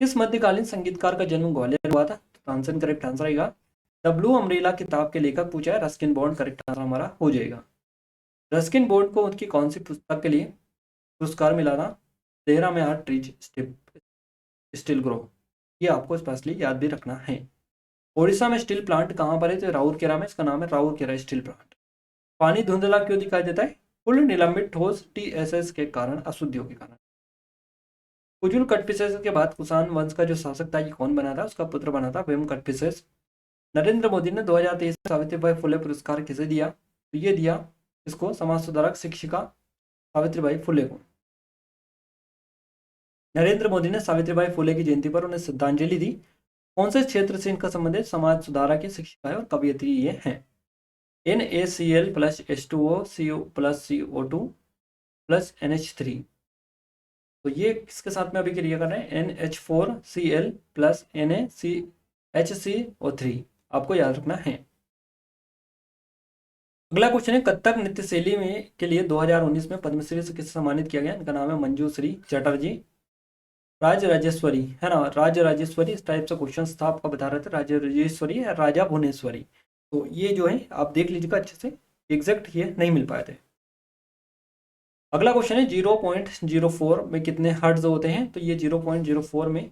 किस मध्यकालीन संगीतकार का जन्म ग्वालियर हुआ था? तानसेन करेक्ट आंसर आएगा। द ब्लू अम्ब्रेला किताब के लेखक पूछा है, रस्किन बॉन्ड करेक्ट आंसर हमारा हो जाएगा। रस्किन बॉन्ड को उनकी कौन सी पुस्तक के लिए पुरस्कार मिला था? तेरह में आर्ट ट्रीज स्टील ग्रो। ये आपको स्पेशली याद भी रखना है। ओडिशा में स्टील प्लांट कहाँ पर है? तो राउरकेला में, इसका नाम है राउरकेला स्टील प्लांट। पानी धुंधला क्यों दिखाई देता है? कुल निलंबित ठोस TSS के कारण, अशुद्धियों के कारण। कुजुल कटपिसेस के बाद कुषाण वंश का जो शासक था ये कौन बना था? उसका पुत्र बना था वेम कटपिसेस। नरेंद्र मोदी ने 2023 में सावित्रीबाई फुले पुरस्कार किसे दिया? तो ये दिया इसको समाज सुधारक शिक्षिका सावित्रीबाई फुले को। नरेंद्र मोदी ने सावित्रीबाई फुले की जयंती पर उन्हें श्रद्धांजलि दी। कौन से क्षेत्र से इनका संबंध है? समाज सुधारक, शिक्षिका और कवयित्री ये हैं। NaCl plus H2O CO plus CO2 plus NH3, तो ये किसके साथ में अभी क्रिया कर रहे हैं? NH4Cl प्लस NaCHCO3, आपको याद रखना है। अगला क्वेश्चन है, कथक नृत्य शैली में के लिए 2019 में पद्मश्री से किसे सम्मानित किया गया? इनका नाम है मंजूश्री चटर्जी। राज राजेश्वरी है ना, राज राजेश्वरी, इस टाइप से क्वेश्चन था, आपको बता रहे थे राज राजेश्वरी या राजा भुवनेश्वरी। तो ये जो है आप देख लीजिएगा अच्छे से, एग्जैक्ट ये नहीं मिल पाए थे। अगला क्वेश्चन है 0.04 में कितने हर्ट्ज होते हैं? तो ये 0.04 में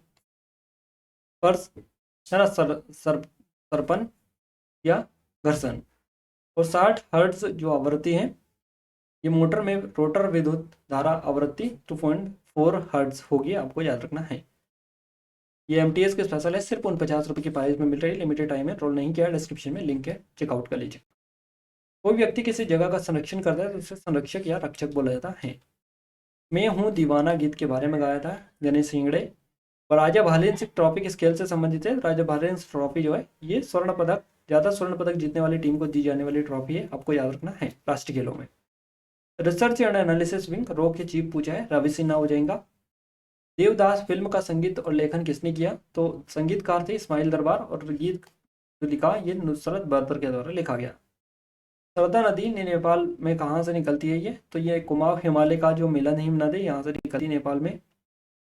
स्पर्श है ना, सरपन या घर्षण। और 60 हर्ट्ज जो आवृत्ति है ये मोटर में रोटर विद्युत धारा आवृत्ति 2.4 हर्ट्ज होगी, आपको याद रखना है। ये MTS के स्पेशल है, सिर्फ 50 रुपये की प्राइस में मिल रही है, लिमिटेड टाइम है, रोल नहीं किया, डिस्क्रिप्शन में लिंक है, चेकआउट कर लीजिए। कोई व्यक्ति किसी जगह का संरक्षण करता है तो उसे संरक्षक या रक्षक बोला जाता है। मैं हूँ दीवाना गीत के बारे में गाया था गणेश हेगड़े। और राजा भालेन सिंह ट्रॉफी के स्केल से संबंधित है। राजा भालेन ट्रॉफी जो है ये स्वर्ण पदक, ज़्यादा स्वर्ण पदक जीतने वाली टीम को दी जाने वाली ट्रॉफी है, आपको याद रखना है राष्ट्रीय खेलों में। रिसर्च एंड एनालिसिस विंग रो के चीफ पूछा है, रवि सिन्हा हो जाएगा। देवदास फिल्म का संगीत और लेखन किसने किया? तो संगीतकार थे इस्माइल दरबार, और गीत जो लिखा ये नुसरत बरतर के द्वारा लिखा गया। सरदा नदी नेपाल में कहाँ से निकलती है? ये तो ये कुमाऊं हिमालय का जो मिलन हिम नदी यहाँ से निकलती है नेपाल में।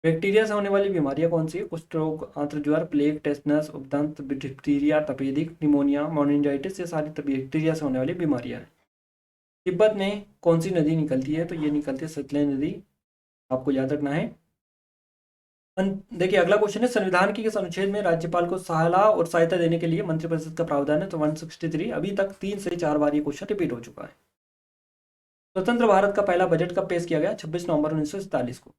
बैक्टीरिया से होने वाली बीमारियां कौन सी है? कुष्ठ रोग, आंत्रज्वर, प्लेग, टेटनस, उपदंत, डिप्थीरिया, तपेदिक, निमोनिया, मोनिंजाइटिस, ये सारी बैक्टीरिया से होने वाली बीमारियां हैं। तिब्बत में कौन सी नदी निकलती है? तो ये निकलती है सतलज नदी, आपको याद रखना है। देखिए अगला क्वेश्चन है, संविधान के किस अनुच्छेद में राज्यपाल को सलाह और सहायता देने के लिए मंत्रिपरिषद का प्रावधान है? तो 163। अभी तक 3 से 4 बार ये क्वेश्चन रिपीट हो चुका है। स्वतंत्र भारत का पहला बजट कब पेश किया गया? 26 नवंबर 1947 को।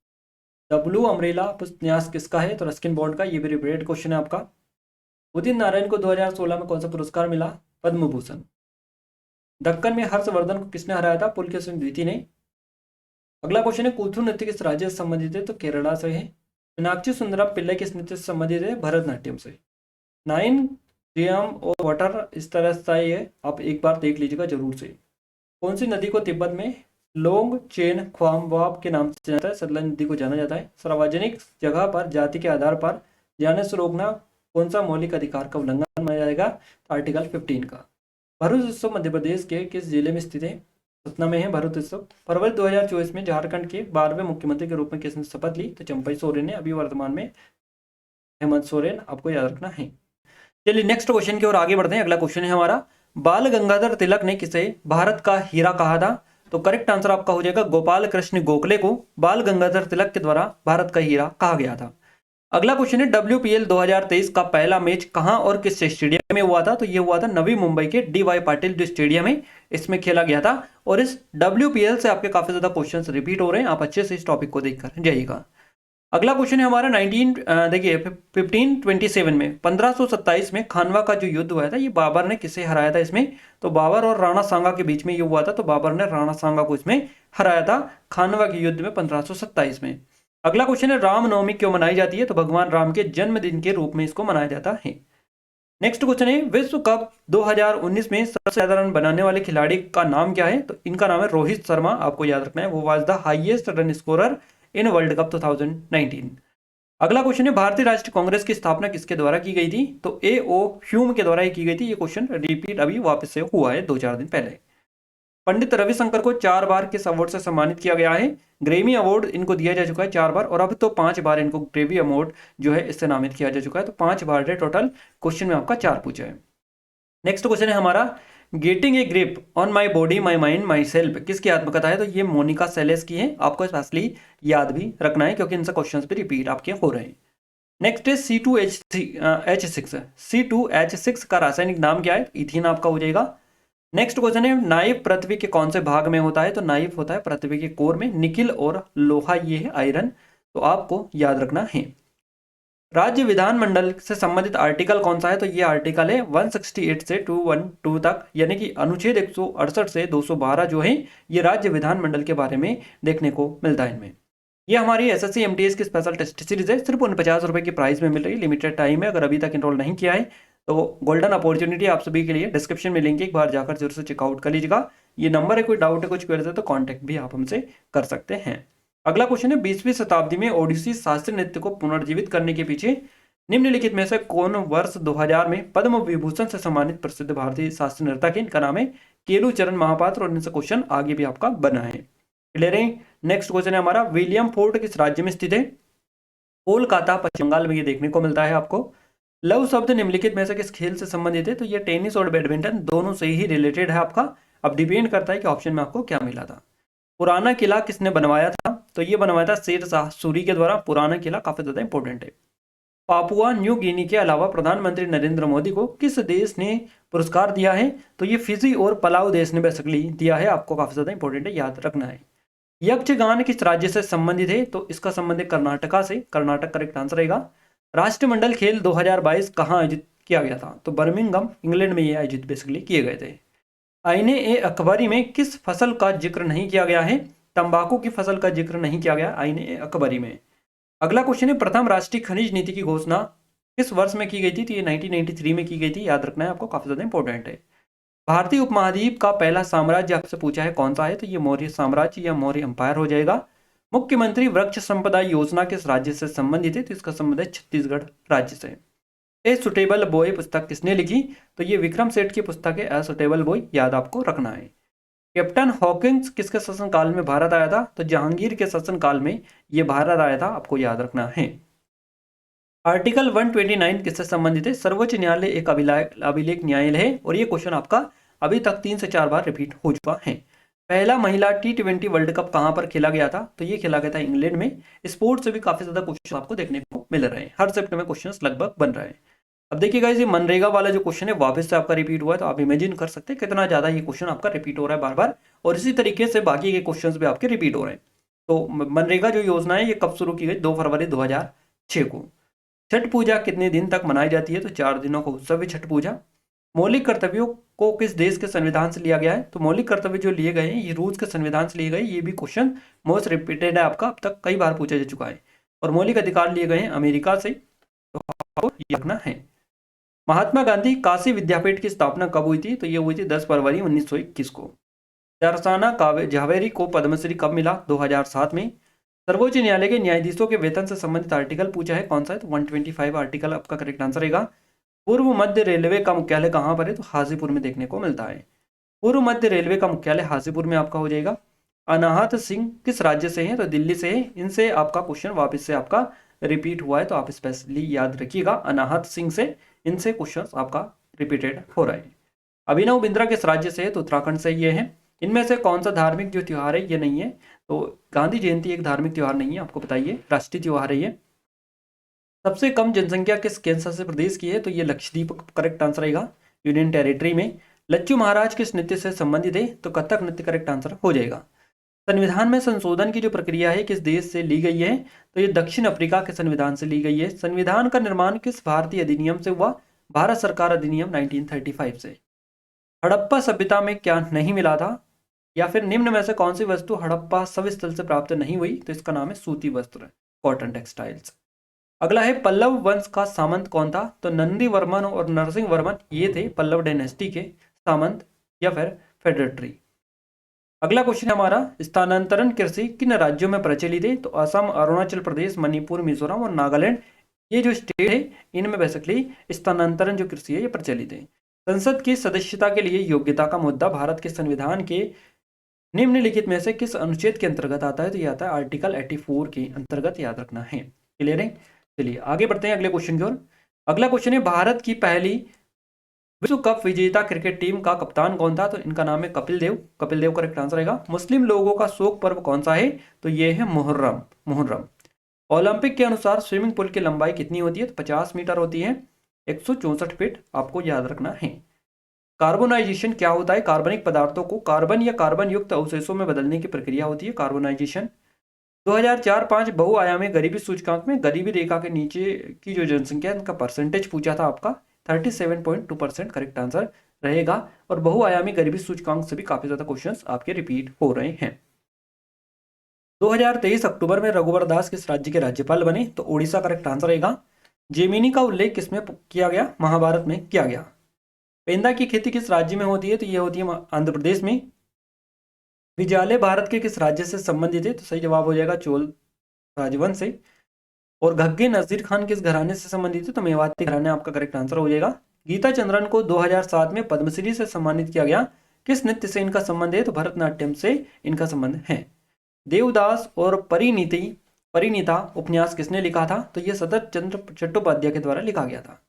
द ब्लू अम्ब्रेला उपन्यास किसका है? तो रस्किन बॉन्ड का। ये भी रिपीटेड क्वेश्चन है आपका। उदित नारायण को 2016 में कौन सा पुरस्कार मिला? पद्म भूषण। दक्कन में हर्षवर्धन को किसने हराया था? पुलकेशिन द्वितीय ने। अगला क्वेश्चन है, कूथु नृत्य किस राज्य से संबंधित है? तो केरला से है। मीनाक्षी सुंदरम पिल्लई किस नृत्य से संबंधित है? भरतनाट्यम से। 9 ग्राम और वाटर इस तरह से ये आप एक बार देख लीजिएगा जरूर से। कौन सी नदी को तिब्बत में लोंग चेन ख्वामवाब के नाम से जाता है? सतलज नदी को जाना जाता है। सार्वजनिक जगह पर जाति के आधार पर जाने से रोकना कौन सा मौलिक अधिकार का उल्लंघन माना जाएगा? तो आर्टिकल 15 का। भरूच उत्सव मध्य प्रदेश के किस जिले में स्थित है? सतना में है भरूच उत्सव। फरवरी 2024 में झारखंड के 12वें मुख्यमंत्री के रूप में किसने शपथ ली? तो चंपई सोरेन ने। अभी वर्तमान में हेमंत सोरेन, आपको याद रखना है। चलिए नेक्स्ट क्वेश्चन की ओर आगे बढ़ते हैं। अगला क्वेश्चन है हमारा, बाल गंगाधर तिलक ने किसे भारत का हीरा कहा था? तो करेक्ट आंसर आपका हो जाएगा, गोपाल कृष्ण गोखले को बाल गंगाधर तिलक के द्वारा भारत का हीरा कहा गया था। अगला क्वेश्चन है, WPL 2023 का पहला मैच कहां और किस स्टेडियम में हुआ था? तो ये हुआ था नवी मुंबई के DY पाटिल जो स्टेडियम है इसमें खेला गया था। और इस WPL से आपके काफी ज्यादा क्वेश्चंस रिपीट हो रहे हैं, आप अच्छे से इस टॉपिक को देखकर जाइएगा। अगला क्वेश्चन है हमारा 1527 में 1527 में खानवा का जो युद्ध हुआ था ये बाबर ने किसे हराया था इसमें? तो बाबर और राणा सांगा के बीच में ये हुआ था, तो बाबर ने राणा सांगा को इसमें हराया था खानवा के युद्ध में 1527 में। अगला क्वेश्चन है, रामनवमी क्यों मनाई जाती है? तो भगवान राम के जन्मदिन के रूप में इसको मनाया जाता है। नेक्स्ट क्वेश्चन है, विश्व कप 2019 में सबसे ज्यादा रन बनाने वाले खिलाड़ी का नाम क्या है? तो इनका नाम है रोहित शर्मा, आपको याद रखना है। वो was the highest run scorer in world cup 2019। अगला क्वेश्चन है, भारतीय राष्ट्रीय कांग्रेस की स्थापना किसके द्वारा की गई थी? तो A.O. ह्यूम के द्वारा ही की गई थी। ये क्वेश्चन रिपीट अभी वापस से हुआ है 2-4 दिन पहले। पंडित रविशंकर को 4 बार किस अवार्ड से सम्मानित किया गया है? ग्रेमी अवार्ड इनको दिया जा चुका है 4 बार, और अब तो 5 बार इनको ग्रेमी अवार्ड जो है इससे नामित किया जा चुका है। तो 5 बार है टोटल, क्वेश्चन में आपका 4 पूछा है। नेक्स्ट क्वेश्चन है हमारा, getting a grip on my body my mind my self किसकी आत्मकथा है? तो ये मोनिका सेलेस की है। आपको स्पेशली याद भी रखना है क्योंकि इनसे क्वेश्चन भी रिपीट आपके हो रहे हैं। नेक्स्ट है C2H6। C2H6 का रासायनिक नाम क्या है? इथीन आपका हो जाएगा। नेक्स्ट क्वेश्चन है, नाइफ पृथ्वी के कौन से भाग में होता है? तो नाइफ होता है पृथ्वी के कोर में। निकिल और लोहा ये है आयरन, तो आपको याद रखना है। राज्य विधानमंडल से संबंधित आर्टिकल कौन सा है? तो ये आर्टिकल है 168 से 212 तक, यानी कि अनुच्छेद 168 से 212 जो है ये राज्य विधानमंडल के बारे में देखने को मिलता है इनमें। ये हमारी एसएससी एमटीएस की स्पेशल टेस्ट सीरीज है, सिर्फ 50 रुपए की प्राइस में मिल रही है, लिमिटेड टाइम है। अगर अभी तक इनरोल नहीं किया है तो गोल्डन अपॉर्चुनिटी आप सभी के लिए, डिस्क्रिप्शन में लिंक है, एक बार जाकर जरूर से चेकआउट कर लीजिएगा। ये नंबर है, कोई डाउट है कुछ क्वेरी है तो कॉन्टैक्ट भी आप हमसे कर सकते हैं। अगला क्वेश्चन है, 20वीं शताब्दी में ओडिसी शास्त्रीय नृत्य को पुनर्जीवित करने के पीछे निम्नलिखित में से कौन वर्ष 2000 में पद्म विभूषण से सम्मानित प्रसिद्ध भारतीय शास्त्रीय नर्तक है? इनका नाम है केलू चरण महापात्र, और इनसे क्वेश्चन आगे भी आपका बना है। क्लियर है? नेक्स्ट क्वेश्चन है हमारा, विलियम फोर्ट किस राज्य में स्थित है? कोलकाता, पश्चिम बंगाल में ये देखने को मिलता है आपको। लव शब्द निम्नलिखित में से किस खेल से संबंधित है? तो ये टेनिस और बैडमिंटन दोनों से ही रिलेटेड है आपका। अब डिपेंड करता है कि ऑप्शन में आपको क्या मिला था। पुराना किला किसने बनवाया था? तो ये बनवाया था शेर शाह सूरी के द्वारा। पुराना किला काफी ज्यादा इंपॉर्टेंट है। पापुआ न्यू गिनी के अलावा प्रधानमंत्री नरेंद्र मोदी को किस देश ने पुरस्कार दिया है? तो ये फिजी और पलाऊ देश ने बेसिकली दिया है। आपको काफी ज्यादा इंपॉर्टेंट है, याद रखना है। यक्षगान किस राज्य से संबंधित है? तो इसका संबंध है कर्नाटका से। कर्नाटक करेक्ट आंसर रहेगा। राष्ट्रमंडल खेल 2022 कहाँ आयोजित किया गया था? तो बर्मिंघम, इंग्लैंड में ये आयोजित बेसिकली किए गए थे। आईने ए अकबरी में किस फसल का जिक्र नहीं किया गया है? तंबाकू की फसल का जिक्र नहीं किया गया आईने ए अकबरी में। अगला क्वेश्चन है, प्रथम राष्ट्रीय खनिज नीति की घोषणा किस वर्ष में की गई थी? तो ये 1993 में की गई थी, याद रखना है आपको, काफी ज्यादा इंपॉर्टेंट है। भारतीय उपमहाद्वीप का पहला साम्राज्य आपसे पूछा है कौन सा है? तो ये मौर्य साम्राज्य या मौर्य अंपायर हो जाएगा। मुख्यमंत्री वृक्ष संपदा योजना किस राज्य से संबंधित है? तो इसका संबंध है छत्तीसगढ़ राज्य से। ए सुटेबल बॉय पुस्तक किसने लिखी? तो ये विक्रम सेठ की पुस्तक है, ए सुटेबल बॉय, याद आपको रखना है। कैप्टन हॉकिंस किसके शासनकाल में भारत आया था? तो जहांगीर के शासनकाल में ये भारत आया था, आपको याद रखना है। आर्टिकल 129 किससे संबंधित है? सर्वोच्च न्यायालय एक अभिलेख न्यायालय है, और ये क्वेश्चन आपका अभी तक 3 से 4 बार रिपीट हो चुका है। पहला महिला T20 वर्ल्ड कप कहां पर खेला गया था? तो ये खेला गया था इंग्लैंड में। स्पोर्ट्स से भी काफी ज्यादा क्वेश्चन आपको देखने को मिल रहे हैं, हर शिफ्ट में क्वेश्चन लगभग बन रहे हैं। अब देखिएगा, ये मनरेगा वाला जो क्वेश्चन है वापस से आपका रिपीट हुआ है, तो आप इमेजिन कर सकते हैं कितना ज्यादा ये क्वेश्चन आपका रिपीट हो रहा है बार बार, और इसी तरीके से बाकी के क्वेश्चन भी आपके रिपीट हो रहे हैं। तो मनरेगा जो योजना है ये कब शुरू की गई? 2 फरवरी 2006 को। छठ पूजा कितने दिन तक मनाई जाती है? तो 4 दिनों का उत्सव है छठ पूजा। मौलिक कर्तव्यों को किस देश के संविधान से लिया गया है? तो मौलिक कर्तव्य जो लिए गए हैं ये रूस के संविधान से लिए गए। ये भी क्वेश्चन मोस्ट रिपीटेड है आपका, अब तक कई बार पूछा जा चुका है। और मौलिक अधिकार लिए गए हैं अमेरिका से, तो आपको ये रखना है। महात्मा गांधी काशी विद्यापीठ की स्थापना कब हुई थी? तो ये हुई थी 10 फरवरी 1921 को। दर्शाना झावेरी को पद्मश्री कब मिला? 2007 में। सर्वोच्च न्यायालय के न्यायाधीशों के वेतन से संबंधित आर्टिकल पूछा है कौन सा है? तो 125 आर्टिकल आपका करेक्ट आंसर रहेगा। पूर्व मध्य रेलवे का मुख्यालय कहाँ पर है? तो हाजीपुर में देखने को मिलता है। पूर्व मध्य रेलवे का मुख्यालय हाजीपुर में आपका हो जाएगा। अनाहत सिंह किस राज्य से हैं? तो दिल्ली से है। इनसे आपका क्वेश्चन वापस से आपका रिपीट हुआ है, तो आप स्पेशली याद रखिएगा, अनाहत सिंह से इनसे क्वेश्चन आपका रिपीटेड हो रहा है। अभिनव बिंद्रा किस राज्य से है? तो उत्तराखंड से ये है। इनमें से कौन सा धार्मिक जो त्योहार है? ये नहीं है, तो गांधी जयंती एक धार्मिक त्योहार नहीं है, आपको बताइए, राष्ट्रीय त्योहार है ये। सबसे कम जनसंख्या किस केंद्र शासित प्रदेश की है? तो ये लक्षद्वीप करेक्ट आंसर रहेगा, यूनियन टेरिटरी में। लच्चू महाराज किस नृत्य से संबंधित है? तो कथक नृत्य करेक्ट आंसर हो जाएगा। संविधान में संशोधन की जो प्रक्रिया है किस देश से ली गई है? तो ये दक्षिण अफ्रीका के संविधान से ली गई है। संविधान का निर्माण किस भारतीय अधिनियम से हुआ? भारत सरकार अधिनियम 1935 से। हड़प्पा सभ्यता में क्या नहीं मिला था? या फिर निम्न में से कौन सी वस्तु हड़प्पा स्थल से प्राप्त नहीं हुई? तो इसका नाम है सूती वस्त्र, कॉटन टेक्सटाइल्स। अगला है, पल्लव वंश का सामंत कौन था? तो नंदी वर्मन और नरसिंह वर्मन ये थे पल्लव डायनेस्टी के सामंत या फिर फेडरेटरी। अगला क्वेश्चन है हमारा, स्थानांतरण कृषि किन राज्यों में प्रचलित है? तो असम, अरुणाचल प्रदेश, मणिपुर, मिजोरम और नागालैंड, ये जो स्टेट है इनमें बेसिकली स्थानांतरण जो कृषि है ये प्रचलित है। संसद की सदस्यता के लिए योग्यता का मुद्दा भारत के संविधान के निम्नलिखित में से किस अनुच्छेद के अंतर्गत आता है? तो ये आता है आर्टिकल 84 के अंतर्गत, याद रखना है। क्लियर है? चलिए आगे बढ़ते हैं अगले क्वेश्चन की ओर। अगला क्वेश्चन है, भारत की पहली विश्व कप विजेता क्रिकेट टीम का कप्तान कौन था? तो इनका नाम है कपिल देव। कपिल देव करेक्ट आंसर रहेगा। मुस्लिम लोगों का शोक पर्व कौन सा है? तो ये है मुहर्रम। मुहर्रम। ओलंपिक के अनुसार स्विमिंग पूल की लंबाई कितनी होती है? तो 50 मीटर होती है। 164 फीट आपको याद रखना है। कार्बोनाइजेशन क्या होता है? कार्बनिक पदार्थों को कार्बन या कार्बन युक्त अवशेषों में बदलने की प्रक्रिया होती है कार्बोनाइजेशन। 2004-5 बहुआयामी गरीबी सूचकांक में गरीबी रेखा के नीचे की जो जनसंख्या है उनका परसेंटेज पूछा था आपका, 37.2% करेक्ट आंसर रहेगा। और बहुआयामी गरीबी सूचकांक से भी काफी ज्यादा क्वेश्चंस आपके रिपीट हो रहे हैं। 2023 अक्टूबर में रघुवर दास किस राज्य के राज्यपाल बने? तो ओडिशा करेक्ट आंसर रहेगा। जेमिनी का उल्लेख किसमें किया गया? महाभारत में किया गया। पेंदा की खेती किस राज्य में होती है? तो यह होती है आंध्र प्रदेश में। विद्यालय भारत के किस राज्य से संबंधित है? तो सही जवाब हो जाएगा चोल राजवंश से। और घग्गे नजीर खान किस घराने से संबंधित है? तो मेवाती घराने आपका करेक्ट आंसर हो जाएगा। गीता चंद्रन को 2007 में पद्मश्री से सम्मानित किया गया। किस नृत्य से इनका संबंध है? तो भरतनाट्यम से इनका संबंध है। देवदास और परिणीता उपन्यास किसने लिखा था? तो यह शरत चंद्र चट्टोपाध्याय के द्वारा लिखा गया था।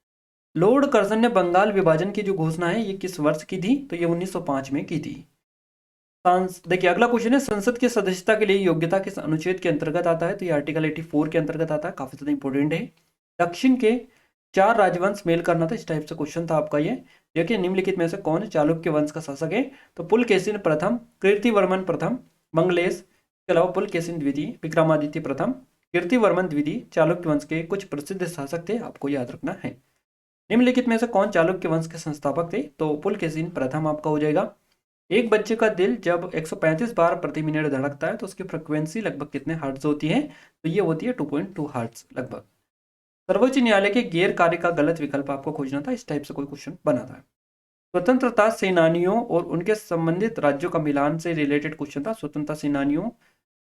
लॉर्ड कर्जन ने बंगाल विभाजन की जो घोषणा है ये किस वर्ष की थी? तो ये 1905 में की थी। देखिए अगला क्वेश्चन है, संसद की सदस्यता के लिए योग्यता किस अनुच्छेद के अंतर्गत आता है? तो ये आर्टिकल 84 के अंतर्गत आता है, काफी ज्यादा इंपॉर्टेंट है। दक्षिण के 4 राजवंश मेल करना था, इस टाइप से क्वेश्चन था आपका ये। देखिए निम्नलिखित में से कौन चालुक्य वंश का शासक है? तो पुलकेशिन प्रथम, कीर्तिवर्मन प्रथम, मंगलेश, इसके अलावा पुलकेशिन द्वितीय, विक्रमादित्य प्रथम, कीर्तिवर्मन द्वितीय चालुक्य वंश के कुछ प्रसिद्ध शासक थे, आपको याद रखना है। निम्नलिखित में से कौन चालुक्य वंश के संस्थापक थे? तो पुलकेशिन प्रथम आपका हो जाएगा। एक बच्चे का दिल जब 135 बार प्रति मिनट धड़कता है तो उसकी फ्रिक्वेंसी लगभग कितने हर्ट्ज होती है? तो ये होती है 2.2 हर्ट्ज लगभग। सर्वोच्च न्यायालय के गैर कार्य का गलत विकल्प आपको खोजना था, इस टाइप से कोई क्वेश्चन बना था। स्वतंत्रता सेनानियों और उनके संबंधित राज्यों का मिलान से रिलेटेड क्वेश्चन था। स्वतंत्रता सेनानियों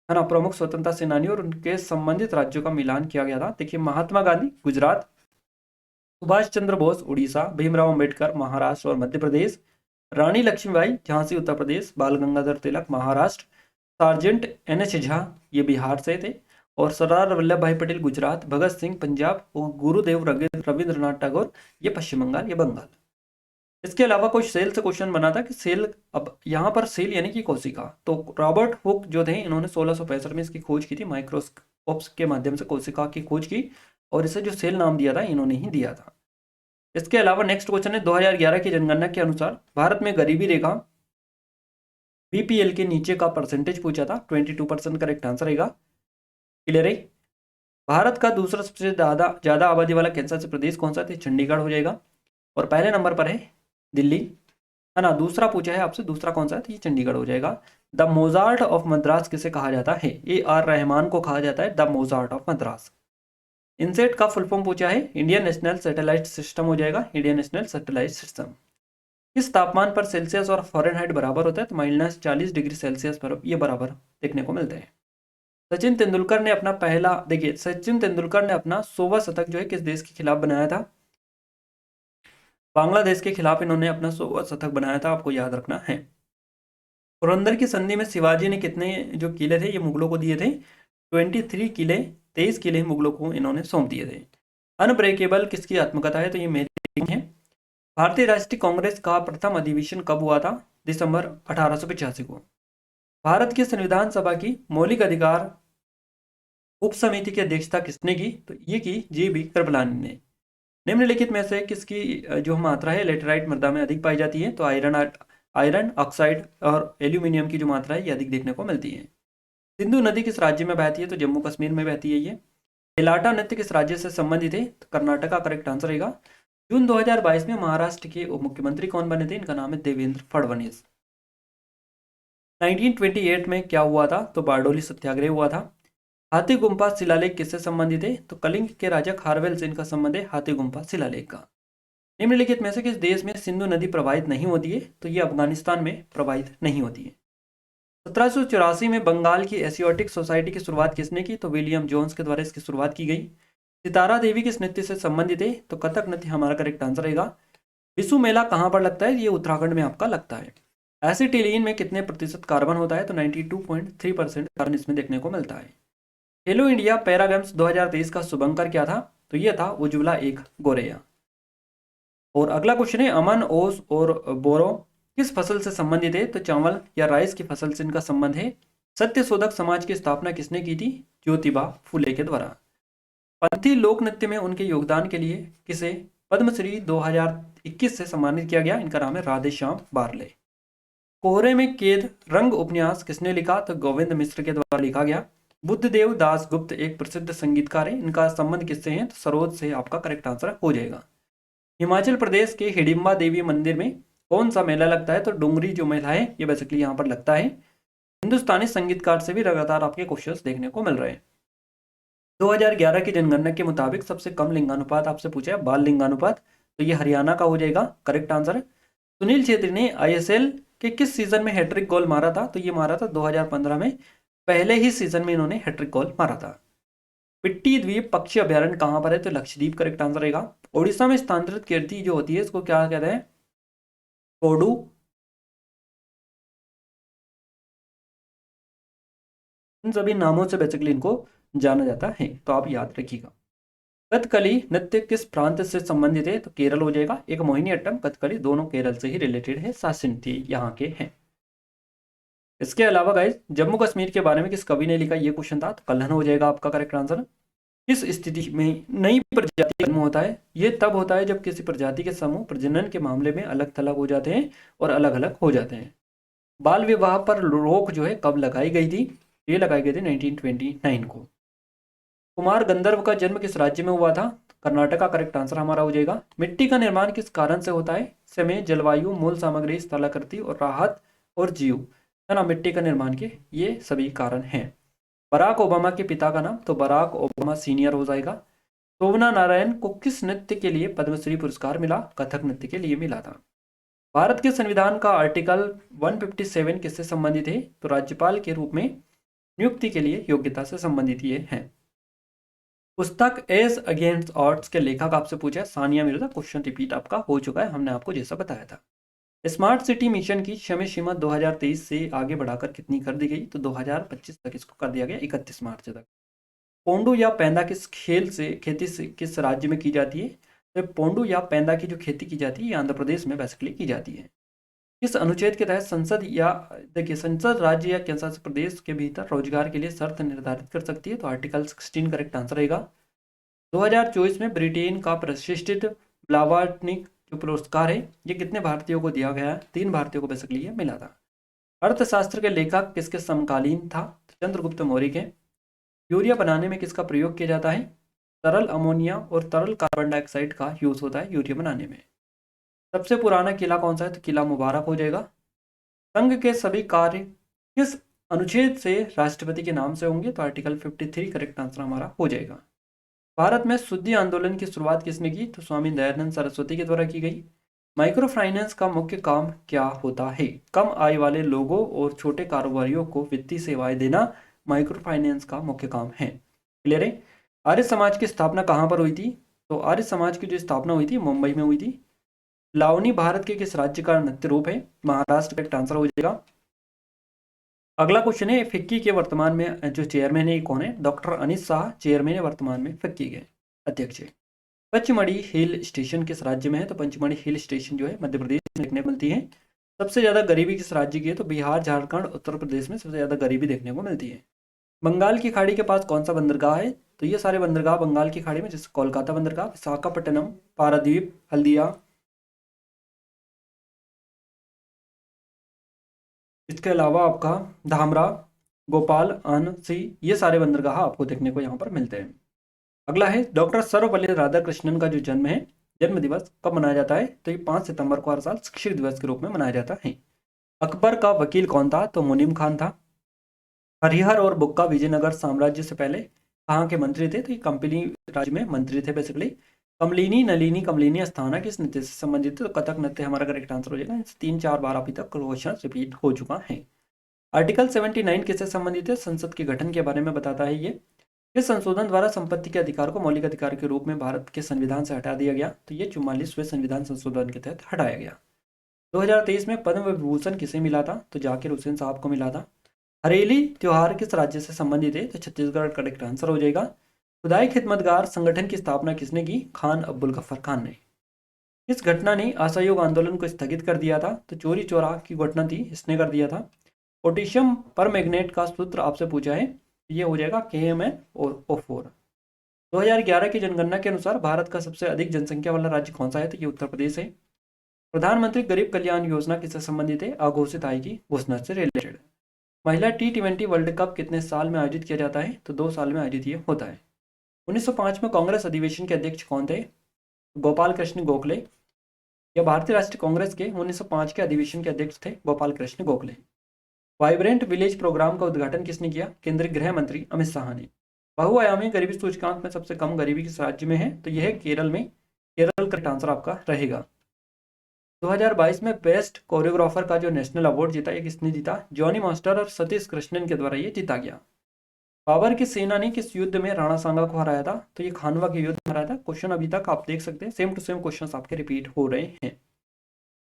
है ना, प्रमुख स्वतंत्रता सेनानियों और उनके संबंधित राज्यों का मिलान किया गया था। देखिए महात्मा गांधी गुजरात, सुभाष चंद्र बोस उड़ीसा, भीमराव अंबेडकर महाराष्ट्र और मध्य प्रदेश, रानी लक्ष्मीबाई झांसी उत्तर प्रदेश, बाल गंगाधर तिलक महाराष्ट्र, सार्जेंट NH झा ये बिहार से थे, और सरदार वल्लभ भाई पटेल गुजरात, भगत सिंह पंजाब और गुरुदेव रविंद्रनाथ टैगोर ये पश्चिम बंगाल, ये बंगाल। इसके अलावा कुछ सेल से क्वेश्चन बना था कि सेल, अब यहाँ पर सेल यानी कि कोशिका, तो रॉबर्ट हुक जो थे इन्होंने 1665 में इसकी खोज की थी, माइक्रोस्कोप्स के माध्यम से कोशिका की खोज की, और इसे जो सेल नाम दिया था इन्होंने ही दिया था। इसके अलावा नेक्स्ट क्वेश्चन है, 2011 की जनगणना के अनुसार भारत में गरीबी रेखा BPL के नीचे का परसेंटेज पूछा था, 22% करेक्ट आंसर रहेगा। क्लियर है? भारत का दूसरा सबसे ज्यादा आबादी वाला कैंसर प्रदेश कौन सा? चंडीगढ़ हो जाएगा। और पहले नंबर पर है दिल्ली, है ना। दूसरा पूछा है आपसे, दूसरा कौन सा है? तो ये चंडीगढ़ हो जाएगा। द मोजार्ट ऑफ मद्रास किसे कहा जाता है? AR रहमान को कहा जाता है the Mozart of Madras. INSAT का फुल फॉर्म पूछा है, इंडियन नेशनल सैटेलाइट सिस्टम हो जाएगा, इंडियन नेशनल सैटेलाइट सिस्टम। किस तापमान पर सेल्सियस और फ़ारेनहाइट बराबर होता है? तो -40 डिग्री सेल्सियस पर ये बराबर देखने को मिलते हैं। सचिन तेंदुलकर ने अपना पहला, देखिए सचिन तेंदुलकर ने अपना 100वां शतक जो है किस देश के खिलाफ बनाया था? बांग्लादेश के खिलाफ इन्होंने अपना 100वां शतक बनाया था, आपको याद रखना है। पुरंदर की संधि में शिवाजी ने कितने जो किले थे ये मुगलों को दिए थे? 23 किले, 23 किले मुगलों को इन्होंने सौंप दिए थे। अनब्रेकेबल किसकी आत्मकथा है? तो ये मेरी है। भारतीय राष्ट्रीय कांग्रेस का प्रथम अधिवेशन कब हुआ था? दिसंबर 1885 को। भारत की संविधान सभा की मौलिक अधिकार उप समिति की अध्यक्षता किसने की? तो ये की JB कृपलानी ने। निम्नलिखित में से किसकी जो मात्रा है लेटेराइट मृदा में अधिक पाई जाती है? तो आयरन ऑक्साइड और एल्यूमिनियम की जो मात्रा है ये अधिक देखने को मिलती है। सिंधु नदी किस राज्य में बहती है? तो जम्मू कश्मीर में बहती है ये। एलाटा नृत्य किस राज्य से संबंधित है? तो कर्नाटक का करेक्ट आंसर रहेगा। जून 2022 में महाराष्ट्र के उप मुख्यमंत्री कौन बने थे? इनका नाम है देवेंद्र फडणवीस। 1928 में क्या हुआ था? तो बारडोली सत्याग्रह हुआ था। हाथी गुम्फा शिलालेख किससे संबंधित है? तो कलिंग के राजा खारवेल से इनका संबंध है हाथी गुम्फा शिलालेख का। निम्नलिखित में से किस देश में सिंधु नदी प्रवाहित नहीं होती है? तो ये अफगानिस्तान में प्रवाहित नहीं होती है। 1784 में बंगाल की एशियाटिक सोसाइटी की शुरुआत किसने की? तो विलियम जोन्स के द्वारा इसकी शुरुआत की गई। सितारा देवी किस नृत्य से संबंधित है? तो कथक नृत्य हमारा करेक्ट आंसर रहेगा। विशु मेला कहाँ पर लगता है? ये उत्तराखंड में आपका लगता है। एसिटिलीन में कितने प्रतिशत कार्बन होता है? तो 92.3% कार्बन इसमें देखने को मिलता है। खेलो इंडिया पैरा गेम्स 2023 का शुभंकर क्या था? तो ये था उज्ज्वला एक गोरेया। और अगला क्वेश्चन है, अमन, ओस और बोरो किस फसल से संबंधित है? तो चावल या राइस की फसल से इनका संबंध है। सत्यशोधक समाज की स्थापना किसने की थी? ज्योतिबा फुले के द्वारा। पंथी लोक नृत्य में उनके योगदान के लिए किसे पद्मश्री 2021 से सम्मानित किया गया? इनका नाम है राधेश्याम बारले। कोहरे में कैद रंग उपन्यास किसने लिखा? तो गोविंद मिश्र के द्वारा लिखा गया। बुद्धदेव दास गुप्त एक प्रसिद्ध संगीतकार है, इनका संबंध किससे है? तो सरोज से आपका करेक्ट आंसर हो जाएगा। हिमाचल प्रदेश के हिडिंबा देवी मंदिर में कौन सा मेला लगता है? तो डोंगरी जो मेला है ये बेसिकली यहाँ पर लगता है। हिंदुस्तानी संगीतकार से भी लगातार आपके क्वेश्चंस देखने को मिल रहे हैं। 2011 की जनगणना के मुताबिक सबसे कम लिंगानुपात आपसे पूछा है, बाल लिंगानुपात, तो ये हरियाणा का हो जाएगा करेक्ट आंसर। सुनील छेत्री ने आईएसएल के किस सीजन में हैट्रिक गोल मारा था? तो ये मारा था 2015 में, पहले ही सीजन में इन्होंने हैट्रिक गोल मारा था। पिट्टी द्वीप पक्षी अभ्यारण्य कहाँ पर है? तो लक्षद्वीप करेक्ट आंसर रहेगा। ओडिशा में स्थानांतरित कीर्ति जो होती है इसको क्या कहते हैं? कोडू। इन सभी नामों से बेसिकली इनको जाना जाता है, तो आप याद रखिएगा। कथकली नृत्य किस प्रांत से संबंधित है? तो केरल हो जाएगा। एक मोहिनी अट्टम, कथकली दोनों केरल से ही रिलेटेड है, सासिंथी यहाँ के हैं। इसके अलावा गाइस जम्मू कश्मीर के बारे में किस कवि ने लिखा? ये क्वेश्चन था, तो कल्हण हो जाएगा आपका करेक्ट आंसर। किस स्थिति में नई प्रजाति जन्म होता है? ये तब होता है जब किसी प्रजाति के समूह प्रजनन के मामले में अलग थलग हो जाते हैं और अलग अलग हो जाते हैं। बाल विवाह पर रोक जो है कब लगाई गई थी? ये लगाई गई थी 1929 को। कुमार गंधर्व का जन्म किस राज्य में हुआ था? कर्नाटक का करेक्ट आंसर हमारा हो जाएगा। मिट्टी का निर्माण किस कारण से होता है? समय, जलवायु, मूल सामग्री, स्थलाकृति और राहत और जीव, है ना, मिट्टी का निर्माण के ये सभी कारण हैं। बराक ओबामा के पिता का नाम? तो बराक ओबामा सीनियर हो जाएगा। शोभना नारायण को किस नृत्य के लिए पद्मश्री पुरस्कार मिला? कथक नृत्य के लिए मिला था। भारत के संविधान का आर्टिकल 157 किससे संबंधित है? तो राज्यपाल के रूप में नियुक्ति के लिए योग्यता से संबंधित ये है। पुस्तक एज अगेंस्ट ऑड्स के लेखक आपसे पूछा है सानिया मिर्जा। क्वेश्चन रिपीट आपका हो चुका है, हमने आपको जैसा बताया था। स्मार्ट सिटी मिशन की समय सीमा 2023 से आगे बढ़ाकर कितनी कर दी गई? तो 2025 तक इसको कर दिया गया, 31 मार्च तक। पोंडू या पैंदा किस खेल से खेती से किस राज्य में की जाती है? तो पोंडू या पैंदा की जो खेती की जाती है ये आंध्र प्रदेश में बेसिकली की जाती है। किस अनुच्छेद के तहत संसद या देखिए संसद राज्य या केंद्र शासित प्रदेश के भीतर रोजगार के लिए शर्त निर्धारित कर सकती है? तो आर्टिकल 16 करेक्ट आंसर रहेगा। 2024 में ब्रिटेन का प्रतिष्ठित ब्लावार्टनिक जो पुरस्कार है ये कितने भारतीयों को दिया गया है? 3 भारतीयों को बेसिकली ये मिला था। अर्थशास्त्र के लेखक किसके समकालीन था? चंद्रगुप्त मौर्य के। यूरिया बनाने में किसका प्रयोग किया जाता है? तरल अमोनिया और तरल कार्बन डाइऑक्साइड का यूज होता है यूरिया बनाने में। सबसे पुराना किला कौन सा है? तो किला मुबारक हो जाएगा। संघ के सभी कार्य किस अनुच्छेद से राष्ट्रपति के नाम से होंगे? तो आर्टिकल 53 करेक्ट आंसर हमारा हो जाएगा। भारत में शुद्धि आंदोलन की शुरुआत किसने की? तो स्वामी दयानंद सरस्वती के द्वारा की गई। माइक्रो फाइनेंस का मुख्य काम क्या होता है? कम आय वाले लोगों और छोटे कारोबारियों को वित्तीय सेवाएं देना माइक्रो फाइनेंस का मुख्य काम है। क्लियर है? आर्य समाज की स्थापना कहाँ पर हुई थी? तो आर्य समाज की जो स्थापना हुई थी मुंबई में हुई थी। लावनी भारत के किस राज्य का नृत्य रूप है? महाराष्ट्र करेक्ट आंसर हो जाएगा। अगला क्वेश्चन है फिक्की के वर्तमान में जो चेयरमैन है कौन है? डॉक्टर अनित शाह चेयरमैन है वर्तमान में फिक्की के अध्यक्ष है। पचमढ़ी हिल स्टेशन किस राज्य में है? तो पचमढ़ी हिल स्टेशन जो है मध्य प्रदेश में देखने को मिलती है। सबसे ज्यादा गरीबी किस राज्य की है? तो बिहार, झारखंड, उत्तर प्रदेश में सबसे ज्यादा गरीबी देखने को मिलती है। बंगाल की खाड़ी के पास कौन सा बंदरगाह है? तो ये सारे बंदरगाह बंगाल की खाड़ी में, जैसे कोलकाता बंदरगाह, विशाखापट्टनम, पारादीप, हल्दिया, इसके अलावा आपका धामरा, गोपाल, आनसी, ये सारे बंदरगाह आपको देखने को यहाँ पर मिलते हैं। अगला है डॉक्टर सर्वपल्ली राधाकृष्णन का जो जन्म है, जन्म दिवस कब मनाया जाता है? तो ये 5 सितंबर को हर साल शिक्षक दिवस के रूप में मनाया जाता है। अकबर का वकील कौन था? तो मुनीम खान था। हरिहर और बुक्का विजयनगर साम्राज्य से पहले कहाँ के मंत्री थे? तो ये कंपनी राज्य में मंत्री थे बेसिकली। कमलिनी, नलिनी, कमलिनी अस्थाना किस नृत्य से संबंधित है? तो कथक नृत्य हमारा करेक्ट आंसर हो जाएगा। 3-4 बार अभी तक क्वेश्चन रिपीट हो चुका है। आर्टिकल 79 किससे संबंधित है? संसद के गठन के बारे में बताता है ये। इस संशोधन द्वारा संपत्ति के अधिकार को मौलिक अधिकार के रूप में भारत के संविधान से हटा दिया गया? तो ये 44वें संविधान संशोधन के तहत हटाया गया। 2023 में पद्म विभूषण किसे मिला था? तो जाकिर हुसैन साहब को मिला था। हरेली त्योहार किस राज्य से संबंधित है? तो छत्तीसगढ़ करेक्ट आंसर हो जाएगा। खुदाई खिदमतगार संगठन की स्थापना किसने की? खान अब्दुल गफ्फार खान ने। इस घटना ने असहयोग आंदोलन को स्थगित कर दिया था? तो चोरी चोरा की घटना थी, इसने कर दिया था। पोटेशियम परमैंगनेट का सूत्र आपसे पूछा है, ये हो जाएगा KMnO4। 2011 की जनगणना के अनुसार भारत का सबसे अधिक जनसंख्या वाला राज्य कौन सा है? तो ये उत्तर प्रदेश है। प्रधानमंत्री गरीब कल्याण योजना किससे संबंधित है? अघोषित आय की घोषणा से रिलेटेड। महिला T20 वर्ल्ड कप कितने साल में आयोजित किया जाता है? तो 2 साल में आयोजित ये होता है। 1905 में कांग्रेस अधिवेशन के अध्यक्ष कौन थे? गोपाल कृष्ण गोखले। या भारतीय राष्ट्रीय कांग्रेस के 1905 के अधिवेशन के अध्यक्ष थे Gopal Krishna Gokhale. Vibrant village programme का उद्घाटन किसने किया? केंद्रीय गृह मंत्री अमित शाह ने। बहुआयामी गरीबी सूचकांक में सबसे कम गरीबी किस राज्य में है? तो यह है केरल में। केरल करेक्ट आंसर आपका रहेगा। 2022 में बेस्ट कोरियोग्राफर का जो नेशनल अवार्ड जीता, ये किसने जीता? जॉनी मास्टर और सतीश कृष्णन के द्वारा ये जीता गया। बाबर की सेना ने किस युद्ध में राणा सांगा को हराया था? तो ये खानवा के युद्ध में हराया था। क्वेश्चन अभी तक आप देख सकते हैं, सेम टू सेम क्वेश्चंस आपके रिपीट हो रहे हैं।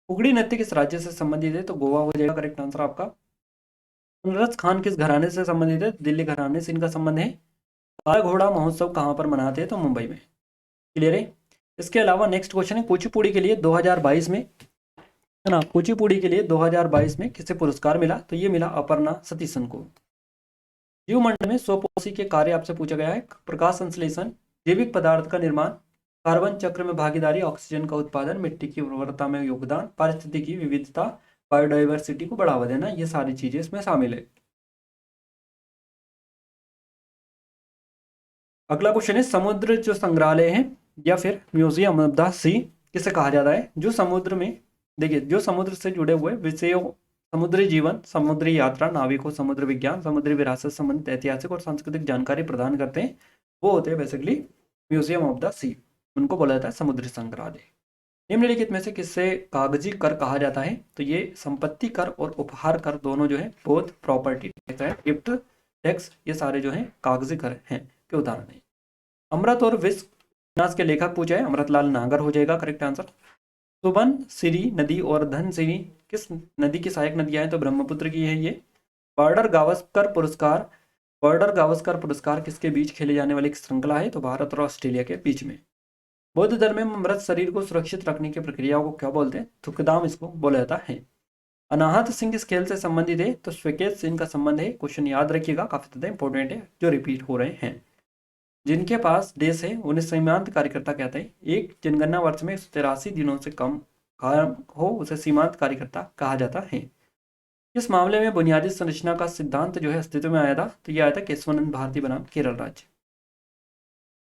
उगड़ी नृत्य किस राज्य से संबंधित है? तो गोवा हो जाएगा करेक्ट आंसर आपका। नूरज खान किस घराने से संबंधित है? दिल्ली घराने से इनका संबंध है। काला घोड़ा महोत्सव कहाँ पर मनाते हैं? तो मुंबई में। क्लियर है। इसके अलावा नेक्स्ट क्वेश्चन है, कुचिपुड़ी के लिए 2022 में, है ना, कुचिपुड़ी के लिए 2022 में किसे पुरस्कार मिला? तो ये मिला अपर्णा सतीशन को। जीवमंडल में स्वपोषी के कार्य आपसे पूछा गया है। प्रकाश संश्लेषण, जैविक पदार्थ का निर्माण, कार्बन चक्र में भागीदारी, ऑक्सीजन का उत्पादन, मिट्टी की उर्वरता में योगदान, पारिस्थितिकी विविधता, बायोडाइवर्सिटी को बढ़ावा देना, ये सारी चीजें इसमें शामिल है। अगला क्वेश्चन है, समुद्र जो संग्रहालय है या फिर म्यूजियम ऑफ द सी किसे कहा जाता है? जो समुद्र में, देखिए, जो समुद्र से जुड़े हुए विषयों, समुद्री जीवन, समुद्री यात्रा, नाविकों, समुद्र विज्ञान, समुद्री विरासत संबंधित ऐतिहासिक और सांस्कृतिक जानकारी प्रदान करते हैं, वो होते हैं बेसिकली म्यूजियम ऑफ द सी। उनको बोला जाता है समुद्री संग्रहालय। निम्नलिखित में से किससे कागजी कर कहा जाता है? तो ये संपत्ति कर और उपहार कर दोनों जो है, बोथ प्रॉपर्टी टैक्स है, गिफ्ट टैक्स, ये सारे जो है कागजी कर हैं के उदाहरण है। अमृत और विश्व उपन्यास के लेखक पूछा है, अमृतलाल नागर हो जाएगा करेक्ट आंसर। सुबन सिरी नदी और धन सिरी किस नदी की सहायक नदियां हैं? तो ब्रह्मपुत्र की है ये। बॉर्डर गावस्कर पुरस्कार, बॉर्डर गावस्कर पुरस्कार किसके बीच खेले जाने वाली एक श्रृंखला है? तो भारत और ऑस्ट्रेलिया के बीच में। बौद्ध धर्म में मृत शरीर को सुरक्षित रखने की प्रक्रिया को क्या बोलते हैं? थुकदाम इसको बोला जाता है। अनाहत सिंह किस खेल से संबंधित है? तो स्वेकेत सिंह का संबंध है। क्वेश्चन याद रखिएगा, काफी ज्यादा इंपॉर्टेंट है, जो रिपीट हो रहे हैं। जिनके पास देश है उन्हें सीमांत कार्यकर्ता कहते हैं। एक जनगणना वर्ष में 183 दिनों से कम काम हो उसे सीमांत कार्यकर्ता कहा जाता है। इस मामले में बुनियादी संरचना का सिद्धांत जो है अस्तित्व में आया था? तो यह आया था केशवानंद भारती बनाम केरल राज्य।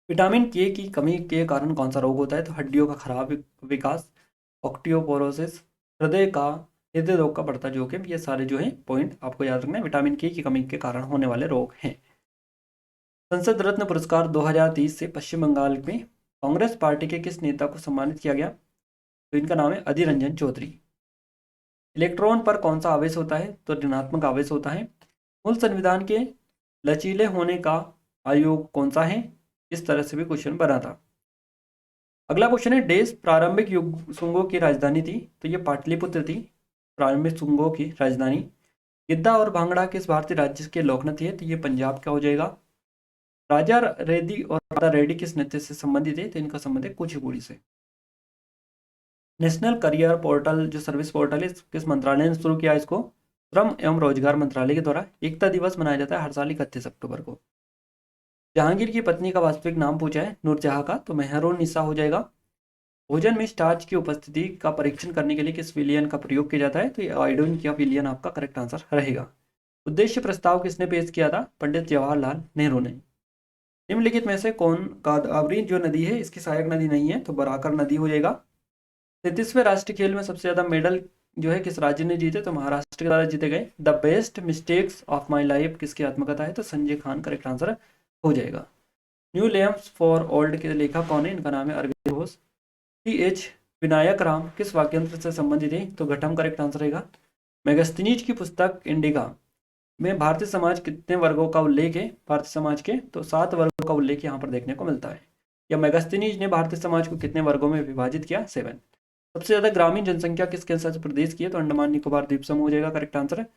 विटामिन के की कमी के कारण कौन सा रोग होता है? तो हड्डियों का खराब विकास, ऑस्टियोपोरोसिस, हृदय रोग का बढ़ता जोखिम, ये सारे जो है पॉइंट आपको याद रखना है, विटामिन के की कमी के कारण होने वाले रोग हैं। संसद रत्न पुरस्कार 2030 से पश्चिम बंगाल में कांग्रेस पार्टी के किस नेता को सम्मानित किया गया? तो इनका नाम है अधीर रंजन चौधरी। इलेक्ट्रॉन पर कौन सा आवेश होता है? तो ऋणात्मक आवेश होता है। मूल संविधान के लचीले होने का आयोग कौन सा है? इस तरह से भी क्वेश्चन बना था। अगला क्वेश्चन है, देश प्रारंभिक युग सुंगों की राजधानी थी? तो ये पाटलिपुत्र थी प्रारंभिक सुंगों की राजधानी। गिद्दा और भांगड़ा किस भारतीय राज्य के लोकनृत्य है? तो ये पंजाब का हो जाएगा। राजा रेड्डी और राधा रेड्डी किस नृत्य से संबंधित है? तो इनका संबंध है कुचिपुड़ी से। नेशनल करियर पोर्टल जो सर्विस पोर्टल है, किस मंत्रालय ने शुरू किया इसको? श्रम एवं रोजगार मंत्रालय के द्वारा। एकता दिवस मनाया जाता है हर साल 31 अक्टूबर को। जहांगीर की पत्नी का वास्तविक नाम पूछा है नूरजहां का, तो मेहरून निसा हो जाएगा। भोजन में स्टार्च की उपस्थिति का परीक्षण करने के लिए किस विलियन का प्रयोग किया जाता है? तो ये आयोडीन का विलियन आपका करेक्ट आंसर रहेगा। उद्देश्य प्रस्ताव किसने पेश किया था? पंडित जवाहरलाल नेहरू ने। निम्नलिखित में से कौन गोदावरी जो नदी है इसकी सहायक नदी नहीं है? तो बराकर नदी हो जाएगा। 33वें राष्ट्रीय खेल में सबसे ज्यादा मेडल जो है किस राज्य ने जीते? तो महाराष्ट्र के द्वारा जीते गए। The best mistakes of my life किसकी आत्मकथा है? तो संजय खान करेक्ट आंसर हो जाएगा। न्यू लैम्प्स फॉर ओल्ड के लेखक कौन है? इनका नाम है अरविंद घोष। T.H. विनायक राम किस वाक्यंत्र से संबंधित है? तो घटम करेक्ट आंसर रहेगा। मेगास्थनीज की पुस्तक इंडिका में भारतीय समाज कितने वर्गों का उल्लेख है? भारतीय समाज के तो 7 वर्गों का उल्लेख यहाँ पर देखने को मिलता है। या मेगास्थनीज ने भारतीय समाज को कितने वर्गों में विभाजित किया? 7। सबसे ज्यादा ग्रामीण जनसंख्या किस केंद्र शासित प्रदेश की है? तो अंडमान निकोबार द्वीप समूह हो जाएगा करेक्ट आंसर है।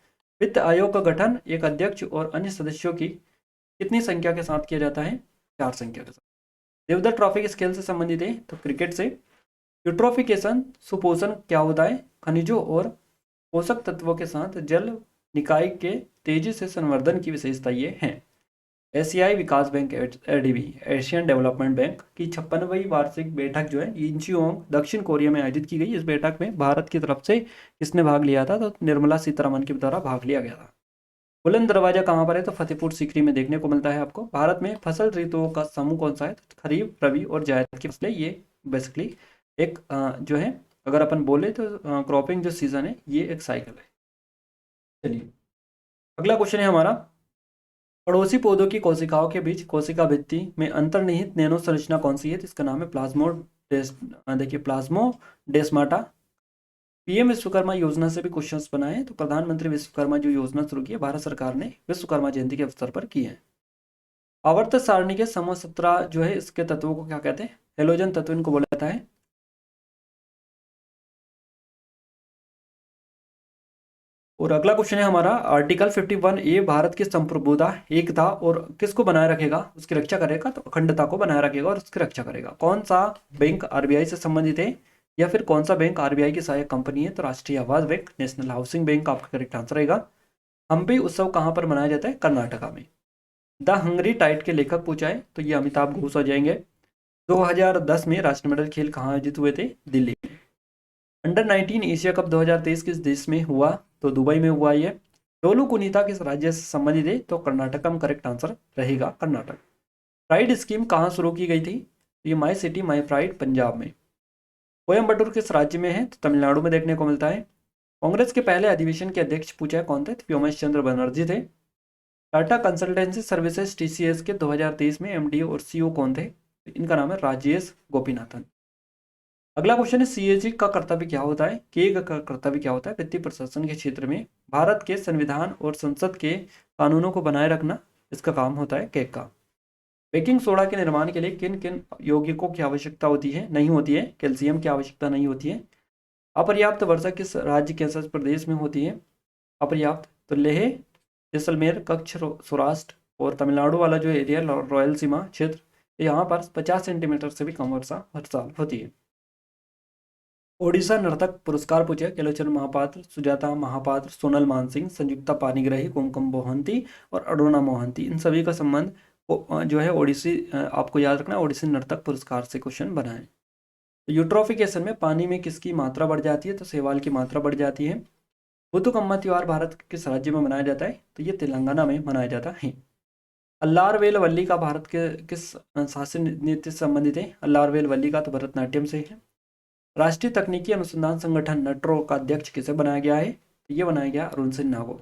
वित्त आयोग का गठन एक अध्यक्ष और अन्य सदस्यों की कितनी संख्या के साथ किया जाता है? 4 संख्या के साथ। देवधर ट्रॉफी किस खेल से संबंधित है? तो क्रिकेट से। यूट्रोफिकेशन सुपोषण क्या होता है? खनिजों और पोषक तत्वों के साथ जल निकाय के तेजी से संवर्धन की विशेषता ये है। एशियाई विकास bank ADB Asian Development Bank की 56वीं वार्षिक बैठक जो है इंचियोंग दक्षिण कोरिया में आयोजित की गई। इस बैठक में भारत की तरफ से किसने भाग लिया था? तो निर्मला सीतारमन के द्वारा भाग लिया गया था। बुलंद दरवाजा कहाँ पर है? तो फतेहपुर सीकरी में देखने को मिलता है आपको। भारत में फसल ऋतुओं का समूह कौन सा है? तो खरीफ, रबी और जायद की फसलें। ये बेसिकली एक जो है अगर अपन बोले तो क्रॉपिंग जो सीजन है ये एक साइकिल है। चलिए अगला क्वेश्चन है हमारा, पड़ोसी पौधों की कोशिकाओं के बीच कोशिका भित्ति में अंतर्निहित नैनो संरचना कौन सी है? तो इसका नाम है देखिए प्लाज्मोडेस्माटा। पीएम विश्वकर्मा योजना से भी क्वेश्चंस बनाए हैं। तो प्रधानमंत्री विश्वकर्मा जो योजना शुरू की है भारत सरकार ने विश्वकर्मा जयंती के अवसर पर की है। आवर्त सारणी के समूह 17 जो है इसके तत्वों को क्या कहते हैं? हेलोजन तत्व इनको बोला जाता है। और अगला क्वेश्चन है हमारा, आर्टिकल 51A भारत की संप्रभुता, एकता और किसको बनाए रखेगा? उसकी रक्षा करेगा। तो अखंडता को बनाए रखेगा और उसकी रक्षा करेगा। कौन सा बैंक आरबीआई से संबंधित है या फिर कौन सा बैंक आरबीआई की सहायक कंपनी है? तो राष्ट्रीय आवास बैंक, नेशनल हाउसिंग बैंक आपका करेक्ट आंसर रहेगा। हम्पी उत्सव कहाँ पर मनाया जाता है? कर्नाटका में। द हंगरी टाइड के लेखक पूछा है तो ये अमिताभ घोष हो जाएंगे। 2010 में राष्ट्रमंडल खेल कहाँ आयोजित हुए थे? दिल्ली में। अंडर 19 एशिया कप 2023 किस देश में हुआ? तो दुबई में हुआ ये। डोलू कुनीता किस राज्य से संबंधित है? तो कर्नाटक का करेक्ट आंसर रहेगा कर्नाटक। प्राइड स्कीम कहाँ शुरू की गई थी? ये my city my pride Punjab में। कोयम्बटूर किस राज्य में है? तो तमिलनाडु में देखने को मिलता है। कांग्रेस के पहले अधिवेशन के अध्यक्ष पूछा है कौन थे? तो व्योमेश चंद्र बनर्जी थे। टाटा कंसल्टेंसी सर्विसेज टीसीएस के 2023 में एमडी और सीईओ कौन थे? इनका नाम है राजेश गोपीनाथन। अगला क्वेश्चन है, सीएजी का कर्तव्य क्या होता है? के का कर्तव्य क्या होता है? वित्तीय प्रशासन के क्षेत्र में भारत के संविधान और संसद के कानूनों को बनाए रखना इसका काम होता है केक का। बेकिंग सोडा के निर्माण के लिए किन किन यौगिकों की आवश्यकता होती है? नहीं होती है। कैल्शियम की आवश्यकता नहीं होती है। अपर्याप्त वर्षा किस राज्य के शासित प्रदेश में होती है? अपर्याप्त तो लेह, जैसलमेर, कच्छ, सौराष्ट्र और तमिलनाडु वाला जो एरिया रॉयल सीमा क्षेत्र, यहाँ पर 50 सेंटीमीटर से भी कम वर्षा हर साल होती है। ओडिशा नर्तक पुरस्कार पूछे केलोचन महापात्र, सुजाता महापात्र, सोनल मानसिंह, संयुक्ता पानीग्राही, कुमकुम मोहंती और अरुणा मोहंती, इन सभी का संबंध जो है ओडिसी, आपको याद रखना ओडिसी नर्तक पुरस्कार से क्वेश्चन बनाए। यूट्रोफिकेशन में पानी में किसकी मात्रा बढ़ जाती है? तो शैवाल की मात्रा बढ़ जाती है। बुद्धकम्मा त्योहार भारत किस राज्य में मनाया जाता है? तो ये तेलंगाना में मनाया जाता है। अल्लारवेल वल्ली का भारत के किस शासन नीति से संबंधित है? अल्लारवेल वल्ली का तो भरतनाट्यम से है। राष्ट्रीय तकनीकी अनुसंधान संगठन नट्रो का अध्यक्ष किसे बनाया गया है? तो ये बनाया गया अरुण सिंह नागो।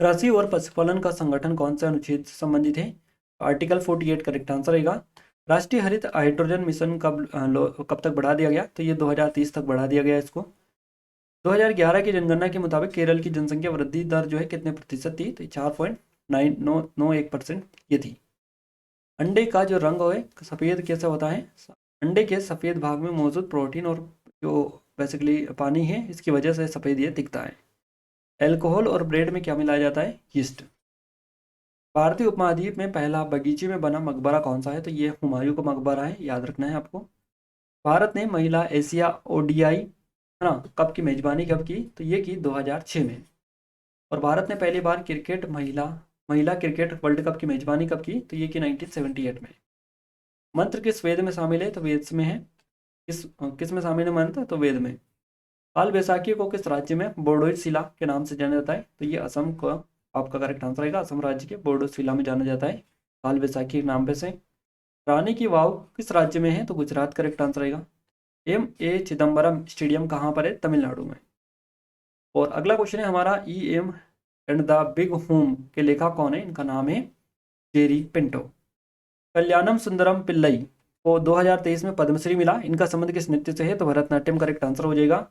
कृषि और पशुपालन का संगठन कौन से अनुच्छेद से संबंधित है? आर्टिकल 48 करेक्ट आंसर रहेगा। राष्ट्रीय हरित हाइड्रोजन मिशन कब तक बढ़ा दिया गया? तो ये 2030 तक बढ़ा दिया गया इसको। 2011 की जनगणना के मुताबिक केरल की जनसंख्या वृद्धि दर जो है कितने प्रतिशत थी? तो 4.991% ये थी। अंडे का जो रंग है सफ़ेद कैसे होता है? अंडे के सफ़ेद भाग में मौजूद प्रोटीन और जो बेसिकली पानी है इसकी वजह से सफ़ेद ये दिखता है। अल्कोहल और ब्रेड में क्या मिलाया जाता है? यीस्ट। भारतीय उपमहाद्वीप में पहला बगीचे में बना मकबरा कौन सा है? तो ये हुमायूं का मकबरा है, याद रखना है आपको। भारत ने महिला एशिया ओडीआई है ना कप की मेजबानी कब की? तो ये की 2006 में। और भारत ने पहली बार क्रिकेट महिला क्रिकेट वर्ल्ड कप की मेजबानी कब की? तो ये की 1978 में। मंत्र किस वेद में शामिल है? तो वेद में है। किस में शामिल है मंत्र? तो वेद में। काल बैसाखी को किस राज्य में बोर्डोइड शिला के नाम से जाना जाता है? तो ये असम का आपका करेक्ट आंसर रहेगा। असम राज्य के बोर्डोइड शिला में जाना जाता है काल बैसाखी के नाम पे से। रानी की वाव किस राज्य में है? तो गुजरात करेक्ट आंसर रहेगा। ए चिदम्बरम स्टेडियम कहाँ पर है? तमिलनाडु में। और अगला क्वेश्चन है हमारा, Em and the big Hoom के लेखक कौन है? इनका नाम है जेरी पिंटो। कल्याणम सुंदरम पिल्लई को 2023 में पद्मश्री मिला, इनका संबंध किस नृत्य से है? तो भरतनाट्यम करेक्ट आंसर हो जाएगा।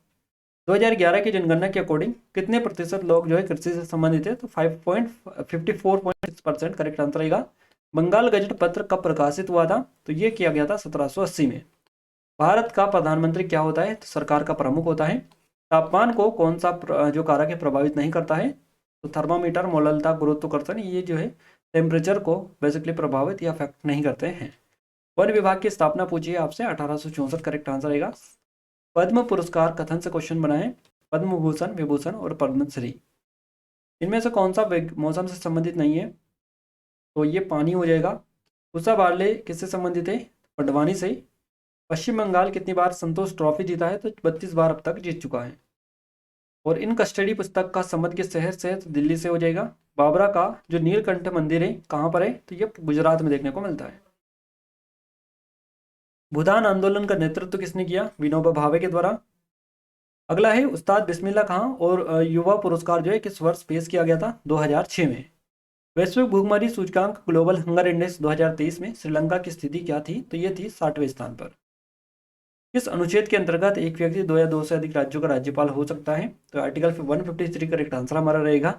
2011 की जनगणना के अकॉर्डिंग कितने प्रतिशत लोग जो है कृषि से संबंधित है? तो 54.6% करेक्ट आंसर रहेगा। बंगाल गजट पत्र कब प्रकाशित हुआ था? तो ये किया गया था 1780 में। भारत का प्रधानमंत्री क्या होता है? तो सरकार का प्रमुख होता है। तापमान को कौन सा जो कारक है प्रभावित नहीं करता है? तो थर्मामीटर, मोललता, गुरुत्वाकर्षण, ये जो है टेम्परेचर को बेसिकली प्रभावित या अफेक्ट नहीं करते हैं। वन विभाग की स्थापना पूछिए आपसे, 1864 करेक्ट आंसर आएगा। पद्म पुरस्कार कथन से क्वेश्चन बनाए, पद्म भूषण, विभूषण और पद्मश्री। इनमें से कौन सा मौसम से संबंधित नहीं है? तो ये पानी हो जाएगा। उषा बार्ले किससे संबंधित है? पडवानी से। पश्चिम बंगाल कितनी बार संतोष ट्रॉफी जीता है? तो 32 बार अब तक जीत चुका है। और इन कस्टडी पुस्तक का संबंध किस शहर से? तो दिल्ली से हो जाएगा। बाबरा का जो नीलकंठ मंदिर है कहाँ पर है? तो ये गुजरात में देखने को मिलता है। भूदान आंदोलन का नेतृत्व किसने किया? विनोबा भावे के द्वारा। अगला है उस्ताद बिस्मिल्लाह खां और युवा पुरस्कार जो है किस वर्ष पेश किया गया था? 2006 में। वैश्विक भूखमरी सूचकांक ग्लोबल हंगर इंडेक्स 2023 में श्रीलंका की स्थिति क्या थी? तो ये थी 60वें स्थान पर। किस अनुच्छेद के अंतर्गत एक व्यक्ति 2 या 2 से अधिक राज्यों का राज्यपाल हो सकता है? तो आर्टिकल 153 करेक्ट आंसर हमारा रहेगा।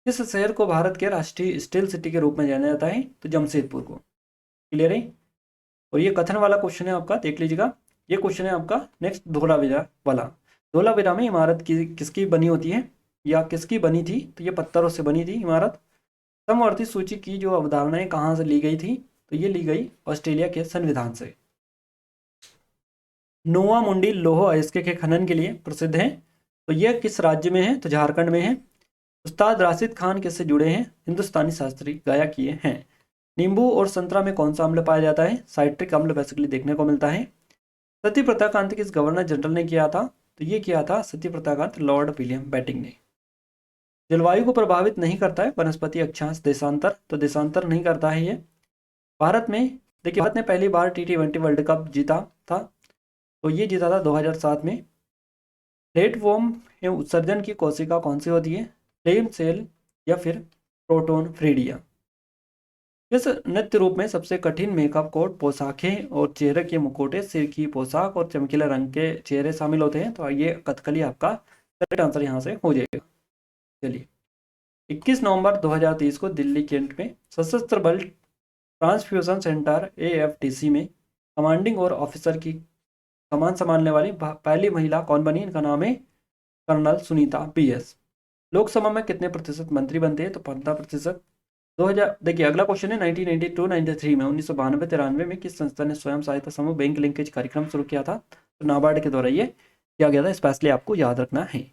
किस शहर को भारत के राष्ट्रीय स्टील सिटी के रूप में जाना जाता है? तो जमशेदपुर को। क्लियर है? और ये कथन वाला क्वेश्चन है आपका, देख लीजिएगा। ये क्वेश्चन है आपका नेक्स्ट धोलावीरा वाला। धोलावीरा में इमारत किसकी बनी होती है या किसकी बनी थी? तो ये पत्थरों से बनी थी इमारत। समवर्ती सूची की जो अवधारणाएं कहाँ से ली गई थी? तो ये ली गई ऑस्ट्रेलिया के संविधान से। नोवा मुंडी लौह अयस्क के खनन के लिए प्रसिद्ध है, तो यह किस राज्य में है? तो झारखंड में है। उस्ताद राशिद खान किससे जुड़े हैं? हिंदुस्तानी शास्त्रीय गायक किए हैं। नींबू और संतरा में कौन सा अम्ल पाया जाता है? साइट्रिक अम्ल बेसिकली देखने को मिलता है। सती प्रताकांत किस गवर्नर जनरल ने किया था? तो ये किया था सती प्रताकांत लॉर्ड विलियम बेटिंग ने। जलवायु को प्रभावित नहीं करता है वनस्पति अक्षांश देशांतर, तो देशांतर नहीं करता है ये। भारत में देखिए, भारत ने पहली बार T20 वर्ल्ड कप जीता था, तो ये जीता था 2007 में। प्लेटफॉर्म उत्सर्जन की कोशिका कौन सी होती है? फ्लेम सेल या फिर प्रोटोन फ्रीडिया। इस नृत्य रूप में सबसे कठिन मेकअप कोट, पोशाखें और चेहरे के मुखौटे, सिर की पोशाक और चमकीले रंग के चेहरे शामिल होते हैं, तो ये कथकली आपका करेक्ट आंसर यहाँ से हो जाएगा। चलिए, 21 नवंबर 2023 को दिल्ली कैंट में सशस्त्र बल ट्रांसफ्यूजन सेंटर AFTC में कमांडिंग और ऑफिसर की कमान संभालने वाली पहली महिला कौन बनी? इनका नाम है कर्नल सुनीता PS। लोकसभा में कितने प्रतिशत मंत्री बनते हैं? तो 15%। 2000 देखिए, अगला क्वेश्चन है 1992-93 में 1992-93 में किस संस्था ने स्वयं सहायता समूह बैंक लिंकेज कार्यक्रम शुरू किया था? तो नाबार्ड के द्वारा ये किया गया था, स्पेशली आपको याद रखना है।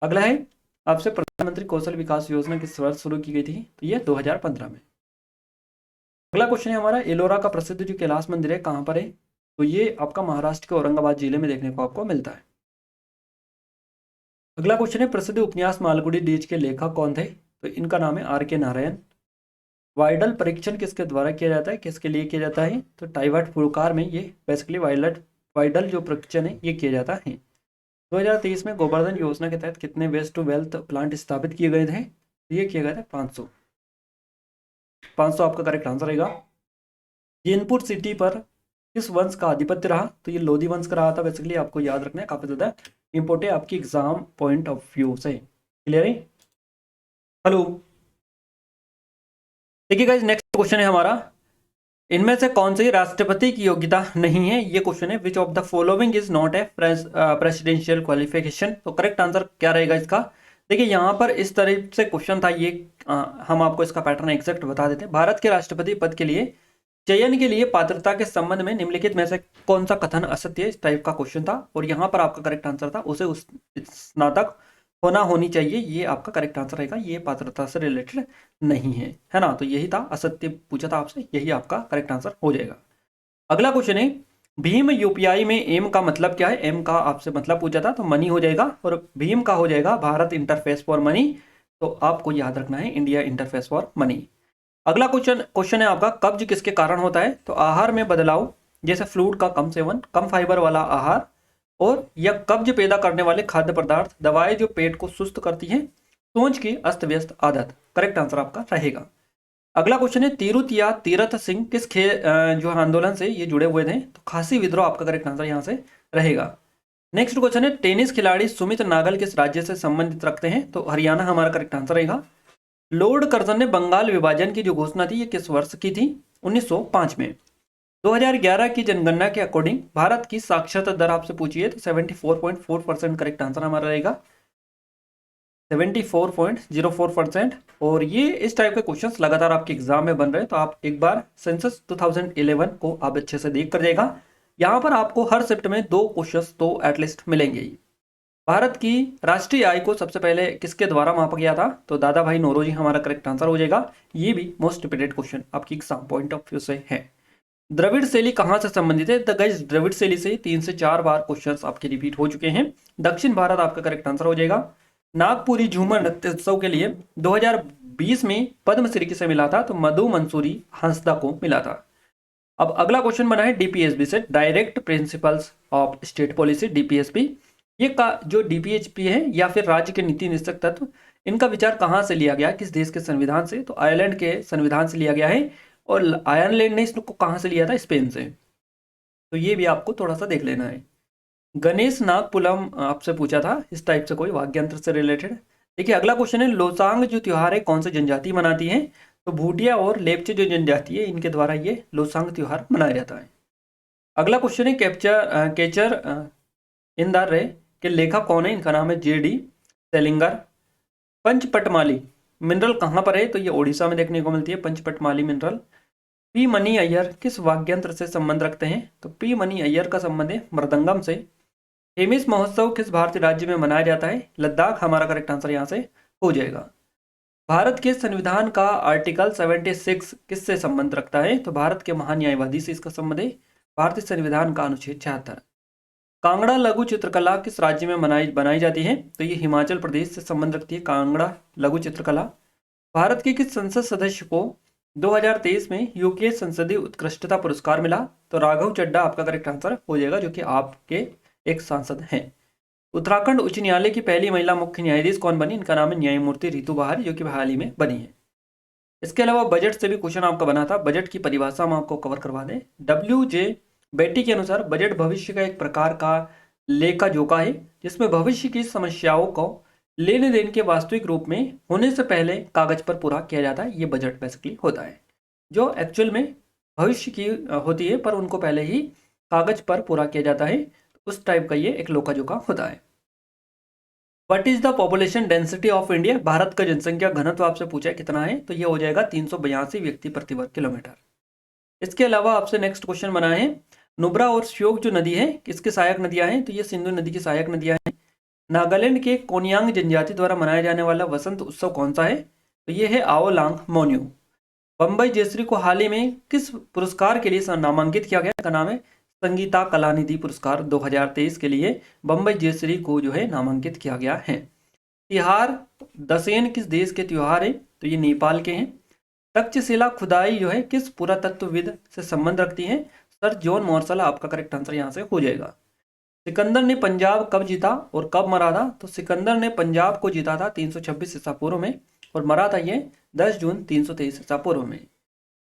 अगला है आपसे, प्रधानमंत्री कौशल विकास योजना किस वर्ष शुरू की गई थी? तो ये 2015 में। अगला क्वेश्चन है हमारा, एलोरा का प्रसिद्ध जो कैलाश मंदिर है कहाँ पर है? तो ये आपका महाराष्ट्र के औरंगाबाद जिले में देखने को आपको मिलता है। अगला क्वेश्चन है, प्रसिद्ध उपन्यास मालगुडी डेज के लेखक कौन थे? तो इनका नाम है RK नारायण। वाइडल परीक्षण किसके द्वारा किया जाता है, किसके लिए किया जाता है? तो टाइवाट पुरस्कार में ये बेसिकली वाइडल जो परीक्षण है ये किया जाता है। 2023 में गोवर्धन योजना के तहत कितने वेस्ट टू वेल्थ प्लांट स्थापित किए गए थे? ये किए गए थे 500। 500 आपका करेक्ट आंसर रहेगा। जैनपुर सिटी पर किस वंश का आधिपत्य रहा? तो ये लोधी वंश का रहा था, बेसिकली आपको याद रखना है, काफी ज्यादा इंपोर्टेंट है आपकी एग्जाम पॉइंट ऑफ व्यू से। क्लियर है? हेलो, देखिए गाइस, नेक्स्ट क्वेश्चन है हमारा, इनमें से कौन सी राष्ट्रपति की योग्यता नहीं है? ये क्वेश्चन है, which of the following is not a presidential qualification. तो करेक्ट आंसर क्या रहेगा इसका? देखिए, यहाँ पर इस तरह से क्वेश्चन था ये, हम आपको इसका पैटर्न एग्जैक्ट बता देते हैं। भारत के राष्ट्रपति पद के लिए चयन के लिए पात्रता के संबंध में निम्नलिखित में से कौन सा कथन असत्य है? इस टाइप का क्वेश्चन था, और यहाँ पर आपका करेक्ट आंसर था उसे उस स्नातक होनी चाहिए, ये आपका करेक्ट आंसर रहेगा। ये पात्रता से रिलेटेड नहीं है ना? तो यही था, असत्य पूछा था आपसे, यही आपका करेक्ट आंसर हो जाएगा। अगला क्वेश्चन है, भीम UPI में एम का मतलब क्या है? एम का आपसे मतलब पूछा था, तो मनी हो जाएगा, और भीम का हो जाएगा भारत इंटरफेस फॉर मनी, तो आपको याद रखना है इंडिया इंटरफेस फॉर मनी। अगला क्वेश्चन है आपका, कब्ज किसके कारण होता है? तो आहार में बदलाव, जैसे फ्लूइड का कम सेवन, कम फाइबर वाला आहार, और या कब्ज पैदा करने वाले खाद्य पदार्थ, दवाएं जो पेट को सुस्त करती हैं, सोच की अस्त व्यस्त आदत। करेक्ट आंसर आपका रहेगा। अगला क्वेश्चन है, तिरुत या तीरथ सिंह किस जो आंदोलन से ये जुड़े हुए थे? तो खासी विद्रोह आपका करेक्ट आंसर यहाँ से रहेगा। नेक्स्ट क्वेश्चन है, टेनिस खिलाड़ी सुमित नागल किस राज्य से संबंधित रखते हैं? तो हरियाणा हमारा करेक्ट आंसर रहेगा। लॉर्ड कर्जन ने बंगाल विभाजन की जो घोषणा थी ये किस वर्ष की थी? 1905 में। 2011 की जनगणना के अकॉर्डिंग भारत की साक्षरता दर आपसे पूछिए तो 74.4% करेक्ट आंसर हमारा रहेगा, 74.04%। और ये इस टाइप के क्वेश्चंस लगातार आपके एग्जाम में बन रहे हैं, तो आप एक बार सेंसस 2011 को आप अच्छे से देख कर जाएगा। यहाँ पर आपको हर शिफ्ट में 2 क्वेश्चंस तो एटलीस्ट मिलेंगे ही। भारत की राष्ट्रीय आय को सबसे पहले किसके द्वारा मापा गया था, तो दादा भाई नौरोजी हमारा करेक्ट आंसर हो जाएगा। ये भी मोस्ट रिपीटेड क्वेश्चन आपकी एग्जाम पॉइंट ऑफ व्यू से है। द्रविड़ शैली कहां से संबंधित है, तो गाइस द्रविड़ शैली से 3 से 4 बार क्वेश्चंस आपके रिपीट हो चुके हैं। दक्षिण भारत आपका करेक्ट आंसर हो जाएगा। नागपुरी झूमर नृत्य उत्सव के लिए 2020 में पद्मश्री किसे मिला था, तो मधु मंसूरी हंसदा को मिला था। अब अगला क्वेश्चन बना है डीपीएसपी से, direct principles of state policy, DPSP. ये का जो डीपीएचपी है या फिर राज्य के नीति निश्चक तत्व, इनका विचार कहां से लिया गया, किस देश के संविधान से, तो आयरलैंड के संविधान से लिया गया है। और आयरलैंड ने इसको कहां से लिया था, स्पेन से। तो ये भी आपको थोड़ा सा देख लेना है। गणेश नागपुलम आपसे पूछा था इस टाइप से कोई वाक्यांतर से रिलेटेड। देखिए अगला क्वेश्चन है, लोसांग जो त्योहार है कौन सी जनजाति मनाती है, तो भूटिया और लेप्चे जो जनजाति है इनके द्वारा ये लोसांग त्योहार मनाया जाता है। अगला क्वेश्चन है केचर इन द रे के लेखक कौन है, इनका नाम है जेडी सेलिंगर। पंचपटमाली मिनरल कहाँ पर है, तो ये ओडिशा में देखने को मिलती है पंचपटमाली मिनरल। पी मनी अय्यर किस वाद्ययंत्र से संबंध रखते हैं, तो पी मनी अय्यर का संबंध है मृदंगम से। हेमिस महोत्सव किस भारतीय राज्य में मनाया जाता है, लद्दाख हमारा करेक्ट आंसर यहाँ से हो जाएगा। भारत के संविधान का आर्टिकल 76 किससे संबंध रखता है, तो भारत के महान न्यायवादी से इसका संबंध है, भारतीय संविधान का अनुच्छेद 76। कांगड़ा लघु चित्रकला किस राज्य में बनाई जाती है, तो ये हिमाचल प्रदेश से संबंध रखती है कांगड़ा लघु चित्रकला। भारत के किस संसद सदस्य को 2023 में यूके संसदीय उत्कृष्टता पुरस्कार मिला, तो राघव चड्ढा आपका करेक्ट आंसर हो जाएगा, जो कि आपके एक सांसद हैं। उत्तराखंड उच्च न्यायालय की पहली महिला मुख्य न्यायाधीश कौन बनी, इनका नाम है न्यायमूर्ति रितु बहार, जो कि हाल ही में बनी है। इसके अलावा बजट से भी क्वेश्चन आपका बना था, बजट की परिभाषा हम आपको कवर करवा दें। WJ बेटी के अनुसार बजट भविष्य का एक प्रकार का लेखा जोखा है, जिसमें भविष्य की समस्याओं को लेने देन के वास्तविक रूप में होने से पहले कागज पर पूरा किया जाता है। ये बजट बेसिकली होता है जो एक्चुअल में भविष्य की होती है, पर उनको पहले ही कागज पर पूरा किया जाता है। उस टाइप का ये एक लोका जोखा होता है। What is the population density of India, Bharat का जनसंख्या घनत्व आपसे पूछा है कितना है, तो ये हो जाएगा 382 व्यक्ति प्रति वर्ग किलोमीटर। इसके अलावा आपसे नेक्स्ट क्वेश्चन बना है, नुब्रा और श्योक जो नदी है किसकी सहायक नदियां हैं, तो ये सिंधु नदी की सहायक नदियां हैं। नागालैंड के कोनियांग जनजाति द्वारा मनाया जाने वाला वसंत उत्सव कौन सा है, तो ये है आओ लांग मोन्यू। बम्बई जयश्री को हाल ही में किस पुरस्कार के लिए नामांकित किया गया, का नाम है संगीता कलानिधि पुरस्कार 2023 के लिए बम्बई जयश्री को जो है नामांकित किया गया है। तिहार दशैन किस देश के त्योहार है, तो ये नेपाल के हैं। तक्षशिला खुदाई जो है किस पुरातत्वविद से संबंध रखती है, सर जॉन मॉर्सल आपका करेक्ट आंसर यहाँ से हो जाएगा। सिकंदर ने पंजाब कब जीता और कब मरा था, तो सिकंदर ने पंजाब को जीता था 326 ईसा पूर्व में और मरा था ये 10 जून 323 ईसा पूर्व में।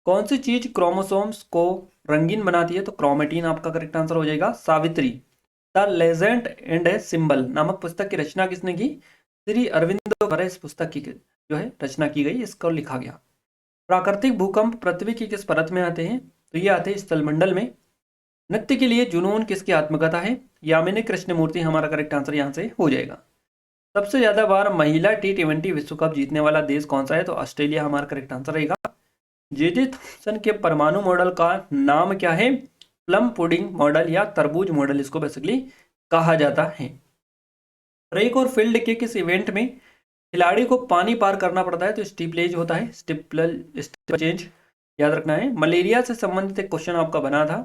कौन सी चीज क्रोमोसोम्स को रंगीन बनाती है, तो क्रोमेटिन आपका करेक्ट आंसर हो जाएगा। Savitri the legend and a symbol नामक पुस्तक की रचना किसने की, श्री अरविंदो द्वारा इस पुस्तक की जो है रचना की गई, इसको लिखा गया। प्राकृतिक भूकंप पृथ्वी की किस परत में आते हैं, तो ये आते हैं स्थलमंडल में। नृत्य के लिए जुनून किसकी आत्मकथा है, यामिनी कृष्णमूर्ति हमारा करेक्ट आंसर यहाँ से हो जाएगा। सबसे ज्यादा बार महिला T20 विश्व कप जीतने वाला देश कौन सा है, तो ऑस्ट्रेलिया हमारा करेक्ट आंसर रहेगा। जे थॉमसन के परमाणु मॉडल का नाम क्या है, प्लम पुडिंग मॉडल या तरबूज मॉडल इसको बेसिकली कहा जाता है। ट्रैक और फील्ड के किस इवेंट में खिलाड़ी को पानी पार करना पड़ता है, तो स्टीपलेज होता है, स्टीपल याद रखना है। मलेरिया से संबंधित एक क्वेश्चन आपका बना था।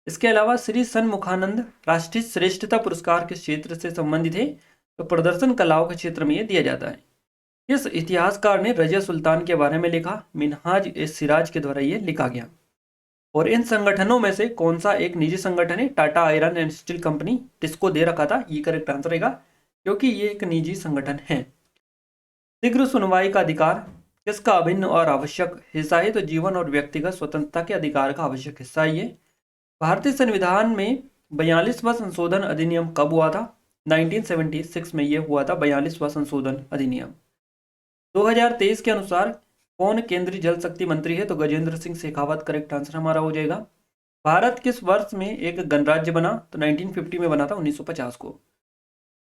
इसके अलावा श्री सन्मुखानंद राष्ट्रीय श्रेष्ठता पुरस्कार किस क्षेत्र से संबंधित है, तो प्रदर्शन कलाओं के क्षेत्र में यह दिया जाता है। किस इतिहासकार ने रजिया सुल्तान के बारे में लिखा, मिनहाज ए सिराज के द्वारा यह लिखा गया। और इन संगठनों में से कौन सा एक निजी संगठन है, Tata iron and steel company, किसको दे रखा था, ये करेक्ट आंसर रहेगा क्योंकि ये एक निजी संगठन है। शीघ्र सुनवाई का अधिकार किसका अभिन्न और आवश्यक हिस्सा है, तो जीवन और व्यक्तिगत स्वतंत्रता के अधिकार का आवश्यक हिस्सा ही है। भारतीय संविधान में 42वां संशोधन अधिनियम कब हुआ था, 1976 में यह हुआ था 42वां संशोधन अधिनियम। 2023 के अनुसार कौन केंद्रीय जल शक्ति मंत्री है, तो गजेंद्र सिंह शेखावत करेक्ट आंसर हमारा हो जाएगा। भारत किस वर्ष में एक गणराज्य बना? तो 1950 में बना था, 1950 को।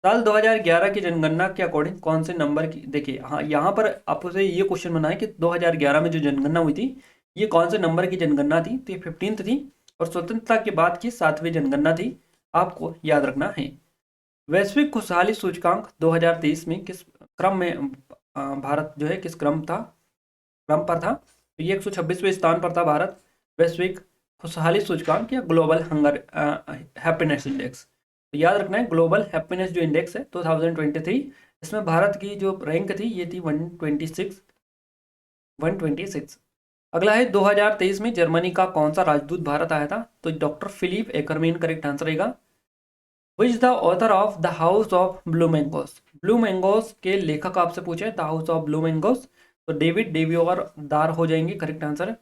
साल 2011 की जनगणना के अकॉर्डिंग कौन से नंबर की, देखिए हाँ यहाँ पर आपसे ये क्वेश्चन बना है कि 2011 में जो जनगणना हुई थी ये कौन से नंबर की जनगणना थी? तो ये 15th थी और स्वतंत्रता के बाद की 7वीं जनगणना थी, आपको याद रखना है। वैश्विक खुशहाली सूचकांक 2023 में किस क्रम में भारत जो है किस क्रम पर था? तो ये 126वें स्थान पर था भारत, वैश्विक खुशहाली सूचकांक या ग्लोबल हंगर हैप्पीनेस इंडेक्स। तो याद रखना है ग्लोबल हैप्पीनेस जो इंडेक्स है 2023, इसमें भारत की जो रैंक थी ये थी 126। अगला है 2023 में जर्मनी का कौन सा राजदूत भारत आया था? तो डॉक्टर फिलिप एकरमेन करेक्ट आंसर रहेगा। Who is the author of The House of Blue Mangoes? Blue mangoes के लेखक आपसे पूछे the house of blue mangoes, तो डेविड डेवियोर दार हो जाएंगे करेक्ट आंसर।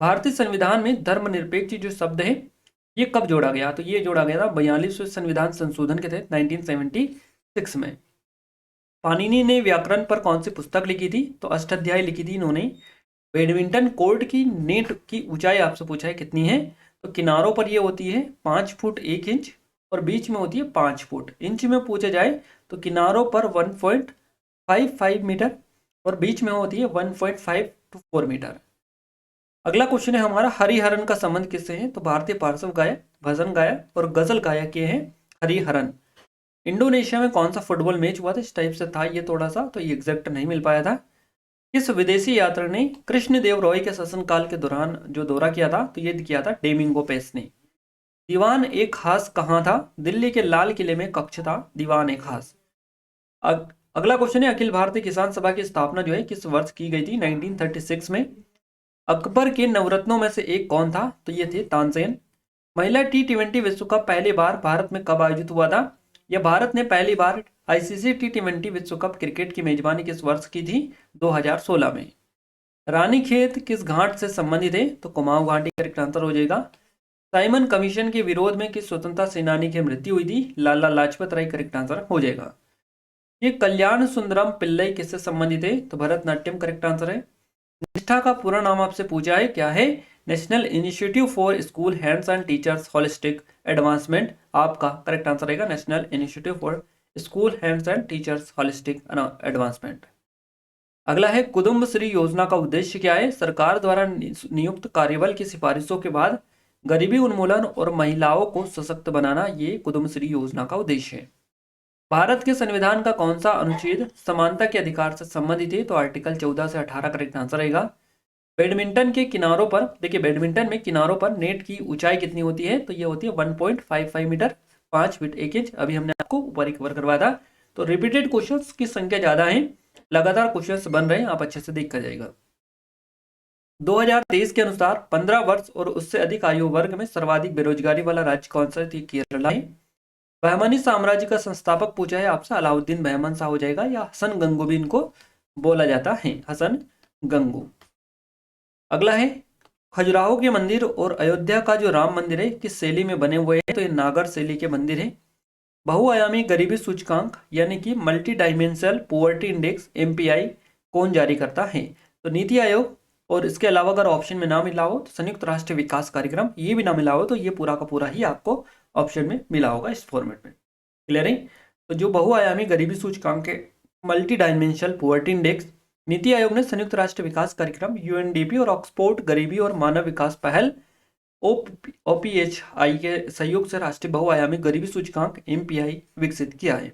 भारतीय संविधान में धर्मनिरपेक्ष जो शब्द है ये कब जोड़ा गया? तो ये जोड़ा गया था 42वें संविधान संशोधन के तहत 1976 में। पाणिनि ने व्याकरण पर कौन सी पुस्तक लिखी थी? तो अष्टाध्यायी लिखी थी इन्होंने। बैडमिंटन कोर्ट की नेट की ऊंचाई आपसे पूछा है कितनी है? तो किनारों पर ये होती है 5 फुट 1 इंच और बीच में होती है 5 फुट। इंच में पूछा जाए तो किनारों पर 1.55 मीटर और बीच में होती है 1.5 to 4 मीटर। अगला क्वेश्चन है हमारा, हरिहरन का संबंध किससे है? तो भारतीय पार्श्व गायक, भजन गायक और गजल गायक ये हैं हरिहरन। इंडोनेशिया में कौन सा फुटबॉल मैच हुआ था? इस टाइप से था ये थोड़ा सा, तो ये एग्जैक्ट नहीं मिल पाया था। किस विदेशी यात्री ने कृष्णदेव रॉय के शासनकाल के दौरान जो दौरा किया था? तो ये किया था डेमिंगो पेस ने। दीवान ए खास कहाँ था? दिल्ली के लाल किले में कक्ष था दीवान ए खास। अगला क्वेश्चन है, अखिल भारतीय किसान सभा की स्थापना जो है किस वर्ष की गई थी? 1936 में। अकबर के नवरत्नों में से एक कौन था? तो ये थे तानसेन। महिला T20 विश्व कप पहली बार भारत में कब आयोजित हुआ था? यह भारत ने पहली बार ICC T20 विश्व कप क्रिकेट की मेजबानी किस वर्ष की थी? 2016 में। रानीखेत किस घाट से संबंधित है? तो कुमाऊं घाटी करेक्ट आंसर हो जाएगा। साइमन कमीशन के विरोध में किस स्वतंत्रता सेनानी की मृत्यु हुई थी? लाला लाजपत राय करेक्ट आंसर हो जाएगा। ये कल्याण सुंदरम पिल्लई किससे संबंधित है? तो भरतनाट्यम करेक्ट आंसर है। निष्ठा का पूरा नाम आपसे पूछा है, क्या है? National institute for school hands and teachers holistic advancement, आपका करेक्ट आंसर रहेगा national institute for school hands and teachers holistic advancement. अगला है, कुटुंब श्री योजना का उद्देश्य क्या है? सरकार द्वारा नियुक्त कार्यबल की सिफारिशों के बाद गरीबी उन्मूलन और महिलाओं को सशक्त बनाना, ये कुटुंब श्री योजना का उद्देश्य है। भारत के संविधान का कौन सा अनुच्छेद समानता के अधिकार से संबंधित है? तो आर्टिकल 14 से 18 करेक्ट आंसर रहेगा। बैडमिंटन के किनारों पर, देखिए बैडमिंटन में किनारों पर नेट की ऊंचाई कितनी होती है? तो ये होती है 1.55 मीटर, 5 फीट 1 इंच। अभी हमने आपको ऊपर ही कवर करवाया था। तो रिपीटेड क्वेश्चंस की संख्या ज्यादा है, लगातार क्वेश्चंस बन रहे हैं, आप अच्छे से देख कर जाएगा। 2023 के अनुसार 15 वर्ष और उससे अधिक आयु वर्ग में सर्वाधिक बेरोजगारी वाला राज्य कौन सा है? केरला है। बहमनी साम्राज्य का संस्थापक पूछा है आपसे, अलाउद्दीन बहमन शाह हो जाएगा, या हसन गंगू भी इनको बोला जाता है, हसन गंगू। अगला है, खजुराहो के मंदिर और अयोध्या का जो राम मंदिर है किस शैली में बने हुए हैं? तो ये नागर शैली के मंदिर है। बहुआयामी गरीबी सूचकांक यानी कि multi dimensional poverty index MPI कौन जारी करता है? तो नीति आयोग, और इसके अलावा अगर ऑप्शन में ना मिला हो तो संयुक्त राष्ट्र विकास कार्यक्रम, ये भी ना मिला हो तो ये पूरा का पूरा ही आपको ऑप्शन में मिला होगा इस फॉर्मेट में। क्लियर है? तो जो बहुआयामी गरीबी सूचकांक है, multi dimensional poverty index, NITI Aayog ने संयुक्त राष्ट्र विकास कार्यक्रम UNDP और ऑक्सफोर्ड गरीबी और मानव विकास पहल OPHI के सहयोग से राष्ट्रीय बहुआयामी गरीबी सूचकांक MPI विकसित किया है।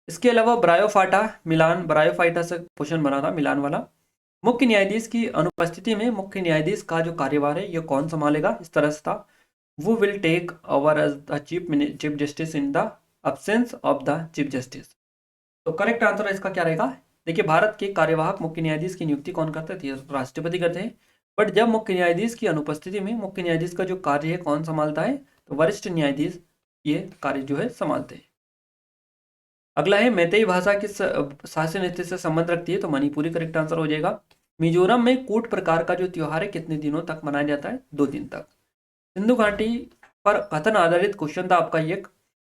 इसके अलावा ब्रायोफाइटा से क्वेश्चन बना था, मिलान वाला। मुख्य न्यायाधीश की अनुपस्थिति में मुख्य न्यायाधीश का जो कार्यभार है ये कौन संभालेगा? इस तरह से था, Who will take over as the chief justice in the absence of the chief justice? तो करेक्ट आंसर इसका क्या रहेगा? देखिए भारत के कार्यवाहक मुख्य न्यायाधीश की नियुक्ति कौन करते थे? राष्ट्रपति करते हैं। बट जब मुख्य न्यायाधीश की अनुपस्थिति में मुख्य न्यायाधीश का जो कार्य है कौन संभालता है? तो वरिष्ठ न्यायाधीश ये कार्य जो है संभालते हैं। अगला है, मैतेई भाषा किस शासन नीति से संबंध रखती है? तो मणिपुरी करेक्ट आंसर हो जाएगा। मिजोरम में कूट प्रकार का जो त्योहार है कितने दिनों तक मनाया जाता है? 2 दिन तक। सिंधु घाटी पर कथन आधारित क्वेश्चन था आपका एक।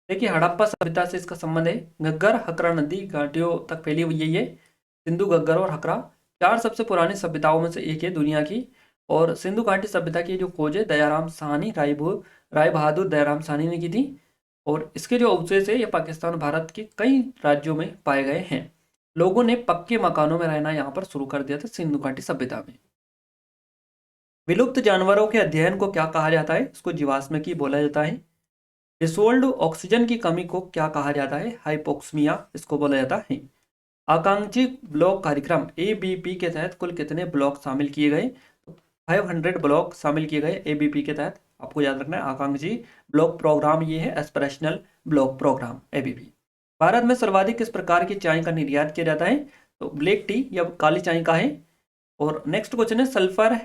देखिए हड़प्पा सभ्यता से इसका संबंध है। घग्गर हकरा नदी घाटियों तक फैली हुई है ये। सिंधु, घग्गर और हकरा 4 सबसे पुरानी सभ्यताओं में से एक है दुनिया की। और सिंधु घाटी सभ्यता की जो खोज है दयाराम साहनी राय बहादुर दयाराम साहनी ने की थी। और इसके जो अवशेष है ये पाकिस्तान और भारत के कई राज्यों में पाए गए हैं। लोगों ने पक्के मकानों में रहना यहाँ पर शुरू कर दिया था सिंधु घाटी सभ्यता में। विलुप्त जानवरों के अध्ययन को क्या कहा जाता है? इसको जीवाश्मिकी बोला जाता है। डिसोल्ड ऑक्सीजन की कमी को क्या कहा जाता है? हाइपोक्सिमिया इसको बोला जाता है। आकांक्षी ब्लॉक कार्यक्रम एबीपी के तहत कुल कितने ब्लॉक शामिल किए गए? 500 ब्लॉक शामिल किए गए एबीपी के तहत। आपको याद रखना है आकांक्षी ब्लॉक प्रोग्राम ये है, aspirational block programme ABP. Bharat में सर्वाधिक किस प्रकार की चाय का निर्यात किया जाता है? तो ब्लैक टी या काली चाय का है। और नेक्स्ट क्वेश्चन है सल्फर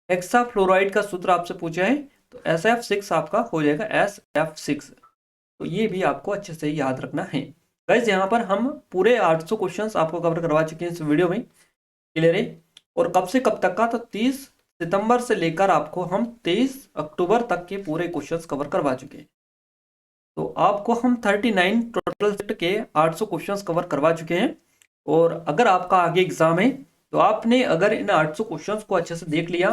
हेक्साफ्लोराइड का सूत्र आपसे पूछा है, तो SF6 आपका हो जाएगा SF6। तो ये भी आपको अच्छे से याद रखना है। गाइस यहाँ पर हम पूरे 800 क्वेश्चंस आपको कवर करवा चुके हैं इस वीडियो में, क्लियर है। और कब से कब तक का? तो 30 सितंबर से लेकर आपको हम 23 अक्टूबर तक के पूरे क्वेश्चंस कवर करवा चुके हैं। तो आपको हम 39 टोटल सेट के 800 क्वेश्चंस कवर करवा चुके हैं। और अगर आपका आगे एग्जाम है तो आपने अगर इन 800 क्वेश्चंस को अच्छे से देख लिया,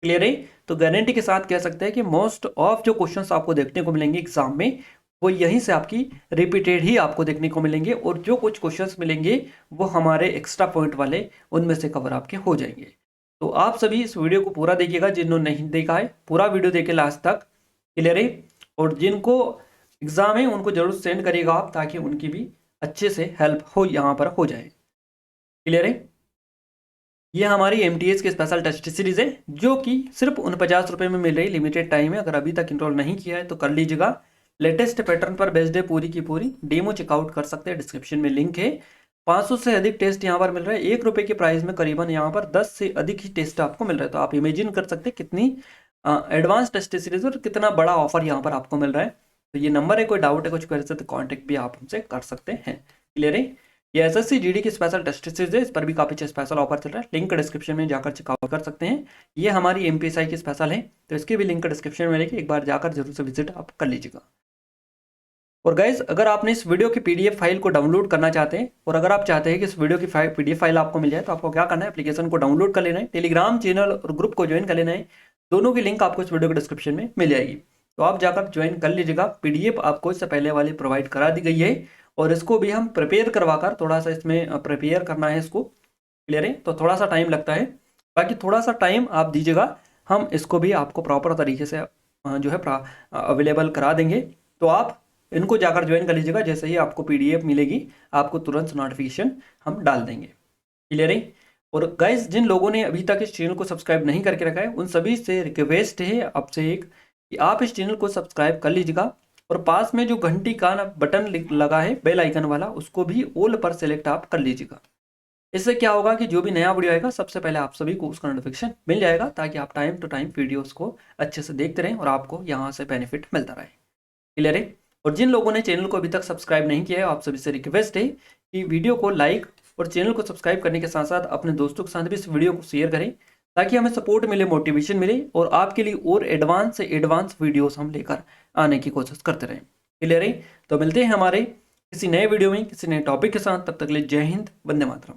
क्लियर है, तो गारंटी के साथ कह सकते हैं कि मोस्ट ऑफ जो क्वेश्चंस आपको देखने को मिलेंगे एग्जाम में वो यहीं से आपकी रिपीटेड ही आपको देखने को मिलेंगे। और जो कुछ क्वेश्चंस मिलेंगे वो हमारे एक्स्ट्रा पॉइंट वाले उनमें से कवर आपके हो जाएंगे। तो आप सभी इस वीडियो को पूरा देखिएगा, जिन्होंने नहीं देखा है पूरा वीडियो देखे लास्ट तक, क्लियर है। और जिनको एग्जाम है उनको जरूर सेंड करिएगा आप, ताकि उनकी भी अच्छे से हेल्प हो यहाँ पर हो जाए, क्लियर है। ये हमारी MTS की स्पेशल टेस्ट सीरीज है जो कि सिर्फ 49 रुपये में मिल रही, लिमिटेड टाइम है। अगर अभी तक इनरोल नहीं किया है तो कर लीजिएगा। लेटेस्ट पैटर्न पर बेस्ड है, पूरी की पूरी डेमो चेकआउट कर सकते हैं, डिस्क्रिप्शन में लिंक है। 500 से अधिक टेस्ट यहाँ पर मिल रहा है, 1 रुपये के प्राइस में करीबन यहाँ पर 10 से अधिक ही टेस्ट आपको मिल रहा है। तो आप इमेजिन कर सकते हैं कितनी एडवांस टेस्ट सीरीज और कितना बड़ा ऑफर यहाँ पर आपको मिल रहा है। तो ये नंबर है, कोई डाउट है कुछ क्वेरी तो कॉन्टेक्ट भी आप हमसे कर सकते हैं, क्लियर है। ये SSC GD की स्पेशल टेस्ट सीरीज है, इस पर भी काफी अच्छा स्पेशल ऑफर चल रहा है, लिंक डिस्क्रिप्शन में जाकर चेकआउट कर सकते हैं। ये हमारी MPSI की स्पेशल है, तो इसके भी लिंक डिस्क्रिप्शन में मिलेगी, एक बार जाकर जरूर से विजिट आप कर लीजिएगा। और गाइज अगर आपने इस वीडियो की PDF फाइल को डाउनलोड करना चाहते हैं, और अगर आप चाहते हैं कि इस वीडियो की PDF फाइल आपको मिल जाए, तो आपको क्या करना है, एप्लीकेशन को डाउनलोड कर लेना है, टेलीग्राम चैनल और ग्रुप को ज्वाइन कर लेना है। दोनों की लिंक आपको इस वीडियो के डिस्क्रिप्शन में मिल जाएगी, तो आप जाकर ज्वाइन कर लीजिएगा। PDF आपको इससे पहले वाली प्रोवाइड करा दी गई है, और इसको भी हम प्रिपेयर करवाकर थोड़ा सा इसमें प्रिपेयर करना है इसको, क्लियर है। तो थोड़ा सा टाइम लगता है, बाकी थोड़ा सा टाइम आप दीजिएगा, हम इसको भी आपको प्रॉपर तरीके से जो है अवेलेबल करा देंगे। तो आप इनको जाकर ज्वाइन कर लीजिएगा, जैसे ही आपको PDF मिलेगी आपको तुरंत नोटिफिकेशन हम डाल देंगे, क्लियर है। और गाइस जिन लोगों ने अभी तक इस चैनल को सब्सक्राइब नहीं करके रखा है, उन सभी से रिक्वेस्ट है आपसे एक कि आप इस चैनल को सब्सक्राइब कर लीजिएगा, और पास में जो घंटी का बटन लगा है बेल आइकन वाला, उसको भी ऑल पर सेलेक्ट आप कर लीजिएगा। इससे क्या होगा कि जो भी नया वीडियो आएगा सबसे पहले आप सभी को उसका नोटिफिकेशन मिल जाएगा, ताकि आप टाइम टू टाइम वीडियोस को अच्छे से देखते रहें और आपको यहाँ से बेनिफिट मिलता रहे, क्लियर है। और जिन लोगों ने चैनल को अभी तक सब्सक्राइब नहीं किया है, आप सभी से रिक्वेस्ट है कि वीडियो को लाइक और चैनल को सब्सक्राइब करने के साथ साथ अपने दोस्तों के साथ भी इस वीडियो को शेयर करें, ताकि हमें सपोर्ट मिले, मोटिवेशन मिले, और आपके लिए और एडवांस से एडवांस वीडियोस हम लेकर आने की कोशिश करते रहें, क्लियर है। तो मिलते हैं हमारे किसी नए वीडियो में किसी नए टॉपिक के साथ, तब तक के लिए जय हिंद, वंदे मातरम।